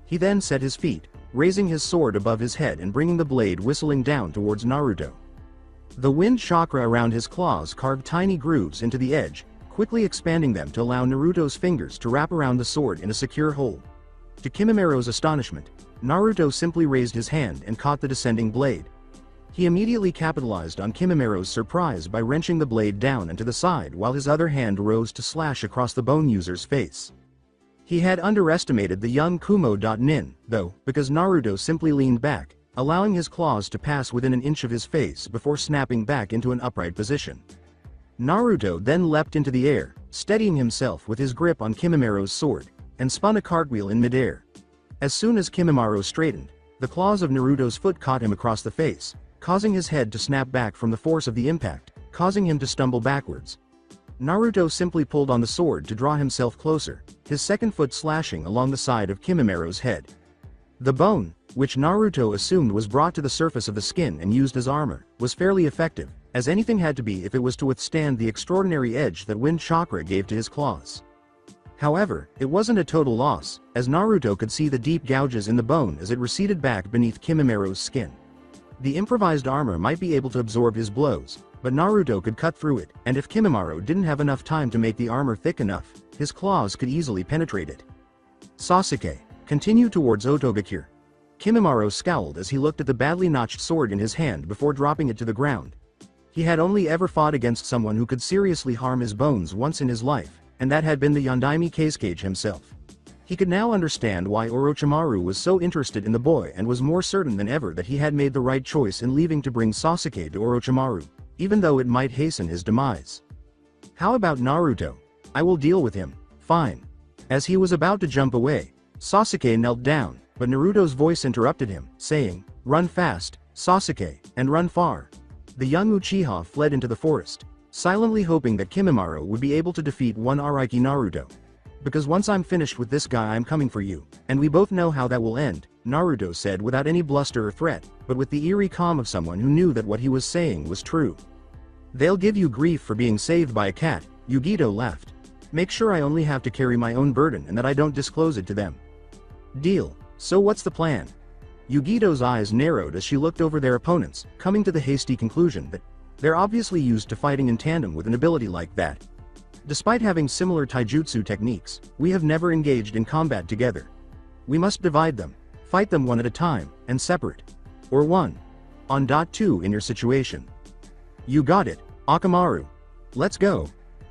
He then set his feet, raising his sword above his head and bringing the blade whistling down towards Naruto. The wind chakra around his claws carved tiny grooves into the edge, quickly expanding them to allow Naruto's fingers to wrap around the sword in a secure hold. To Kimimaro's astonishment, Naruto simply raised his hand and caught the descending blade. He immediately capitalized on Kimimaro's surprise by wrenching the blade down and to the side while his other hand rose to slash across the bone user's face. He had underestimated the young Kumo.nin, though, because Naruto simply leaned back, allowing his claws to pass within an inch of his face before snapping back into an upright position. Naruto then leapt into the air, steadying himself with his grip on Kimimoro's sword, and spun a cartwheel in midair. As soon as Kimimaro straightened, the claws of Naruto's foot caught him across the face, causing his head to snap back from the force of the impact, causing him to stumble backwards. Naruto simply pulled on the sword to draw himself closer, his second foot slashing along the side of Kimimoro's head. The bone, which Naruto assumed was brought to the surface of the skin and used as armor, was fairly effective, as anything had to be if it was to withstand the extraordinary edge that wind chakra gave to his claws. However, it wasn't a total loss, as Naruto could see the deep gouges in the bone as it receded back beneath Kimimoro's skin. The improvised armor might be able to absorb his blows, but Naruto could cut through it, and if Kimimaro didn't have enough time to make the armor thick enough, his claws could easily penetrate it. Sasuke, continue towards Otogakure. Kimimaro scowled as he looked at the badly notched sword in his hand before dropping it to the ground. He had only ever fought against someone who could seriously harm his bones once in his life, and that had been the Yondaime Kazekage himself. He could now understand why Orochimaru was so interested in the boy and was more certain than ever that he had made the right choice in leaving to bring Sasuke to Orochimaru, even though it might hasten his demise. How about Naruto? I will deal with him. Fine. As he was about to jump away, Sasuke knelt down, but Naruto's voice interrupted him, saying, "Run fast, Sasuke, and run far." The young Uchiha fled into the forest, silently hoping that Kimimaro would be able to defeat one Araiki Naruto. "Because once I'm finished with this guy I'm coming for you, and we both know how that will end," Naruto said without any bluster or threat, but with the eerie calm of someone who knew that what he was saying was true. "They'll give you grief for being saved by a cat," Yugito laughed. "Make sure I only have to carry my own burden and that I don't disclose it to them." "Deal. So what's the plan?" Yugito's eyes narrowed as she looked over their opponents, coming to the hasty conclusion that they're obviously used to fighting in tandem with an ability like that. Despite having similar taijutsu techniques, we have never engaged in combat together. We must divide them, fight them one at a time, and separate. Or one. On .2 in your situation. You got it, Akamaru. Let's go.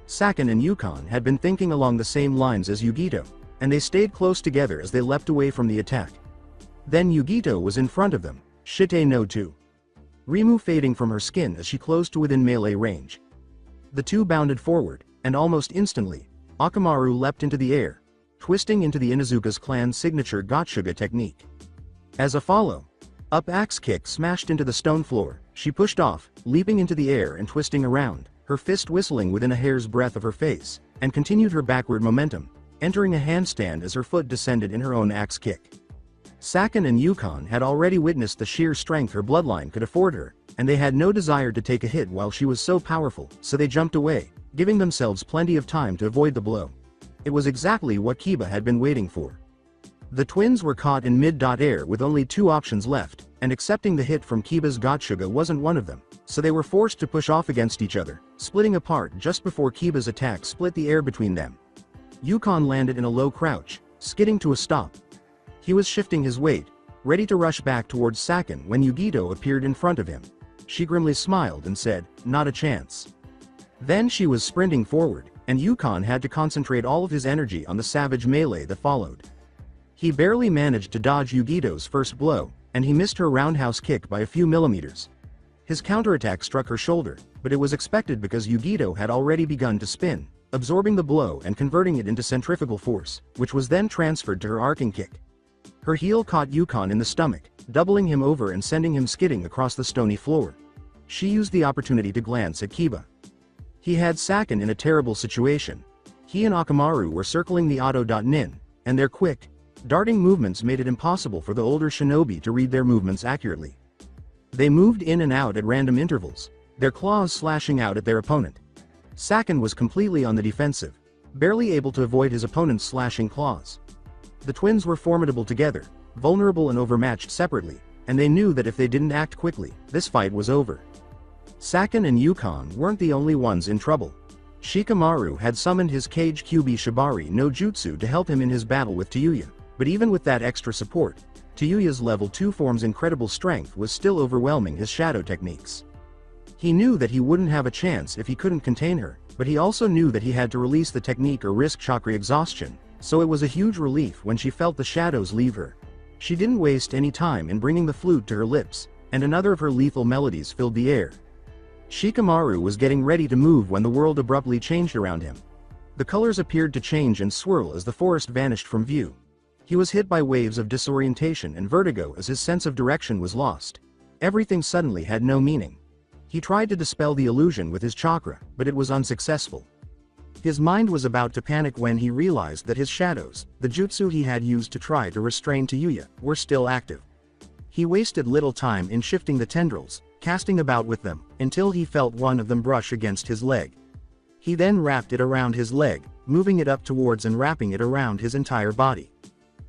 Sakin and Yukon had been thinking along the same lines as Yugito, and they stayed close together as they leapt away from the attack. Then Yugito was in front of them, Shite no 2. Rimu fading from her skin as she closed to within melee range. The two bounded forward, and almost instantly, Akamaru leapt into the air, twisting into the Inuzuka's clan's signature Gotsuga technique. As a follow-up axe kick smashed into the stone floor, she pushed off, leaping into the air and twisting around, her fist whistling within a hair's breadth of her face, and continued her backward momentum, entering a handstand as her foot descended in her own axe kick. Sakin and Yukon had already witnessed the sheer strength her bloodline could afford her, and they had no desire to take a hit while she was so powerful, so they jumped away, giving themselves plenty of time to avoid the blow. It was exactly what Kiba had been waiting for. The twins were caught in mid-air with only two options left, and accepting the hit from Kiba's Gotsuga wasn't one of them, so they were forced to push off against each other, splitting apart just before Kiba's attack split the air between them. Yukon landed in a low crouch, skidding to a stop. He was shifting his weight, ready to rush back towards Sakin when Yugito appeared in front of him. She grimly smiled and said, "Not a chance." Then she was sprinting forward, and Yukon had to concentrate all of his energy on the savage melee that followed. He barely managed to dodge Yugito's first blow, and he missed her roundhouse kick by a few millimeters. His counterattack struck her shoulder, but it was expected because Yugito had already begun to spin, absorbing the blow and converting it into centrifugal force, which was then transferred to her arcing kick. Her heel caught Yukon in the stomach, doubling him over and sending him skidding across the stony floor. She used the opportunity to glance at Kiba. He had Sakin in a terrible situation. He and Akamaru were circling the Auto.Nin, and their quick, darting movements made it impossible for the older shinobi to read their movements accurately. They moved in and out at random intervals, their claws slashing out at their opponent. Sakin was completely on the defensive, barely able to avoid his opponent's slashing claws. The twins were formidable together, vulnerable and overmatched separately, and they knew that if they didn't act quickly, this fight was over. Sakin and Yukon weren't the only ones in trouble. Shikamaru had summoned his Kage Kyubi Shibari no Jutsu to help him in his battle with Tayuya, but even with that extra support, Tayuya's level 2 form's incredible strength was still overwhelming his shadow techniques. He knew that he wouldn't have a chance if he couldn't contain her, but he also knew that he had to release the technique or risk chakra exhaustion, so it was a huge relief when she felt the shadows leave her. She didn't waste any time in bringing the flute to her lips, and another of her lethal melodies filled the air. Shikamaru was getting ready to move when the world abruptly changed around him. The colors appeared to change and swirl as the forest vanished from view. He was hit by waves of disorientation and vertigo as his sense of direction was lost. Everything suddenly had no meaning. He tried to dispel the illusion with his chakra, but it was unsuccessful. His mind was about to panic when he realized that his shadows, the jutsu he had used to try to restrain Tayuya, were still active. He wasted little time in shifting the tendrils, casting about with them, until he felt one of them brush against his leg. He then wrapped it around his leg, moving it up towards and wrapping it around his entire body.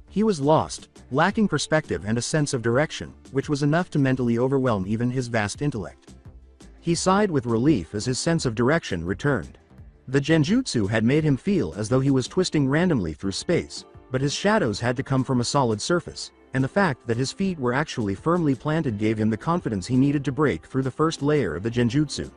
He was lost, lacking perspective and a sense of direction, which was enough to mentally overwhelm even his vast intellect. He sighed with relief as his sense of direction returned. The genjutsu had made him feel as though he was twisting randomly through space, but his shadows had to come from a solid surface, and the fact that his feet were actually firmly planted gave him the confidence he needed to break through the first layer of the genjutsu.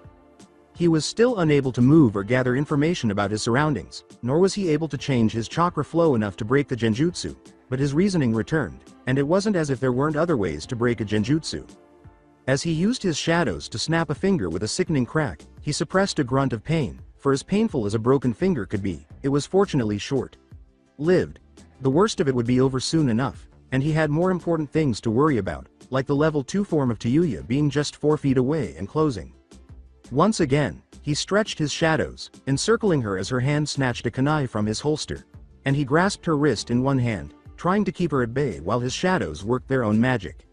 He was still unable to move or gather information about his surroundings, nor was he able to change his chakra flow enough to break the genjutsu, but his reasoning returned, and it wasn't as if there weren't other ways to break a genjutsu. As he used his shadows to snap a finger with a sickening crack, he suppressed a grunt of pain, for as painful as a broken finger could be, it was fortunately short-lived. The worst of it would be over soon enough, and he had more important things to worry about, like the level 2 form of Tayuya being just 4 feet away and closing. Once again, he stretched his shadows, encircling her as her hand snatched a kunai from his holster, and he grasped her wrist in one hand, trying to keep her at bay while his shadows worked their own magic.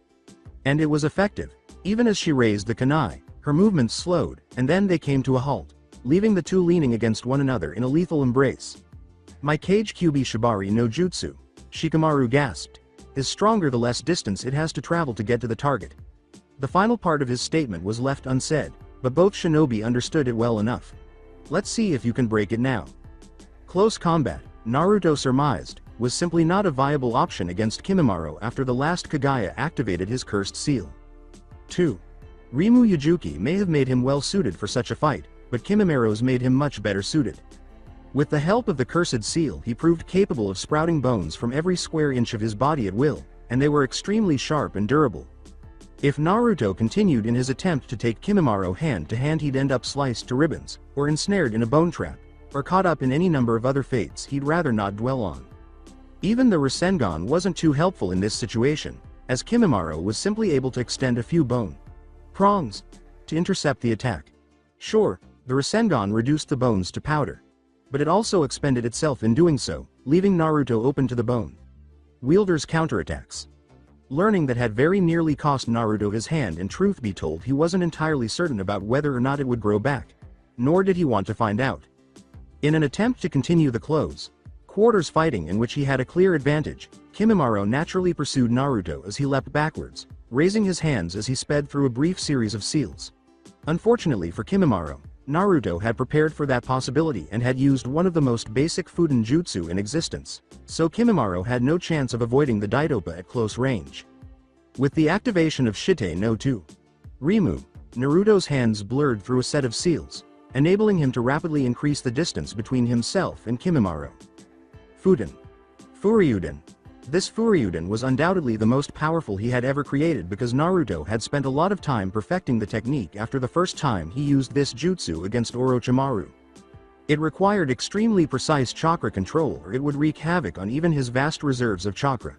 And it was effective. Even as she raised the kunai, her movements slowed, and then they came to a halt, leaving the two leaning against one another in a lethal embrace. "My Kage Kyubi Shibari no Jutsu," Shikamaru gasped, "is stronger the less distance it has to travel to get to the target." The final part of his statement was left unsaid, but both shinobi understood it well enough. "Let's see if you can break it now." Close combat, Naruto surmised, was simply not a viable option against Kimimaro after the last Kagaya activated his cursed seal. 2. Rimu Yujuki may have made him well suited for such a fight, but Kimimaro's made him much better suited. With the help of the cursed seal he proved capable of sprouting bones from every square inch of his body at will, and they were extremely sharp and durable. If Naruto continued in his attempt to take Kimimaro hand to hand, he'd end up sliced to ribbons, or ensnared in a bone trap, or caught up in any number of other fates he'd rather not dwell on. Even the Rasengan wasn't too helpful in this situation, as Kimimaro was simply able to extend a few bone prongs to intercept the attack. Sure, the Rasengan reduced the bones to powder, but it also expended itself in doing so, leaving Naruto open to the bone wielder's counterattacks. Learning that had very nearly cost Naruto his hand, and truth be told he wasn't entirely certain about whether or not it would grow back. Nor did he want to find out. In an attempt to continue the close quarters fighting in which he had a clear advantage, Kimimaro naturally pursued Naruto as he leapt backwards, raising his hands as he sped through a brief series of seals. Unfortunately for Kimimaro, Naruto had prepared for that possibility and had used one of the most basic Fuden jutsu in existence, so Kimimaro had no chance of avoiding the Daidopa at close range. With the activation of Shite no 2. Rimu, Naruto's hands blurred through a set of seals, enabling him to rapidly increase the distance between himself and Kimimaro. Fuden. Furyuden. This Furyuden was undoubtedly the most powerful he had ever created because Naruto had spent a lot of time perfecting the technique after the first time he used this jutsu against Orochimaru. It required extremely precise chakra control or it would wreak havoc on even his vast reserves of chakra.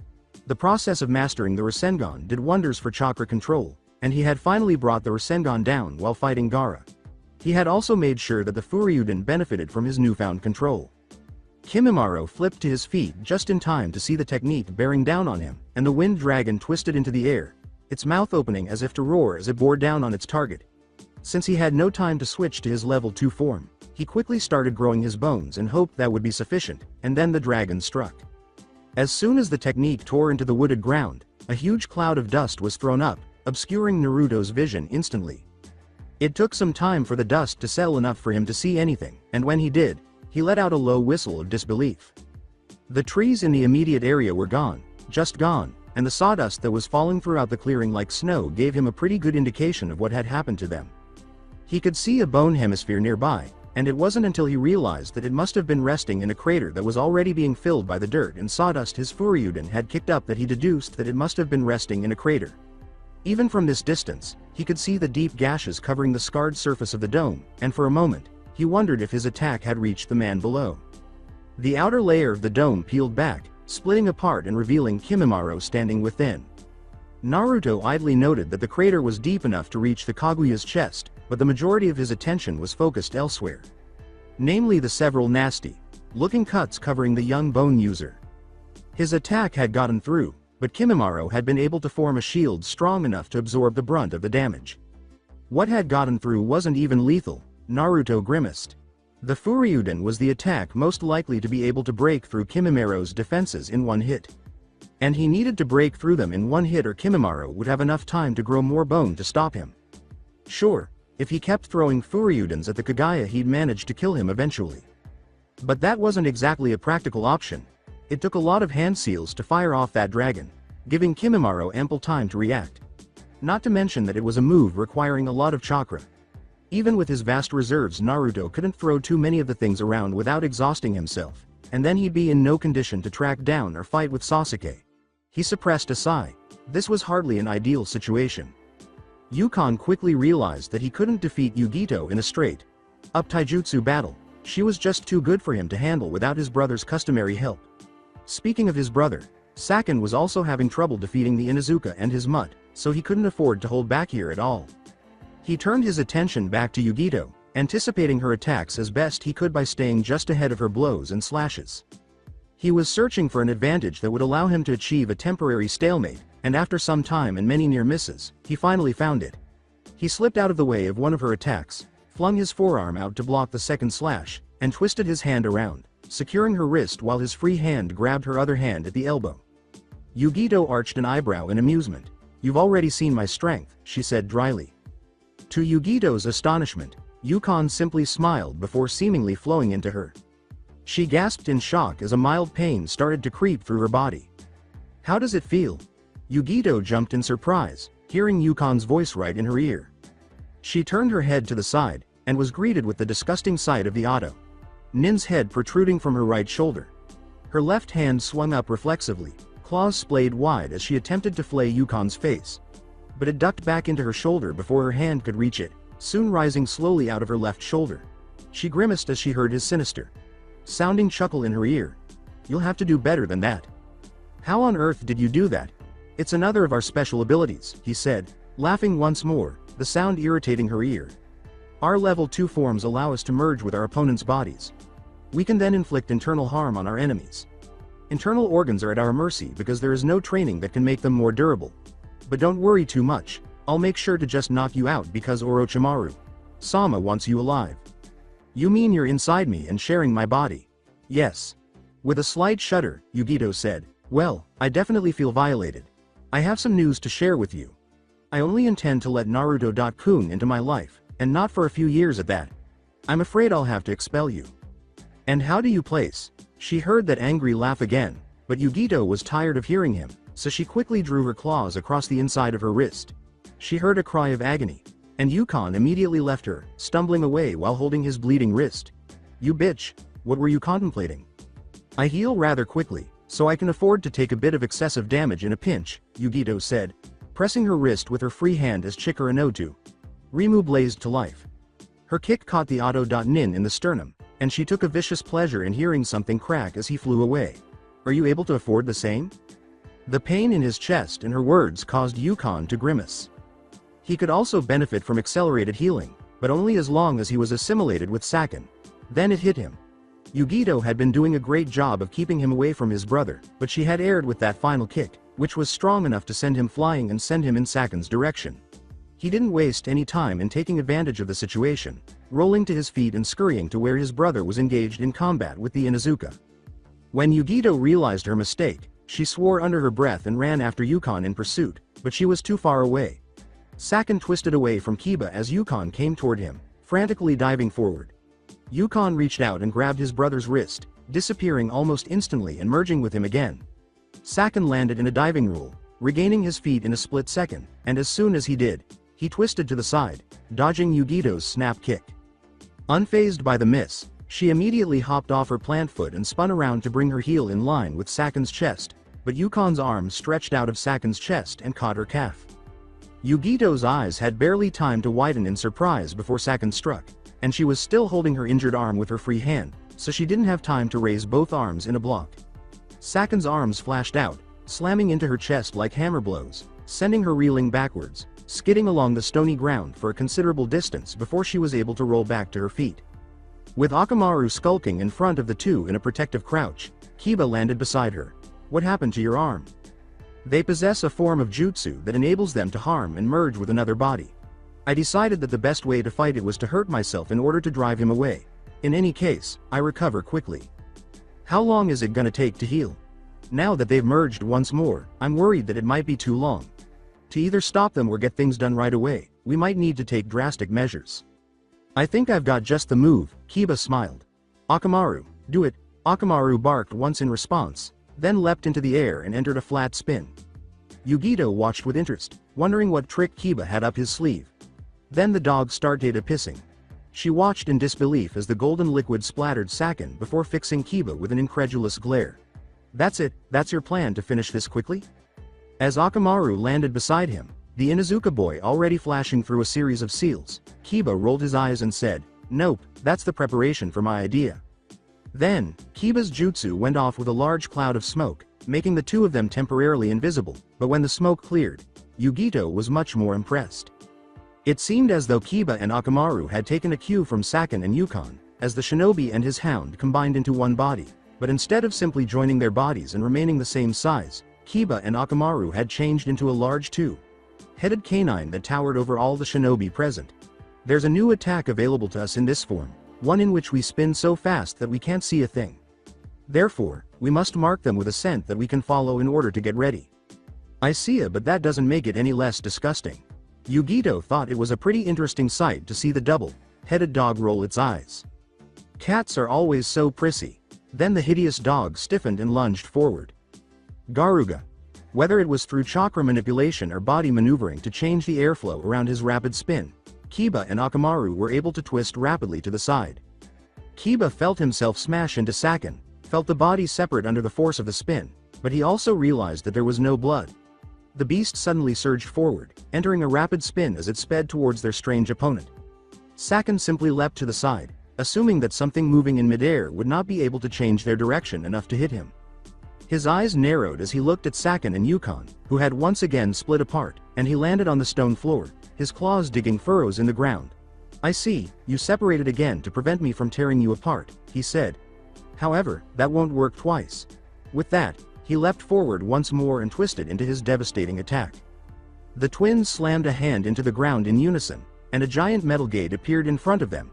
The process of mastering the Rasengan did wonders for chakra control, and he had finally brought the Rasengan down while fighting Gaara. He had also made sure that the Furyuden benefited from his newfound control. Kimimaro flipped to his feet just in time to see the technique bearing down on him, and the wind dragon twisted into the air, its mouth opening as if to roar as it bore down on its target. Since he had no time to switch to his level 2 form, he quickly started growing his bones and hoped that would be sufficient, and then the dragon struck. As soon as the technique tore into the wooded ground, a huge cloud of dust was thrown up, obscuring Naruto's vision instantly. It took some time for the dust to settle enough for him to see anything, and when he did, he let out a low whistle of disbelief. The trees in the immediate area were gone, just gone, and the sawdust that was falling throughout the clearing like snow gave him a pretty good indication of what had happened to them. He could see a bone hemisphere nearby, and it wasn't until he realized that it must have been resting in a crater that was already being filled by the dirt and sawdust his Furyuden had kicked up that he deduced that it must have been resting in a crater. Even from this distance, he could see the deep gashes covering the scarred surface of the dome, and for a moment, he wondered if his attack had reached the man below. The outer layer of the dome peeled back, splitting apart and revealing Kimimaro standing within. Naruto idly noted that the crater was deep enough to reach the Kaguya's chest, but the majority of his attention was focused elsewhere. Namely the several nasty-looking cuts covering the young bone user. His attack had gotten through, but Kimimaro had been able to form a shield strong enough to absorb the brunt of the damage. What had gotten through wasn't even lethal, Naruto grimaced. The Furyudan was the attack most likely to be able to break through Kimimaro's defenses in one hit. And he needed to break through them in one hit or Kimimaro would have enough time to grow more bone to stop him. Sure, if he kept throwing Furyudans at the Kaguya he'd manage to kill him eventually. But that wasn't exactly a practical option. It took a lot of hand seals to fire off that dragon, giving Kimimaro ample time to react. Not to mention that it was a move requiring a lot of chakra. Even with his vast reserves, Naruto couldn't throw too many of the things around without exhausting himself, and then he'd be in no condition to track down or fight with Sasuke. He suppressed a sigh. This was hardly an ideal situation. Yukon quickly realized that he couldn't defeat Yugito in a straight-up taijutsu battle. She was just too good for him to handle without his brother's customary help. Speaking of his brother, Saken was also having trouble defeating the Inuzuka and his mutt, so he couldn't afford to hold back here at all. He turned his attention back to Yugito, anticipating her attacks as best he could by staying just ahead of her blows and slashes. He was searching for an advantage that would allow him to achieve a temporary stalemate, and after some time and many near misses, he finally found it. He slipped out of the way of one of her attacks, flung his forearm out to block the second slash, and twisted his hand around, securing her wrist while his free hand grabbed her other hand at the elbow. Yugito arched an eyebrow in amusement. "You've already seen my strength," she said dryly. To Yugito's astonishment, Yukon simply smiled before seemingly flowing into her. She gasped in shock as a mild pain started to creep through her body. "How does it feel?" Yugito jumped in surprise, hearing Yukon's voice right in her ear. She turned her head to the side, and was greeted with the disgusting sight of the Otto Nin's head protruding from her right shoulder. Her left hand swung up reflexively, claws splayed wide as she attempted to flay Yukon's face. But it ducked back into her shoulder before her hand could reach it, soon rising slowly out of her left shoulder. She grimaced as she heard his sinister-sounding chuckle in her ear. "You'll have to do better than that." "How on earth did you do that?" "It's another of our special abilities," he said, laughing once more, the sound irritating her ear. "Our level 2 forms allow us to merge with our opponent's bodies. We can then inflict internal harm on our enemies. Internal organs are at our mercy because there is no training that can make them more durable. But don't worry too much, I'll make sure to just knock you out because Orochimaru-sama wants you alive." "You mean you're inside me and sharing my body?" "Yes." With a slight shudder, Yugito said, "Well, I definitely feel violated. I have some news to share with you. I only intend to let Naruto-kun into my life, and not for a few years at that. I'm afraid I'll have to expel you." "And how do you place?" She heard that angry laugh again, but Yugito was tired of hearing him, so she quickly drew her claws across the inside of her wrist. She heard a cry of agony, and Yukon immediately left her, stumbling away while holding his bleeding wrist. "You bitch, what were you contemplating?" "I heal rather quickly, so I can afford to take a bit of excessive damage in a pinch," Yugito said, pressing her wrist with her free hand as Chikara no to Rimu blazed to life. Her kick caught the Otto.nin in the sternum, and she took a vicious pleasure in hearing something crack as he flew away. "Are you able to afford the same?" The pain in his chest and her words caused Yukon to grimace. He could also benefit from accelerated healing, but only as long as he was assimilated with Saken. Then it hit him. Yugito had been doing a great job of keeping him away from his brother, but she had erred with that final kick, which was strong enough to send him flying and send him in Saken's direction. He didn't waste any time in taking advantage of the situation, rolling to his feet and scurrying to where his brother was engaged in combat with the Inuzuka. When Yugito realized her mistake, she swore under her breath and ran after Yukon in pursuit, but she was too far away. Saken twisted away from Kiba as Yukon came toward him, frantically diving forward. Yukon reached out and grabbed his brother's wrist, disappearing almost instantly and merging with him again. Saken landed in a diving roll, regaining his feet in a split second, and as soon as he did, he twisted to the side, dodging Yugito's snap kick. Unfazed by the miss, she immediately hopped off her plant foot and spun around to bring her heel in line with Saken's chest, but Yukon's arm stretched out of Saken's chest and caught her calf. Yugito's eyes had barely time to widen in surprise before Saken struck, and she was still holding her injured arm with her free hand, so she didn't have time to raise both arms in a block. Saken's arms flashed out, slamming into her chest like hammer blows, sending her reeling backwards, skidding along the stony ground for a considerable distance before she was able to roll back to her feet. With Akamaru skulking in front of the two in a protective crouch, Kiba landed beside her. "What happened to your arm?" "They possess a form of jutsu that enables them to harm and merge with another body. I decided that the best way to fight it was to hurt myself in order to drive him away. In any case, I recover quickly." "How long is it gonna take to heal?" "Now that they've merged once more, I'm worried that it might be too long. To either stop them or get things done right away, we might need to take drastic measures." "I think I've got just the move," Kiba smiled. "Akamaru, do it." Akamaru barked once in response, then leapt into the air and entered a flat spin. Yugito watched with interest, wondering what trick Kiba had up his sleeve. Then the dog started pissing. She watched in disbelief as the golden liquid splattered Saken before fixing Kiba with an incredulous glare. "That's it, that's your plan to finish this quickly?" As Akamaru landed beside him, the Inuzuka boy already flashing through a series of seals, Kiba rolled his eyes and said, "Nope, that's the preparation for my idea." Then, Kiba's jutsu went off with a large cloud of smoke, making the two of them temporarily invisible, but when the smoke cleared, Yugito was much more impressed. It seemed as though Kiba and Akamaru had taken a cue from Saken and Yukon, as the shinobi and his hound combined into one body, but instead of simply joining their bodies and remaining the same size, Kiba and Akamaru had changed into a large two-headed canine that towered over all the shinobi present. "There's a new attack available to us in this form, one in which we spin so fast that we can't see a thing. Therefore, we must mark them with a scent that we can follow in order to get ready." "I see it, but that doesn't make it any less disgusting." Yugito thought it was a pretty interesting sight to see the double-headed dog roll its eyes. "Cats are always so prissy." Then the hideous dog stiffened and lunged forward. Garuga. Whether it was through chakra manipulation or body maneuvering to change the airflow around his rapid spin, Kiba and Akamaru were able to twist rapidly to the side. Kiba felt himself smash into Saken, felt the body separate under the force of the spin, but he also realized that there was no blood. The beast suddenly surged forward, entering a rapid spin as it sped towards their strange opponent. Saken simply leapt to the side, assuming that something moving in midair would not be able to change their direction enough to hit him. His eyes narrowed as he looked at Saken and Yukon, who had once again split apart, and he landed on the stone floor, his claws digging furrows in the ground. "I see, you separated again to prevent me from tearing you apart," he said. "However, that won't work twice." With that, he leapt forward once more and twisted into his devastating attack. The twins slammed a hand into the ground in unison, and a giant metal gate appeared in front of them.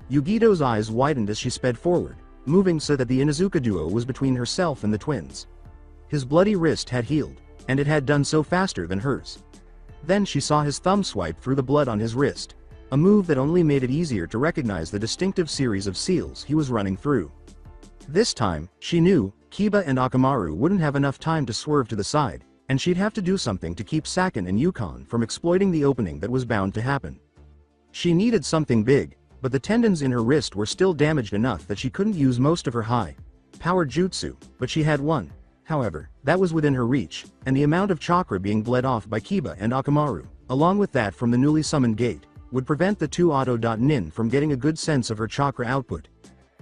Yugito's eyes widened as she sped forward, moving so that the Inuzuka duo was between herself and the twins. His bloody wrist had healed, and it had done so faster than hers. Then she saw his thumb swipe through the blood on his wrist, a move that only made it easier to recognize the distinctive series of seals he was running through. This time, she knew, Kiba and Akamaru wouldn't have enough time to swerve to the side, and she'd have to do something to keep Saken and Yukon from exploiting the opening that was bound to happen. She needed something big, but the tendons in her wrist were still damaged enough that she couldn't use most of her high-powered jutsu, but she had one. However, that was within her reach, and the amount of chakra being bled off by Kiba and Akamaru, along with that from the newly summoned gate, would prevent the two Auto.Nin from getting a good sense of her chakra output.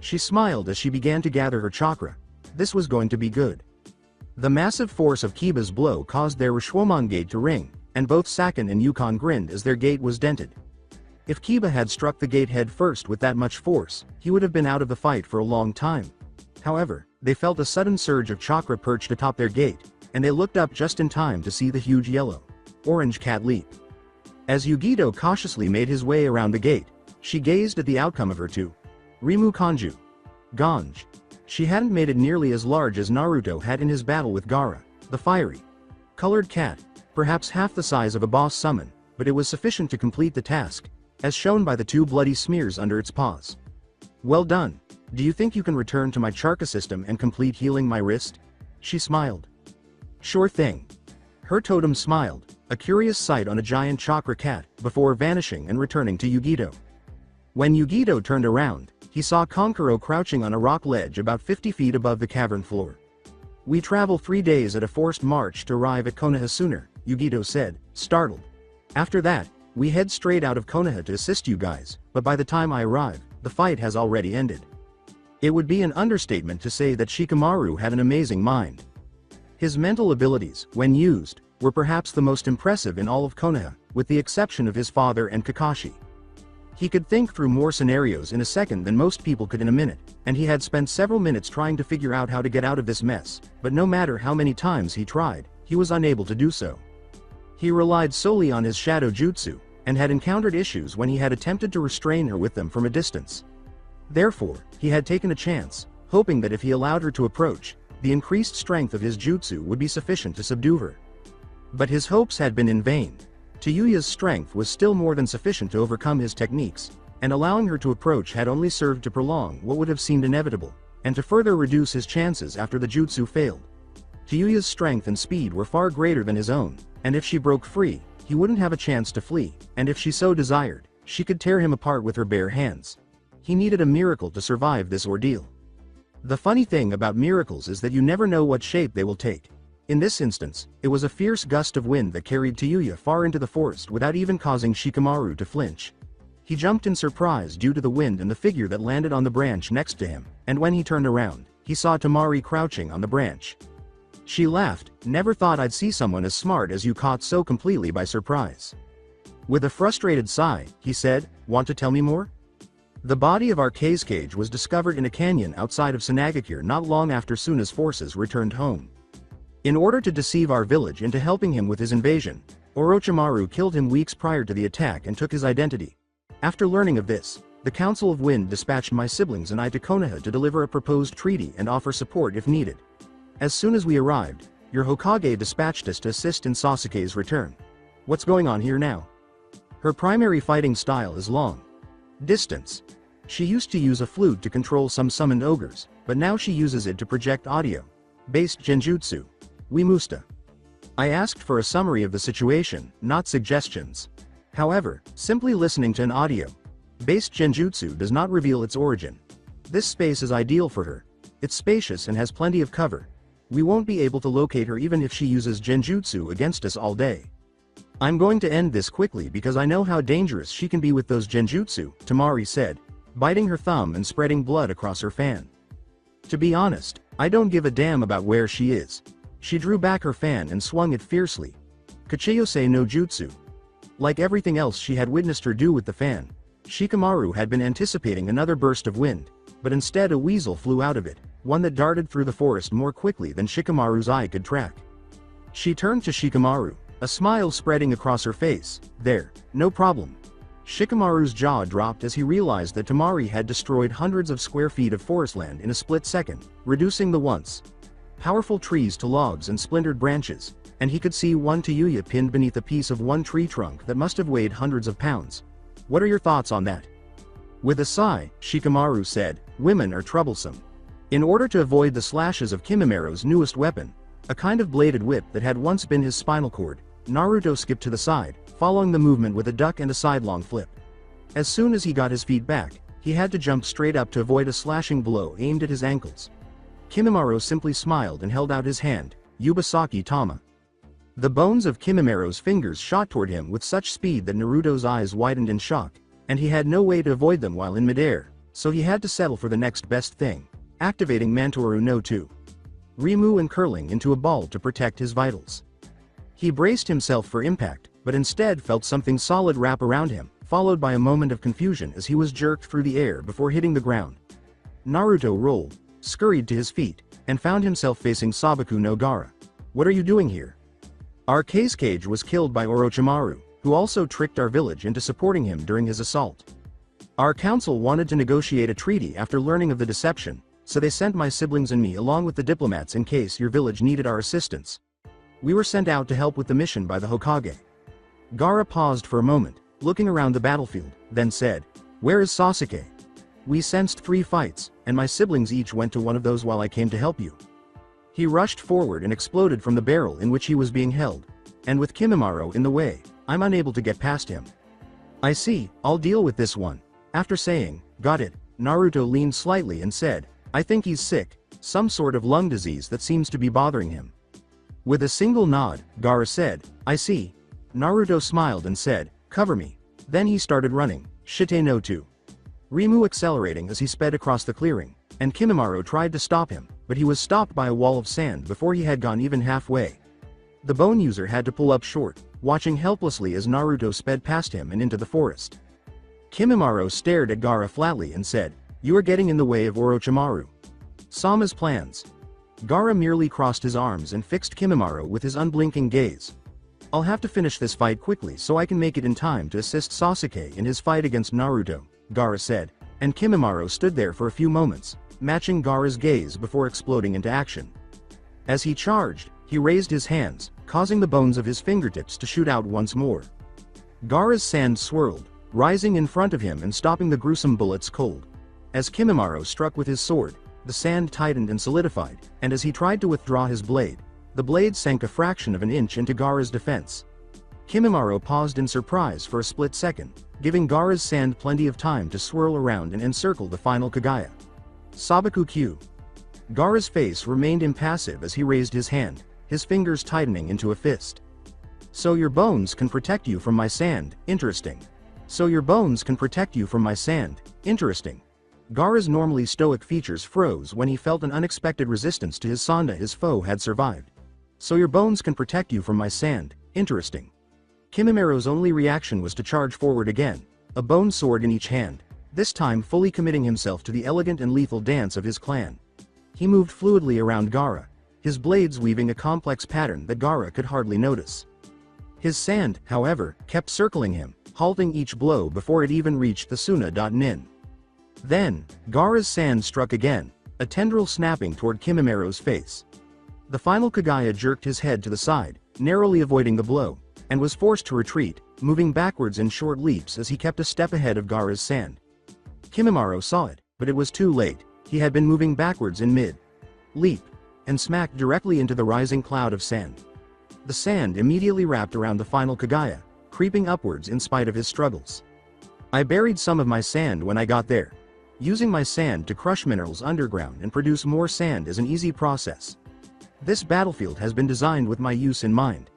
She smiled as she began to gather her chakra. This was going to be good. The massive force of Kiba's blow caused their Rashomon gate to ring, and both Saken and Yukon grinned as their gate was dented. If Kiba had struck the gate head first with that much force, he would have been out of the fight for a long time. However, they felt a sudden surge of chakra perched atop their gate, and they looked up just in time to see the huge yellow-orange cat leap. As Yugito cautiously made his way around the gate, she gazed at the outcome of her Rimu Kanju. Ganj. She hadn't made it nearly as large as Naruto had in his battle with Gaara, the fiery colored cat, perhaps half the size of a boss summon, but it was sufficient to complete the task, as shown by the two bloody smears under its paws. "Well done. Do you think you can return to my chakra system and complete healing my wrist?" She smiled. "Sure thing." Her totem smiled, a curious sight on a giant chakra cat, before vanishing and returning to Yugito. When Yugito turned around, he saw Konkuro crouching on a rock ledge about 50 feet above the cavern floor. "We travel 3 days at a forced march to arrive at Konoha sooner," Yugito said, startled. "After that, we head straight out of Konoha to assist you guys, but by the time I arrive, the fight has already ended." It would be an understatement to say that Shikamaru had an amazing mind. His mental abilities, when used, were perhaps the most impressive in all of Konoha, with the exception of his father and Kakashi. He could think through more scenarios in a second than most people could in a minute, and he had spent several minutes trying to figure out how to get out of this mess, but no matter how many times he tried, he was unable to do so. He relied solely on his shadow jutsu, and had encountered issues when he had attempted to restrain her with them from a distance. Therefore, he had taken a chance, hoping that if he allowed her to approach, the increased strength of his jutsu would be sufficient to subdue her. But his hopes had been in vain. Tayuya's strength was still more than sufficient to overcome his techniques, and allowing her to approach had only served to prolong what would have seemed inevitable, and to further reduce his chances after the jutsu failed. Tayuya's strength and speed were far greater than his own, and if she broke free, he wouldn't have a chance to flee, and if she so desired, she could tear him apart with her bare hands. He needed a miracle to survive this ordeal. The funny thing about miracles is that you never know what shape they will take. In this instance, it was a fierce gust of wind that carried Tayuya far into the forest without even causing Shikamaru to flinch. He jumped in surprise due to the wind and the figure that landed on the branch next to him, and when he turned around, he saw Tamari crouching on the branch. She laughed, "Never thought I'd see someone as smart as you caught so completely by surprise." With a frustrated sigh, he said, "Want to tell me more?" The body of Raikage was discovered in a canyon outside of Sanagakure not long after Suna's forces returned home. In order to deceive our village into helping him with his invasion, Orochimaru killed him weeks prior to the attack and took his identity. After learning of this, the Council of Wind dispatched my siblings and I to Konoha to deliver a proposed treaty and offer support if needed. As soon as we arrived, your Hokage dispatched us to assist in Sasuke's return. What's going on here now? Her primary fighting style is long distance. She used to use a flute to control some summoned ogres, but now she uses it to project audio-based genjutsu. We musta. I asked for a summary of the situation, not suggestions. However, simply listening to an audio-based genjutsu does not reveal its origin. This space is ideal for her. It's spacious and has plenty of cover. We won't be able to locate her even if she uses genjutsu against us all day. I'm going to end this quickly because I know how dangerous she can be with those genjutsu, Tamari said, biting her thumb and spreading blood across her fan. To be honest, I don't give a damn about where she is. She drew back her fan and swung it fiercely. Kachiyose no jutsu. Like everything else she had witnessed her do with the fan, Shikamaru had been anticipating another burst of wind, but instead a weasel flew out of it, one that darted through the forest more quickly than Shikamaru's eye could track. She turned to Shikamaru, a smile spreading across her face. "There, no problem." Shikamaru's jaw dropped as he realized that Tamari had destroyed hundreds of square feet of forest land in a split second, reducing the once powerful trees to logs and splintered branches, and he could see one Tayuya pinned beneath a piece of one tree trunk that must have weighed hundreds of pounds. "What are your thoughts on that?" With a sigh, Shikamaru said, "Women are troublesome." In order to avoid the slashes of Kimimura's newest weapon, a kind of bladed whip that had once been his spinal cord, Naruto skipped to the side, following the movement with a duck and a sidelong flip. As soon as he got his feet back, he had to jump straight up to avoid a slashing blow aimed at his ankles. Kimimaro simply smiled and held out his hand, "Yubasaki Tama." The bones of Kimimaro's fingers shot toward him with such speed that Naruto's eyes widened in shock, and he had no way to avoid them while in midair, so he had to settle for the next best thing, activating Mantoru no 2. Rimu and curling into a ball to protect his vitals. He braced himself for impact, but instead felt something solid wrap around him, followed by a moment of confusion as he was jerked through the air before hitting the ground. Naruto rolled, scurried to his feet, and found himself facing Sabaku no Gaara. "What are you doing here?" Raikage was killed by Orochimaru, who also tricked our village into supporting him during his assault. Our council wanted to negotiate a treaty after learning of the deception, so they sent my siblings and me along with the diplomats in case your village needed our assistance. We were sent out to help with the mission by the Hokage. Gaara paused for a moment, looking around the battlefield, then said, "Where is Sasuke?" "We sensed 3 fights, and my siblings each went to one of those while I came to help you." He rushed forward and exploded from the barrel in which he was being held, and with Kimimaro in the way, I'm unable to get past him. "I see, I'll deal with this one." After saying, "Got it," Naruto leaned slightly and said, "I think he's sick, some sort of lung disease that seems to be bothering him." With a single nod, Gaara said, "I see." Naruto smiled and said, "Cover me." Then he started running, Shite no 2. Rimu accelerating as he sped across the clearing, and Kimimaro tried to stop him, but he was stopped by a wall of sand before he had gone even halfway. The bone user had to pull up short, watching helplessly as Naruto sped past him and into the forest. Kimimaro stared at Gaara flatly and said, "You are getting in the way of Orochimaru Sama's plans." Gaara merely crossed his arms and fixed Kimimaro with his unblinking gaze. "I'll have to finish this fight quickly so I can make it in time to assist Sasuke in his fight against Naruto," Gaara said, and Kimimaro stood there for a few moments, matching Gaara's gaze before exploding into action. As he charged, he raised his hands, causing the bones of his fingertips to shoot out once more. Gaara's sand swirled, rising in front of him and stopping the gruesome bullets cold. As Kimimaro struck with his sword, the sand tightened and solidified, and as he tried to withdraw his blade, the blade sank a fraction of an inch into Gaara's defense. Kimimaro paused in surprise for a split second, giving Gaara's sand plenty of time to swirl around and encircle the final Kagaya. Sabaku Q. Gaara's face remained impassive as he raised his hand, his fingers tightening into a fist. "So your bones can protect you from my sand, interesting. So your bones can protect you from my sand, interesting." Gaara's normally stoic features froze when he felt an unexpected resistance to his sanda his foe had survived. "So your bones can protect you from my sand, interesting." Kimimaro's only reaction was to charge forward again, a bone sword in each hand, this time fully committing himself to the elegant and lethal dance of his clan. He moved fluidly around Gaara, his blades weaving a complex pattern that Gaara could hardly notice. His sand, however, kept circling him, halting each blow before it even reached the Suna.nin. Then, Gaara's sand struck again, a tendril snapping toward Kimimaro's face. The final Kagaya jerked his head to the side, narrowly avoiding the blow, and was forced to retreat, moving backwards in short leaps as he kept a step ahead of Gaara's sand. Kimimaro saw it, but it was too late. He had been moving backwards in mid-leap, and smacked directly into the rising cloud of sand. The sand immediately wrapped around the final Kagaya, creeping upwards in spite of his struggles. "I buried some of my sand when I got there. Using my sand to crush minerals underground and produce more sand is an easy process. This battlefield has been designed with my use in mind.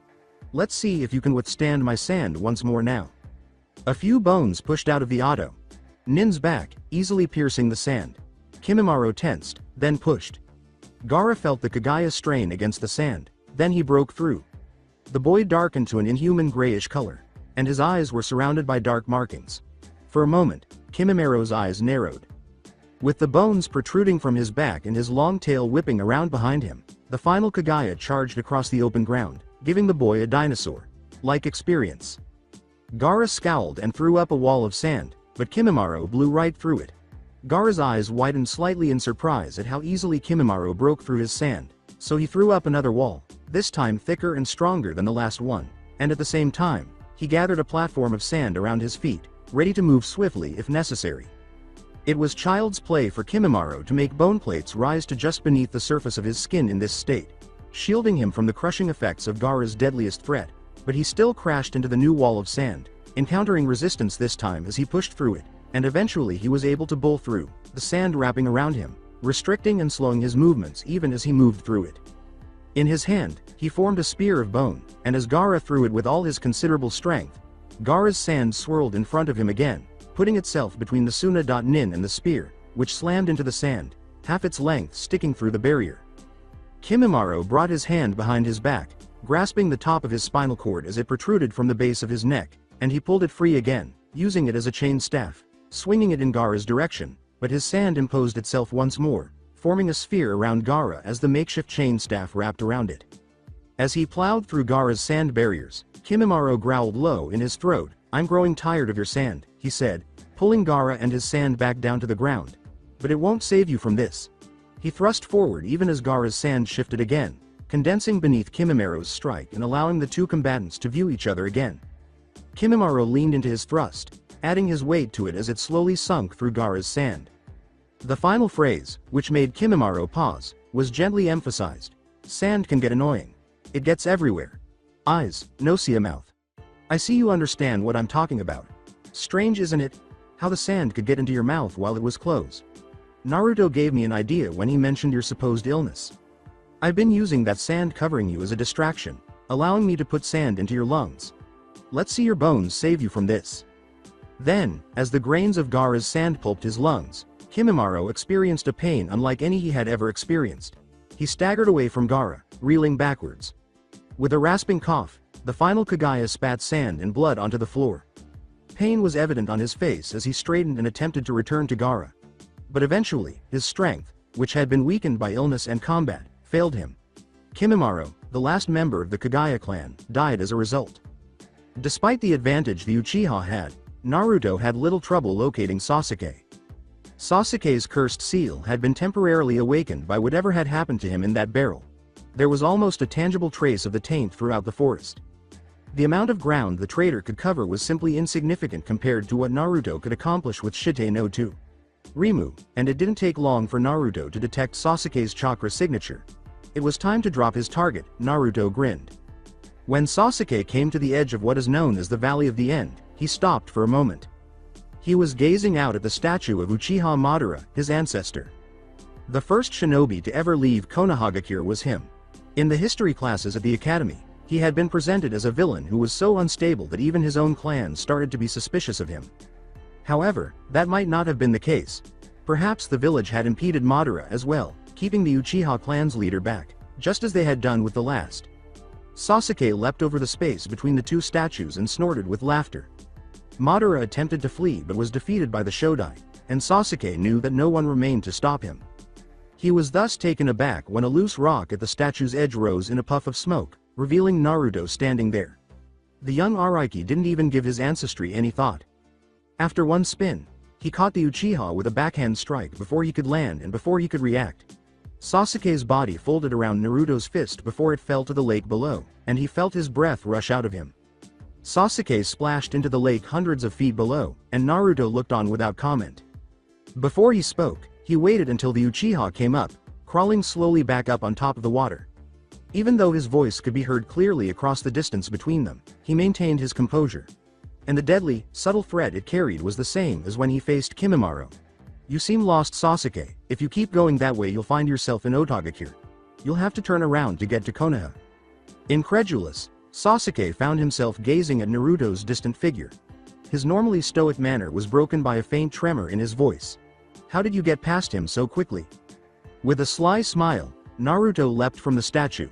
Let's see if you can withstand my sand once more now." A few bones pushed out of the auto. Nin's back, easily piercing the sand. Kimimaro tensed, then pushed. Gaara felt the Kagaya strain against the sand, then he broke through. The boy darkened to an inhuman grayish color, and his eyes were surrounded by dark markings. For a moment, Kimimaro's eyes narrowed. With the bones protruding from his back and his long tail whipping around behind him, the final Kagaya charged across the open ground, giving the boy a dinosaur-like experience. Gaara scowled and threw up a wall of sand, but Kimimaro blew right through it. Gaara's eyes widened slightly in surprise at how easily Kimimaro broke through his sand, so he threw up another wall, this time thicker and stronger than the last one, and at the same time, he gathered a platform of sand around his feet, ready to move swiftly if necessary. It was child's play for Kimimaro to make bone plates rise to just beneath the surface of his skin in this state, shielding him from the crushing effects of Gaara's deadliest threat, but he still crashed into the new wall of sand, encountering resistance this time as he pushed through it, and eventually he was able to bull through, the sand wrapping around him, restricting and slowing his movements even as he moved through it. In his hand, he formed a spear of bone, and as Gaara threw it with all his considerable strength, Gaara's sand swirled in front of him again, putting itself between the Suna.nin and the spear, which slammed into the sand, half its length sticking through the barrier. Kimimaro brought his hand behind his back, grasping the top of his spinal cord as it protruded from the base of his neck, and he pulled it free again, using it as a chain staff, swinging it in Gaara's direction, but his sand imposed itself once more, forming a sphere around Gaara as the makeshift chain staff wrapped around it. As he plowed through Gaara's sand barriers, Kimimaro growled low in his throat. "I'm growing tired of your sand," he said, pulling Gaara and his sand back down to the ground. "But it won't save you from this." He thrust forward even as Gaara's sand shifted again, condensing beneath Kimimaro's strike and allowing the two combatants to view each other again. Kimimaro leaned into his thrust, adding his weight to it as it slowly sunk through Gaara's sand. The final phrase, which made Kimimaro pause, was gently emphasized. "Sand can get annoying. It gets everywhere. Eyes, no see a mouth. I see you understand what I'm talking about. Strange, isn't it? How the sand could get into your mouth while it was closed. Naruto gave me an idea when he mentioned your supposed illness. I've been using that sand covering you as a distraction, allowing me to put sand into your lungs. Let's see your bones save you from this." Then, as the grains of Gaara's sand pulped his lungs, Kimimaro experienced a pain unlike any he had ever experienced. He staggered away from Gaara, reeling backwards. With a rasping cough, the final Kagaya spat sand and blood onto the floor. Pain was evident on his face as he straightened and attempted to return to Gaara. But eventually, his strength, which had been weakened by illness and combat, failed him. Kimimaro, the last member of the Kagaya clan, died as a result. Despite the advantage the Uchiha had, Naruto had little trouble locating Sasuke. Sasuke's cursed seal had been temporarily awakened by whatever had happened to him in that barrel. There was almost a tangible trace of the taint throughout the forest. The amount of ground the traitor could cover was simply insignificant compared to what Naruto could accomplish with Shite no 2. Rimu, and it didn't take long for Naruto to detect Sasuke's chakra signature. It was time to drop his target, Naruto grinned. When Sasuke came to the edge of what is known as the Valley of the End, he stopped for a moment. He was gazing out at the statue of Uchiha Madara, his ancestor. The first shinobi to ever leave Konohagakure was him. In the history classes at the academy, he had been presented as a villain who was so unstable that even his own clan started to be suspicious of him. However, that might not have been the case. Perhaps the village had impeded Madara as well, keeping the Uchiha clan's leader back, just as they had done with the last. Sasuke leapt over the space between the two statues and snorted with laughter. Madara attempted to flee but was defeated by the Shodai, and Sasuke knew that no one remained to stop him. He was thus taken aback when a loose rock at the statue's edge rose in a puff of smoke, revealing Naruto standing there. The young Araiki didn't even give his ancestry any thought. After one spin, he caught the Uchiha with a backhand strike before he could land and before he could react. Sasuke's body folded around Naruto's fist before it fell to the lake below, and he felt his breath rush out of him. Sasuke splashed into the lake hundreds of feet below, and Naruto looked on without comment. Before he spoke, he waited until the Uchiha came up, crawling slowly back up on top of the water. Even though his voice could be heard clearly across the distance between them, he maintained his composure. And the deadly, subtle threat it carried was the same as when he faced Kimimaro. "You seem lost, Sasuke. If you keep going that way you'll find yourself in Otagakure. You'll have to turn around to get to Konoha." Incredulous, Sasuke found himself gazing at Naruto's distant figure. His normally stoic manner was broken by a faint tremor in his voice. "How did you get past him so quickly?" With a sly smile, Naruto leapt from the statue.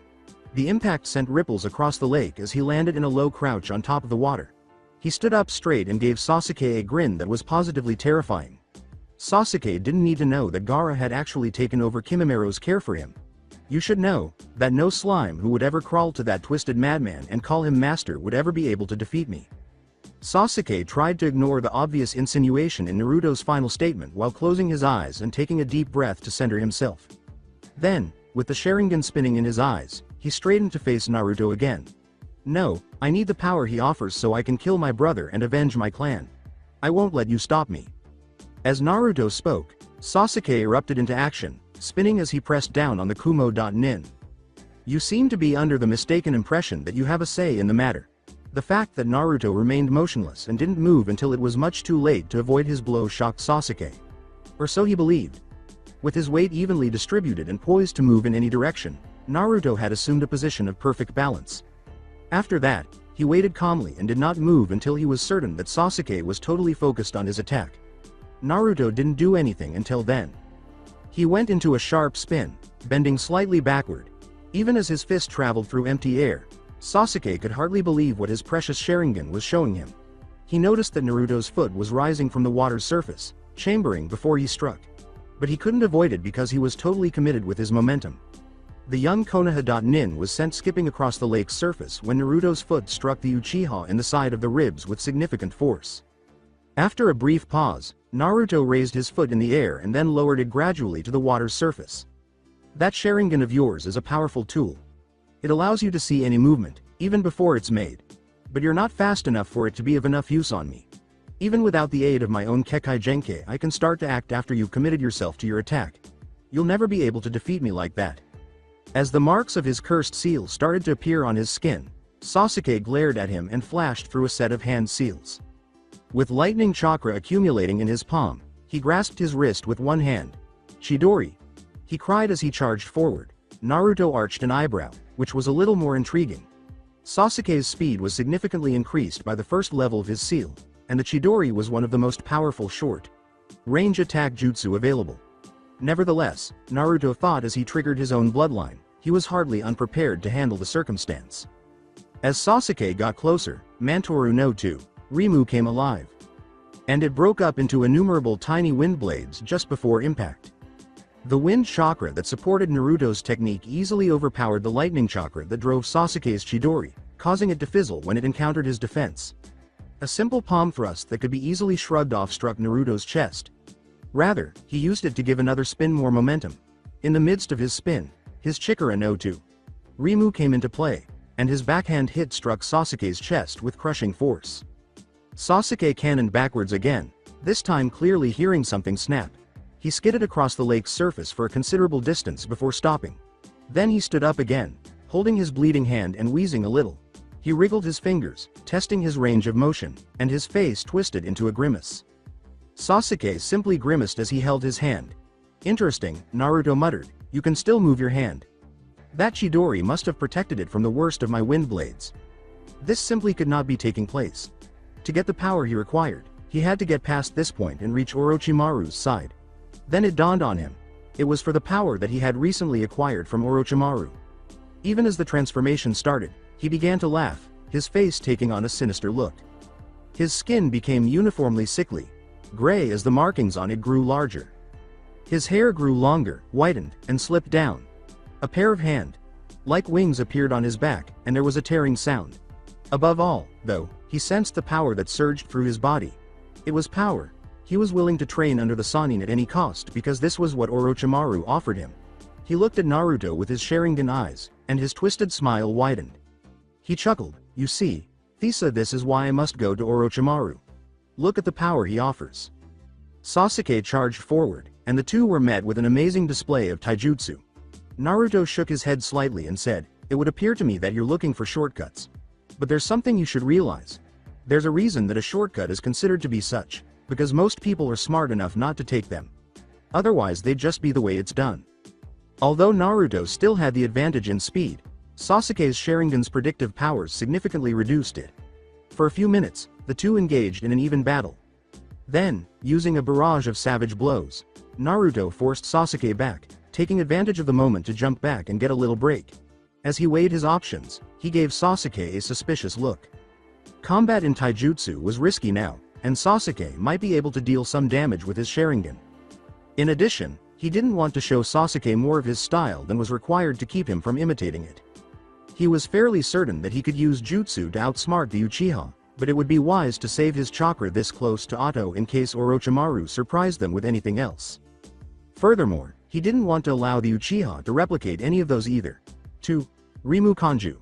The impact sent ripples across the lake as he landed in a low crouch on top of the water. He stood up straight and gave Sasuke a grin that was positively terrifying. Sasuke didn't need to know that Gaara had actually taken over Kimimaro's care for him. "You should know that no slime who would ever crawl to that twisted madman and call him master would ever be able to defeat me." Sasuke tried to ignore the obvious insinuation in Naruto's final statement while closing his eyes and taking a deep breath to center himself. Then, with the Sharingan spinning in his eyes, he straightened to face Naruto again. "No, I need the power he offers so I can kill my brother and avenge my clan. I won't let you stop me." As Naruto spoke, Sasuke erupted into action, spinning as he pressed down on the Kumo.nin. "You seem to be under the mistaken impression that you have a say in the matter." The fact that Naruto remained motionless and didn't move until it was much too late to avoid his blow shocked Sasuke. Or so he believed. With his weight evenly distributed and poised to move in any direction, Naruto had assumed a position of perfect balance. After that, he waited calmly and did not move until he was certain that Sasuke was totally focused on his attack. Naruto didn't do anything until then. He went into a sharp spin, bending slightly backward. Even as his fist traveled through empty air, Sasuke could hardly believe what his precious Sharingan was showing him. He noticed that Naruto's foot was rising from the water's surface, chambering before he struck. But he couldn't avoid it because he was totally committed with his momentum. The young Konoha.nin was sent skipping across the lake's surface when Naruto's foot struck the Uchiha in the side of the ribs with significant force. After a brief pause, Naruto raised his foot in the air and then lowered it gradually to the water's surface. "That Sharingan of yours is a powerful tool. It allows you to see any movement, even before it's made. But you're not fast enough for it to be of enough use on me. Even without the aid of my own Kekai Genkai I can start to act after you've committed yourself to your attack. You'll never be able to defeat me like that." As the marks of his cursed seal started to appear on his skin, Sasuke glared at him and flashed through a set of hand seals. With lightning chakra accumulating in his palm, he grasped his wrist with one hand. "Chidori!" he cried as he charged forward. Naruto arched an eyebrow, which was a little more intriguing. Sasuke's speed was significantly increased by the first level of his seal, and the Chidori was one of the most powerful short Range attack jutsu available. Nevertheless, Naruto thought as he triggered his own bloodline, he was hardly unprepared to handle the circumstance. As Sasuke got closer, Mantoru no 2, Rimu came alive. And it broke up into innumerable tiny wind blades just before impact. The wind chakra that supported Naruto's technique easily overpowered the lightning chakra that drove Sasuke's Chidori, causing it to fizzle when it encountered his defense. A simple palm thrust that could be easily shrugged off struck Naruto's chest. Rather, he used it to give another spin more momentum. In the midst of his spin, his Chikara no 2, Rimu came into play, and his backhand hit struck Sasuke's chest with crushing force. Sasuke cannoned backwards again, this time clearly hearing something snap. He skidded across the lake's surface for a considerable distance before stopping. Then he stood up again, holding his bleeding hand and wheezing a little. He wriggled his fingers, testing his range of motion, and his face twisted into a grimace. Sasuke simply grimaced as he held his hand. Interesting, Naruto muttered, you can still move your hand. That Chidori must have protected it from the worst of my wind blades. This simply could not be taking place. To get the power he required, he had to get past this point and reach Orochimaru's side. Then it dawned on him. It was for the power that he had recently acquired from Orochimaru. Even as the transformation started, he began to laugh, his face taking on a sinister look. His skin became uniformly sickly, gray as the markings on it grew larger. His hair grew longer, whitened, and slipped down. A pair of hand-like wings appeared on his back, and there was a tearing sound. Above all, though, he sensed the power that surged through his body. It was power. He was willing to train under the Sannin at any cost because this was what Orochimaru offered him. He looked at Naruto with his Sharingan eyes, and his twisted smile widened. He chuckled, you see, Thesa, this is why I must go to Orochimaru. Look at the power he offers. Sasuke charged forward, and the two were met with an amazing display of taijutsu. Naruto shook his head slightly and said, it would appear to me that you're looking for shortcuts. But there's something you should realize. There's a reason that a shortcut is considered to be such, because most people are smart enough not to take them. Otherwise they'd just be the way it's done. Although Naruto still had the advantage in speed, Sasuke's Sharingan's predictive powers significantly reduced it. For a few minutes, the two engaged in an even battle. Then, using a barrage of savage blows, Naruto forced Sasuke back, taking advantage of the moment to jump back and get a little break. As he weighed his options, he gave Sasuke a suspicious look. Combat in taijutsu was risky now, and Sasuke might be able to deal some damage with his Sharingan. In addition, he didn't want to show Sasuke more of his style than was required to keep him from imitating it. He was fairly certain that he could use jutsu to outsmart the Uchiha, but it would be wise to save his chakra this close to Otto in case Orochimaru surprised them with anything else. Furthermore, he didn't want to allow the Uchiha to replicate any of those either. 2. Rimu Kanju.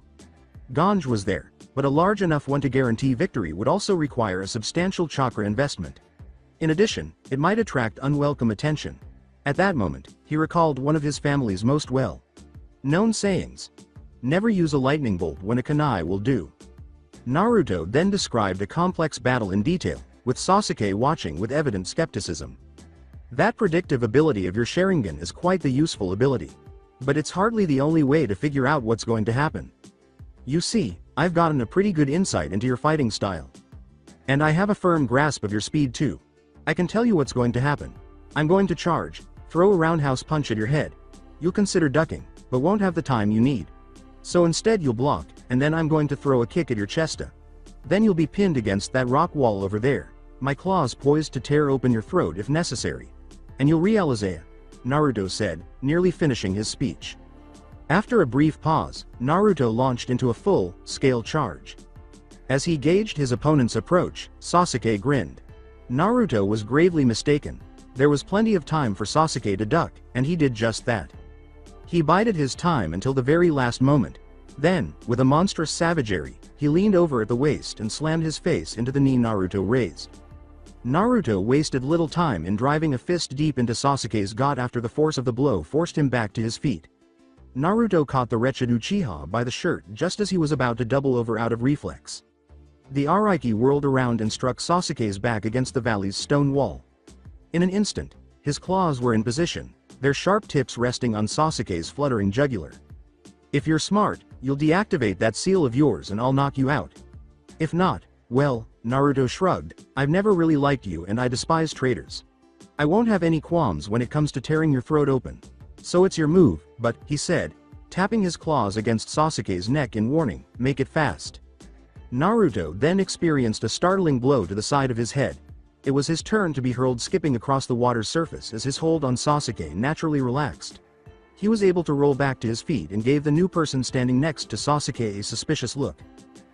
Ganj was there, but a large enough one to guarantee victory would also require a substantial chakra investment. In addition, it might attract unwelcome attention. At that moment, he recalled one of his family's most well-known sayings. Never use a lightning bolt when a kunai will do. Naruto then described a complex battle in detail, with Sasuke watching with evident skepticism. That predictive ability of your Sharingan is quite the useful ability. But it's hardly the only way to figure out what's going to happen. You see, I've gotten a pretty good insight into your fighting style. And I have a firm grasp of your speed too. I can tell you what's going to happen. I'm going to charge, throw a roundhouse punch at your head. You'll consider ducking, but won't have the time you need. So instead you'll block, and then I'm going to throw a kick at your chesta. Then you'll be pinned against that rock wall over there, my claws poised to tear open your throat if necessary. And you'll realize it, Naruto said, nearly finishing his speech. After a brief pause, Naruto launched into a full-scale charge. As he gauged his opponent's approach, Sasuke grinned. Naruto was gravely mistaken. There was plenty of time for Sasuke to duck, and he did just that. He bided his time until the very last moment. Then, with a monstrous savagery, he leaned over at the waist and slammed his face into the knee Naruto raised. Naruto wasted little time in driving a fist deep into Sasuke's gut after the force of the blow forced him back to his feet. Naruto caught the wretched Uchiha by the shirt just as he was about to double over out of reflex. The Araiki whirled around and struck Sasuke's back against the valley's stone wall. In an instant, his claws were in position, their sharp tips resting on Sasuke's fluttering jugular. If you're smart, you'll deactivate that seal of yours and I'll knock you out. If not, well, Naruto shrugged, I've never really liked you and I despise traitors. I won't have any qualms when it comes to tearing your throat open. So it's your move, but, he said, tapping his claws against Sasuke's neck in warning, make it fast. Naruto then experienced a startling blow to the side of his head. It was his turn to be hurled skipping across the water's surface as his hold on Sasuke naturally relaxed. He was able to roll back to his feet and gave the new person standing next to Sasuke a suspicious look.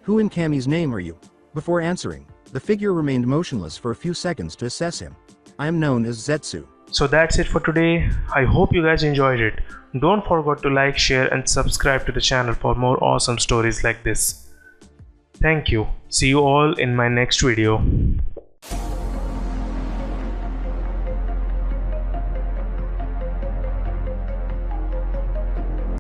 Who in Kami's name are you? Before answering, the figure remained motionless for a few seconds to assess him. I am known as Zetsu. So that's it for today. I hope you guys enjoyed it. Don't forget to like, share and subscribe to the channel for more awesome stories like this. Thank you. See you all in my next video.